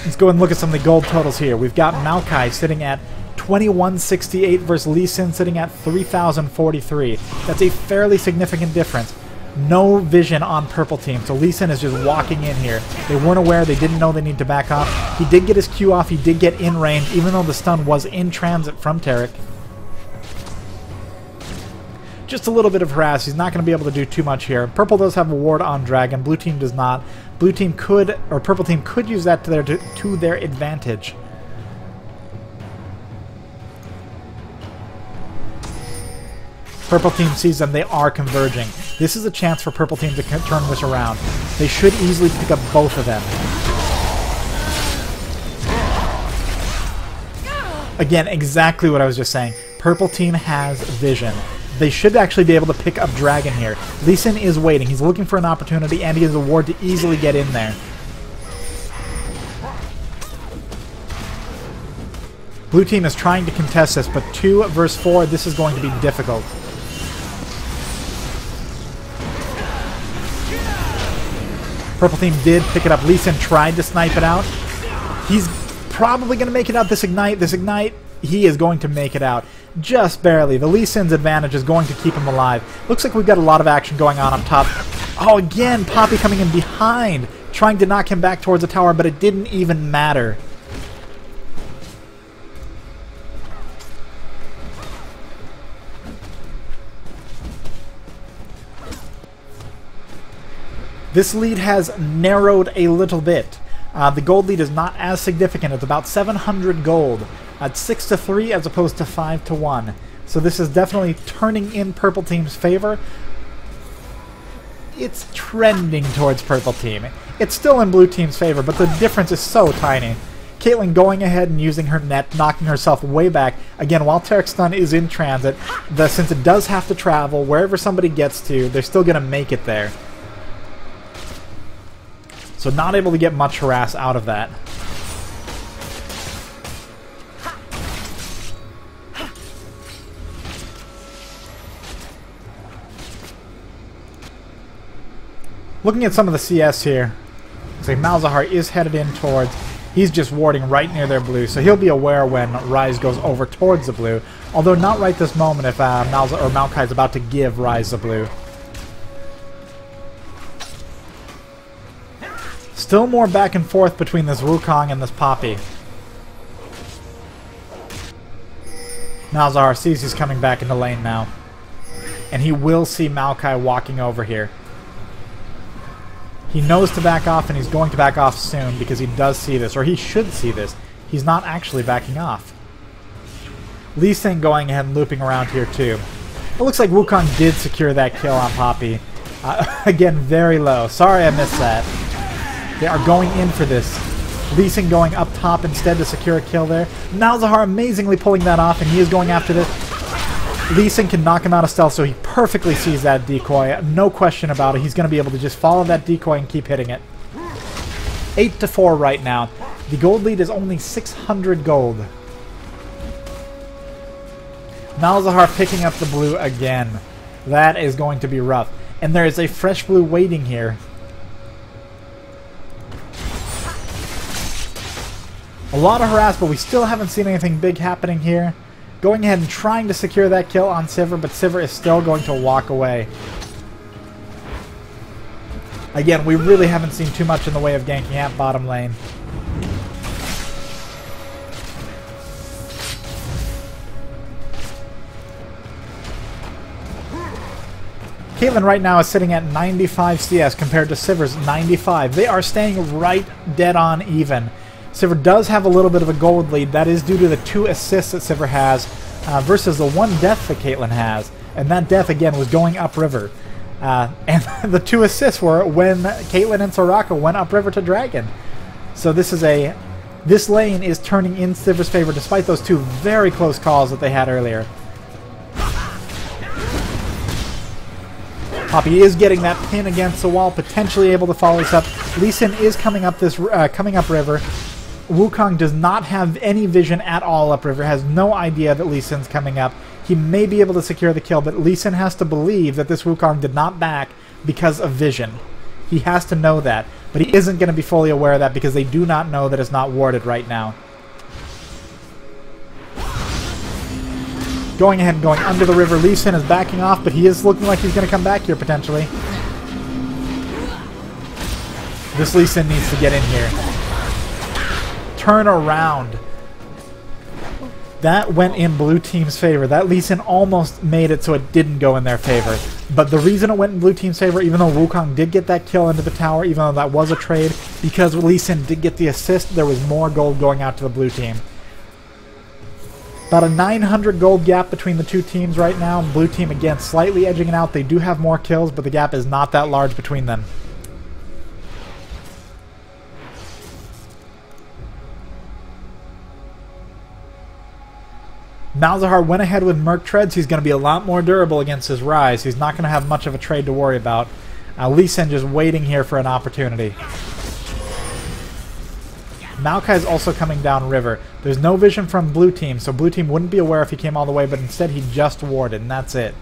Let's go and look at some of the gold totals here. We've got Maokai sitting at 2168 versus Lee Sin sitting at 3043. That's a fairly significant difference. No vision on purple team, so Lee Sin is just walking in here. They weren't aware, they didn't know they need to back off. He did get his Q off, he did get in range, even though the stun was in transit from Tarek. Just a little bit of harass, he's not going to be able to do too much here. Purple does have a ward on Dragon, blue team does not. Blue team could, or purple team could use that to their advantage. Purple team sees them, they are converging. This is a chance for purple team to turn this around. They should easily pick up both of them. Again, exactly what I was just saying. Purple team has vision. They should actually be able to pick up Dragon here. Lee Sin is waiting. He's looking for an opportunity, and he has a ward to easily get in there. Blue team is trying to contest this, but 2 versus 4, this is going to be difficult. Purple team did pick it up. Lee Sin tried to snipe it out. He's probably going to make it out this Ignite, he is going to make it out. Just barely. The Lee Sin's advantage is going to keep him alive. Looks like we've got a lot of action going on up top. Oh, again, Poppy coming in behind, trying to knock him back towards the tower, but it didn't even matter. This lead has narrowed a little bit. The gold lead is not as significant. It's about 700 gold. It's 6-3 as opposed to 5-1. So this is definitely turning in purple team's favor. It's trending towards purple team. It's still in blue team's favor, but the difference is so tiny. Caitlyn going ahead and using her net, knocking herself way back. Again, while Tarek's stun is in transit, since it does have to travel, wherever somebody gets to, they're still going to make it there. So not able to get much harass out of that. Looking at some of the CS here, looks like Malzahar is headed in towards. He's just warding right near their blue, so he'll be aware when Rise goes over towards the blue. Although not right this moment if Maokai is about to give Rise the blue. Still more back and forth between this Wukong and this Poppy. Malzahar sees he's coming back into lane now. And he will see Maokai walking over here. He knows to back off, and he's going to back off soon because he does see this, or he should see this. He's not actually backing off. Lee Sin going ahead and looping around here too. It looks like Wukong did secure that kill on Poppy. Again, very low. Sorry I missed that. They are going in for this. Lee Sin going up top instead to secure a kill there. Malzahar amazingly pulling that off, and he is going after this. Lee Sin can knock him out of stealth, so he perfectly sees that decoy. No question about it. He's going to be able to just follow that decoy and keep hitting it. 8-4 right now. The gold lead is only 600 gold. Malzahar picking up the blue again. That is going to be rough. And there is a fresh blue waiting here. A lot of harass, but we still haven't seen anything big happening here. Going ahead and trying to secure that kill on Sivir, but Sivir is still going to walk away. Again, we really haven't seen too much in the way of ganking at bottom lane. Caitlyn right now is sitting at 95 CS compared to Sivir's 95. They are staying right dead on even. Sivir does have a little bit of a gold lead. That is due to the 2 assists that Sivir has versus the 1 death that Caitlyn has. And that death, again, was going upriver. And the 2 assists were when Caitlyn and Soraka went upriver to Dragon. So this lane is turning in Sivir's favor despite those 2 very close calls that they had earlier. Poppy is getting that pin against the wall, potentially able to follow this up. Lee Sin is coming up river. Wukong does not have any vision at all upriver, has no idea that Lee Sin's coming up. He may be able to secure the kill, but Lee Sin has to believe that this Wukong did not back because of vision. He has to know that, but he isn't going to be fully aware of that because they do not know that it's not warded right now. Going ahead and going under the river. Lee Sin is backing off, but he is looking like he's going to come back here potentially. This Lee Sin needs to get in here. Turn around. That went in blue team's favor. That Lee Sin almost made it so it didn't go in their favor. But the reason it went in blue team's favor, even though Wukong did get that kill into the tower, even though that was a trade, because Lee Sin did get the assist, there was more gold going out to the blue team. About a 900 gold gap between the 2 teams right now. Blue team, again, slightly edging it out. They do have more kills, but the gap is not that large between them. Malzahar went ahead with Merc Treads. He's going to be a lot more durable against his Rise. He's not going to have much of a trade to worry about. Lee Sin just waiting here for an opportunity. Maokai is also coming down river. There's no vision from blue team, so blue team wouldn't be aware if he came all the way, but instead he just warded, and that's it.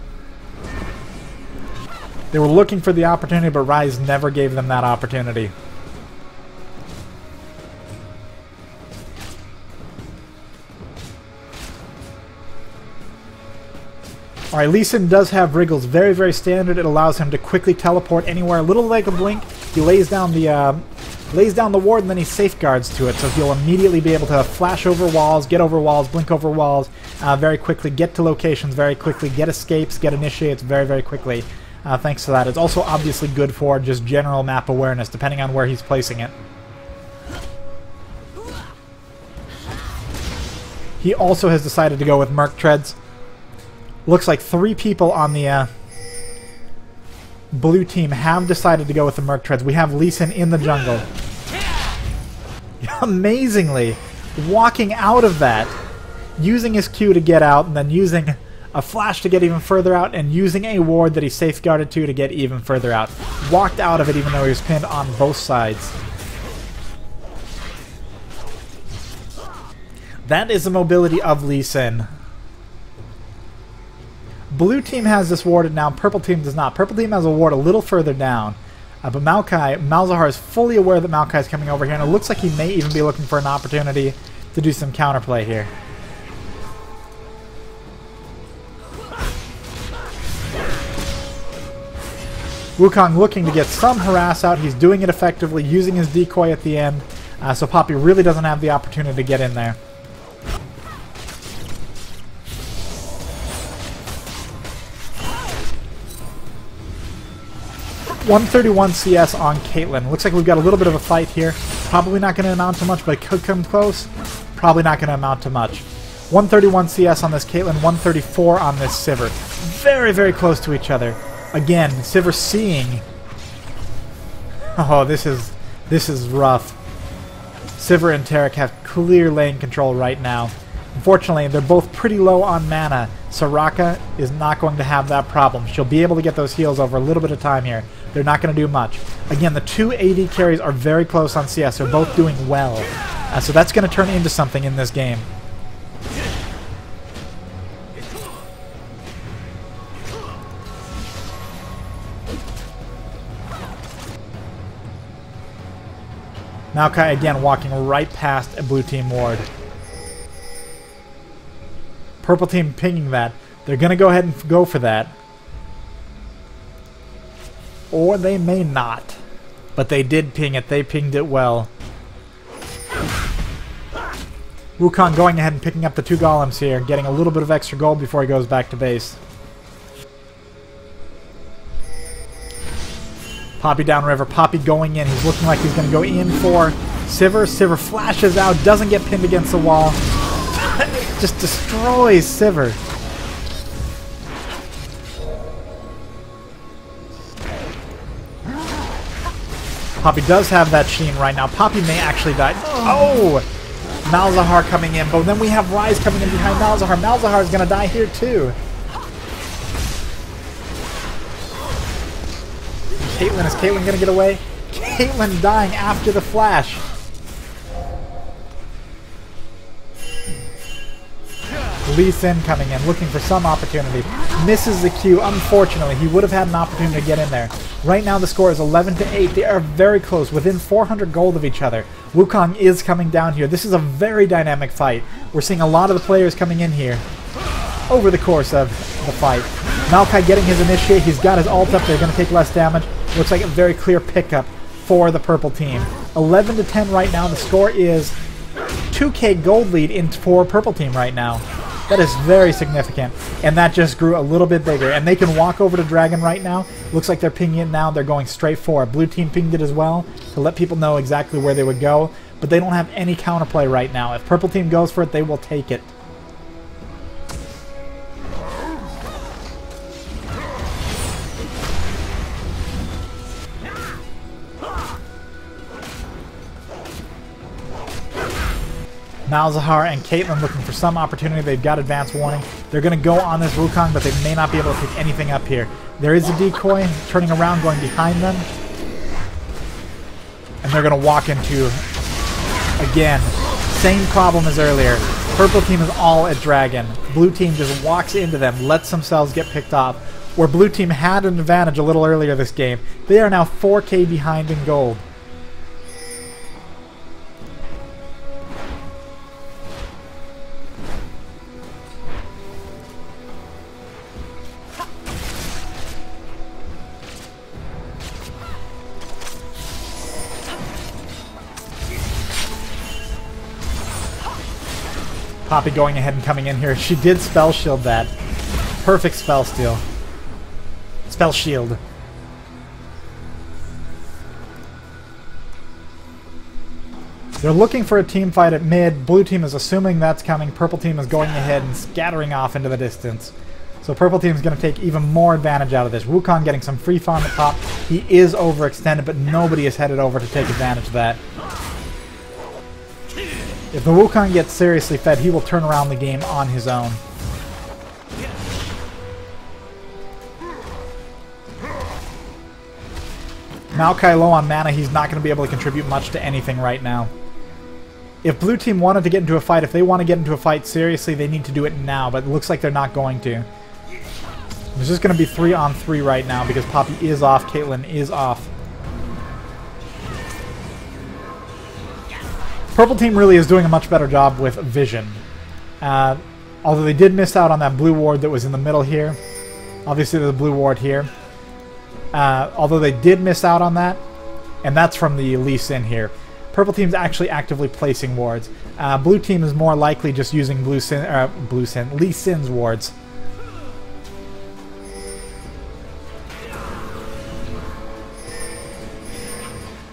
They were looking for the opportunity, but Rise never gave them that opportunity. Alright, Lee Sin does have Wriggles. Very, very standard. It allows him to quickly teleport anywhere. A little like a blink. He lays down the ward and then he safeguards to it, so he'll immediately be able to flash over walls, get over walls, blink over walls very quickly, get to locations very quickly, get escapes, get initiates very, very quickly. Thanks to that. It's also obviously good for just general map awareness, depending on where he's placing it. He also has decided to go with Merc Treads. Looks like 3 people on the blue team have decided to go with the Merc Treads. We have Lee Sin in the jungle. Amazingly, walking out of that, using his Q to get out, and then using a flash to get even further out, and using a ward that he safeguarded to get even further out. Walked out of it even though he was pinned on both sides. That is the mobility of Lee Sin. Blue team has this warded now, purple team does not. Purple team has a ward a little further down. But Malzahar is fully aware that Maokai is coming over here, and it looks like he may even be looking for an opportunity to do some counterplay here. Wukong looking to get some harass out. He's doing it effectively, using his decoy at the end. So Poppy really doesn't have the opportunity to get in there. 131 CS on Caitlyn. Looks like we've got a little bit of a fight here. Probably not going to amount to much, but it could come close. Probably not going to amount to much. 131 CS on this Caitlyn, 134 on this Sivir. Very, very close to each other. Again, Sivir seeing... Oh, this is rough. Sivir and Taric have clear lane control right now. Unfortunately, they're both pretty low on mana. Soraka is not going to have that problem. She'll be able to get those heals over a little bit of time here. They're not going to do much. Again, the 2 AD carries are very close on CS. They're both doing well. So that's going to turn into something in this game. Maokai again walking right past a blue team ward. Purple team pinging that. They're going to go ahead and go for that. Or they may not. But they did ping it. They pinged it well. Wukong going ahead and picking up the 2 golems here. Getting a little bit of extra gold before he goes back to base. Poppy downriver. Poppy going in. He's looking like he's going to go in for Sivir. Sivir flashes out. Doesn't get pinned against the wall. Just destroys Sivir. Poppy does have that Sheen right now. Poppy may actually die. Oh! Malzahar coming in, but then we have Ryze coming in behind Malzahar. Malzahar is going to die here too. Is Caitlyn going to get away? Caitlyn dying after the flash. Lee Sin coming in, looking for some opportunity. Misses the Q, unfortunately. He would have had an opportunity to get in there. Right now the score is 11-8. They are very close, within 400 gold of each other. Wukong is coming down here. This is a very dynamic fight. We're seeing a lot of the players coming in here over the course of the fight. Maokai getting his initiate. He's got his ult up. They're going to take less damage. Looks like a very clear pickup for the purple team. 11-10 right now. The score is 2k gold lead for purple team right now. That is very significant, and that just grew a little bit bigger. And they can walk over to Dragon right now. Looks like they're pinging it now. They're going straight for it. Blue team pinged it as well to let people know exactly where they would go, but they don't have any counterplay right now. If purple team goes for it, they will take it. Malzahar and Caitlyn looking for some opportunity. They've got advance warning. They're going to go on this Wukong, but they may not be able to pick anything up here. There is a decoy turning around, going behind them. And they're going to walk into, again, same problem as earlier. Purple team is all at Dragon. Blue team just walks into them, lets themselves get picked off. Where blue team had an advantage a little earlier this game, they are now 4k behind in gold. Poppy going ahead and coming in here. She did spell shield that. Perfect spell steal. Spell shield. They're looking for a team fight at mid. Blue team is assuming that's coming. Purple team is going ahead and scattering off into the distance. So purple team is going to take even more advantage out of this. Wukong getting some free farm at top. He is overextended, but nobody is headed over to take advantage of that. If the Wukong gets seriously fed, he will turn around the game on his own. Maokai low on mana, he's not going to be able to contribute much to anything right now. If blue team wanted to get into a fight, if they want to get into a fight seriously, they need to do it now, but it looks like they're not going to. There's just going to be 3-on-3 right now because Poppy is off, Caitlyn is off. Purple team really is doing a much better job with vision. Although they did miss out on that blue ward that was in the middle here. Obviously there's a blue ward here. Although they did miss out on that, and that's from the Lee Sin here. Purple team's actually actively placing wards. Blue team is more likely just using Lee Sin's wards.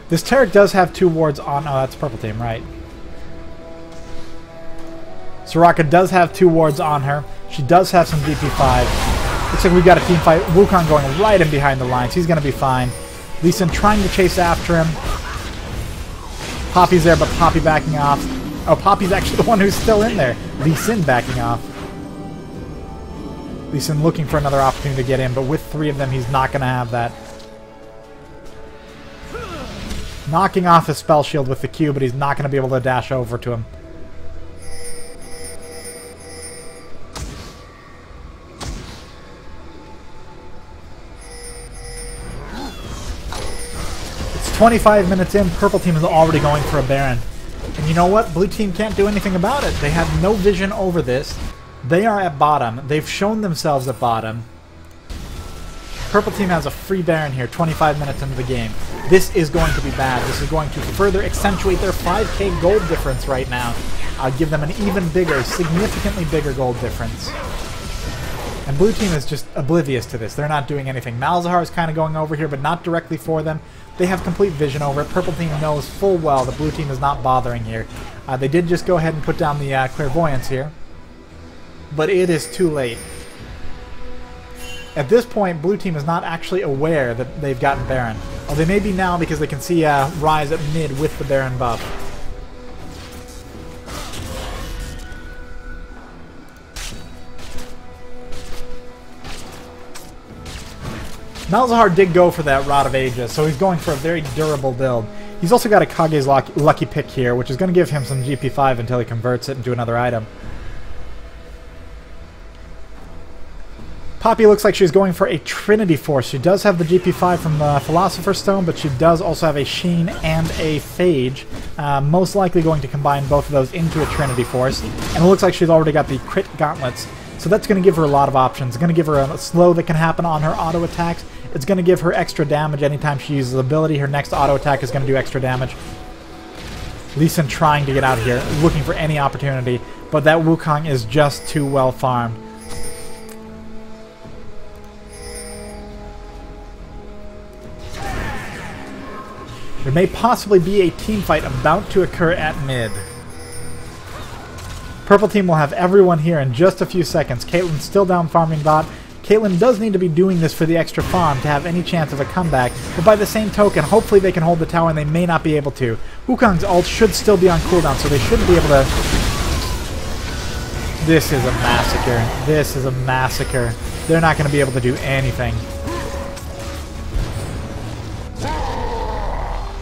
This Taric does have 2 wards on... Oh, that's purple team, right. Soraka does have 2 wards on her. She does have some DP5. Looks like we got a team fight. Wukong going right in behind the lines. He's going to be fine. Lee Sin trying to chase after him. Poppy's there, but Poppy backing off. Oh, Poppy's actually the one who's still in there. Lee Sin backing off. Lee Sin looking for another opportunity to get in, but with 3 of them, he's not going to have that. Knocking off his spell shield with the Q, but he's not going to be able to dash over to him. It's 25 minutes in. Purple team is already going for a Baron. And you know what? Blue team can't do anything about it. They have no vision over this. They are at bottom. They've shown themselves at bottom. Purple team has a free Baron here 25 minutes into the game. This is going to be bad. This is going to further accentuate their 5k gold difference right now. I'll give them an even bigger, significantly bigger gold difference. And blue team is just oblivious to this. They're not doing anything. Malzahar is kind of going over here, but not directly for them. They have complete vision over it. Purple team knows full well the blue team is not bothering here. They did just go ahead and put down the clairvoyance here. But it is too late. At this point, blue team is not actually aware that they've gotten Baron. Well, they may be now because they can see Rise at mid with the Baron buff. Malzahar did go for that Rod of Ages, so he's going for a very durable build. He's also got a Kage's Lucky Pick here, which is going to give him some GP5 until he converts it into another item. Poppy looks like she's going for a Trinity Force. She does have the GP5 from the Philosopher's Stone, but she does also have a Sheen and a Phage. Most likely going to combine both of those into a Trinity Force. And it looks like she's already got the Crit Gauntlets. So that's going to give her a lot of options. It's going to give her a slow that can happen on her auto attacks. It's going to give her extra damage anytime she uses ability. Her next auto attack is going to do extra damage. Lee Sin trying to get out of here, looking for any opportunity, but that Wukong is just too well farmed. There may possibly be a team fight about to occur at mid. Purple team will have everyone here in just a few seconds. Caitlyn's still down farming bot. Caitlyn does need to be doing this for the extra farm to have any chance of a comeback, but by the same token, hopefully they can hold the tower and they may not be able to. Wukong's ult should still be on cooldown, so they shouldn't be able to... This is a massacre. This is a massacre. They're not going to be able to do anything.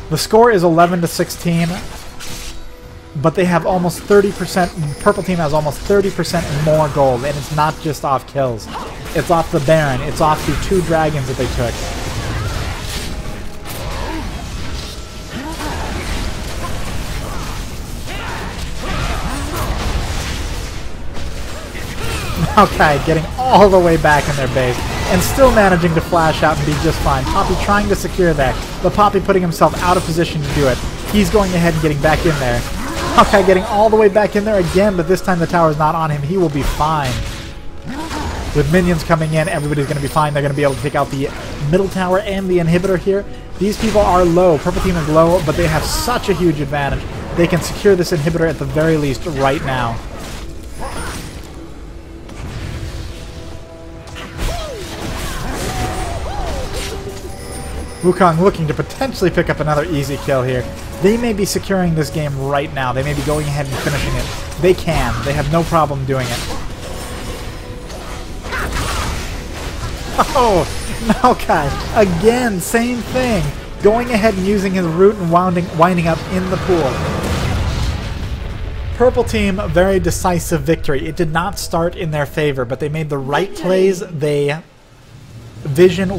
The score is 11-16, but they have almost 30%. Purple team has almost 30% more gold, and it's not just off kills. It's off the Baron. It's off the 2 dragons that they took. Okay, getting all the way back in their base, and still managing to flash out and be just fine. Poppy trying to secure that, but Poppy putting himself out of position to do it. He's going ahead and getting back in there. Okay, getting all the way back in there again, but this time the tower's not on him. He will be fine. With minions coming in, everybody's going to be fine. They're going to be able to take out the middle tower and the inhibitor here. These people are low. Purple team is low, but they have such a huge advantage. They can secure this inhibitor at the very least right now. Wukong looking to potentially pick up another easy kill here. They may be securing this game right now. They may be going ahead and finishing it. They can. They have no problem doing it. Oh, Maokai. Again, same thing. Going ahead and using his root and winding up in the pool. Purple team, very decisive victory. It did not start in their favor, but they made the right plays. Vision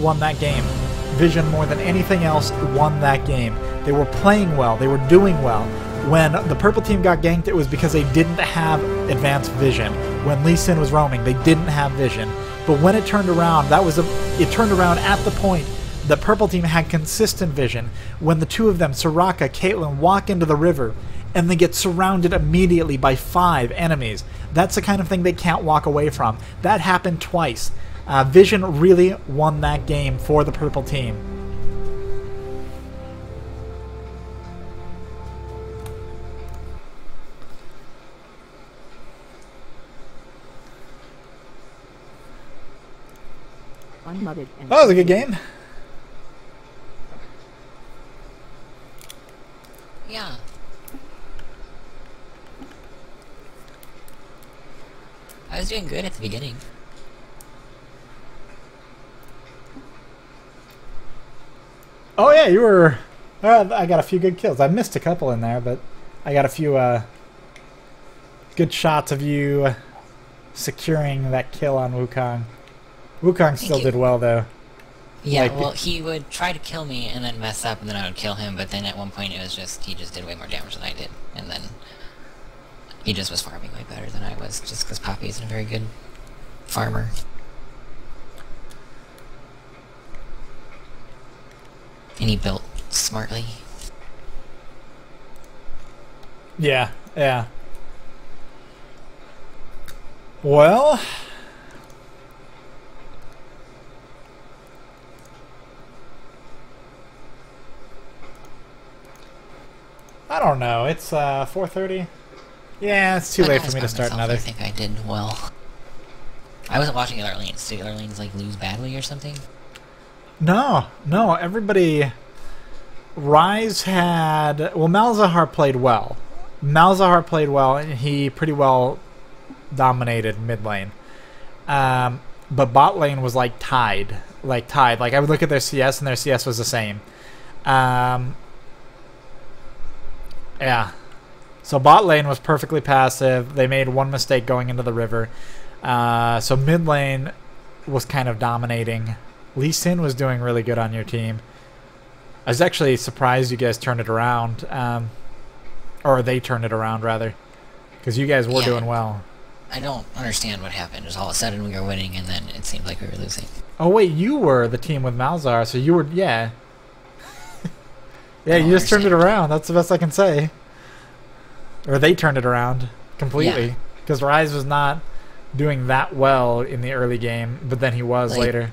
won that game. Vision, more than anything else, won that game. They were playing well. They were doing well. When the purple team got ganked, it was because they didn't have advanced vision. When Lee Sin was roaming, they didn't have vision. But when it turned around, it turned around at the point that purple team had consistent vision. When the two of them, Soraka, Caitlyn, walk into the river and they get surrounded immediately by 5 enemies. That's the kind of thing they can't walk away from. That happened twice. Vision really won that game for the purple team. That was a good game. Yeah. I was doing good at the beginning. Oh yeah, you were... I got a few good kills. I missed a couple in there, but I got a few good shots of you securing that kill on Wukong. Wukong still did well, though. Yeah, like, well, he would try to kill me and then mess up, and then I would kill him, but then at one point it was just, he just did way more damage than I did, and then he just was farming way better than I was, just because Poppy isn't a very good farmer. And he built smartly. Yeah, yeah. Well, I don't know. It's 4:30. Yeah, it's too late for me to start another. I think I did well. I wasn't watching other lanes. Did other lanes like lose badly or something? No, everybody... Rise had... Well, Malzahar played well. And he pretty well dominated mid lane. But bot lane was like tied. Like I would look at their CS and their CS was the same. Yeah. So bot lane was perfectly passive. They made one mistake going into the river. So mid lane was kind of dominating. Lee Sin was doing really good on your team. I was actually surprised you guys turned it around. Or they turned it around, rather. Because you guys were doing well. I don't understand what happened. Just all of a sudden we were winning, and then it seemed like we were losing. Oh, wait, you were the team with Malzahar, so you were... Yeah. Yeah, you just turned it around. That's the best I can say. Or they turned it around completely. Because Rise was not doing that well in the early game, but then he was later.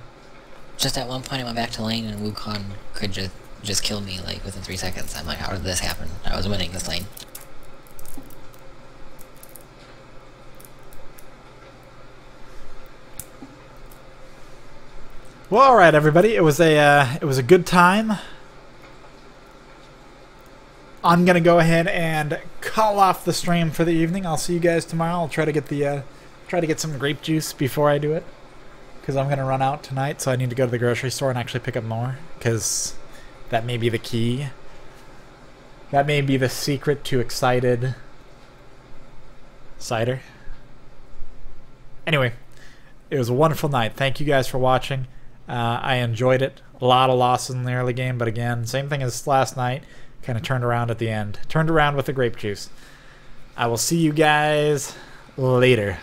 Just at one point I went back to lane, and Wukong could just kill me like within 3 seconds. I'm like, how did this happen? I was winning this lane. Well, all right, everybody. It was a good time. I'm gonna go ahead and call off the stream for the evening. I'll see you guys tomorrow. I'll try to get some grape juice before I do it, because I'm gonna run out tonight. So I need to go to the grocery store and actually pick up more, because that may be the key. That may be the secret to excited cider. Anyway, it was a wonderful night. Thank you guys for watching. I enjoyed it. A lot of losses in the early game, but again, same thing as last night. Kind of turned around at the end. Turned around with the grape juice. I will see you guys later.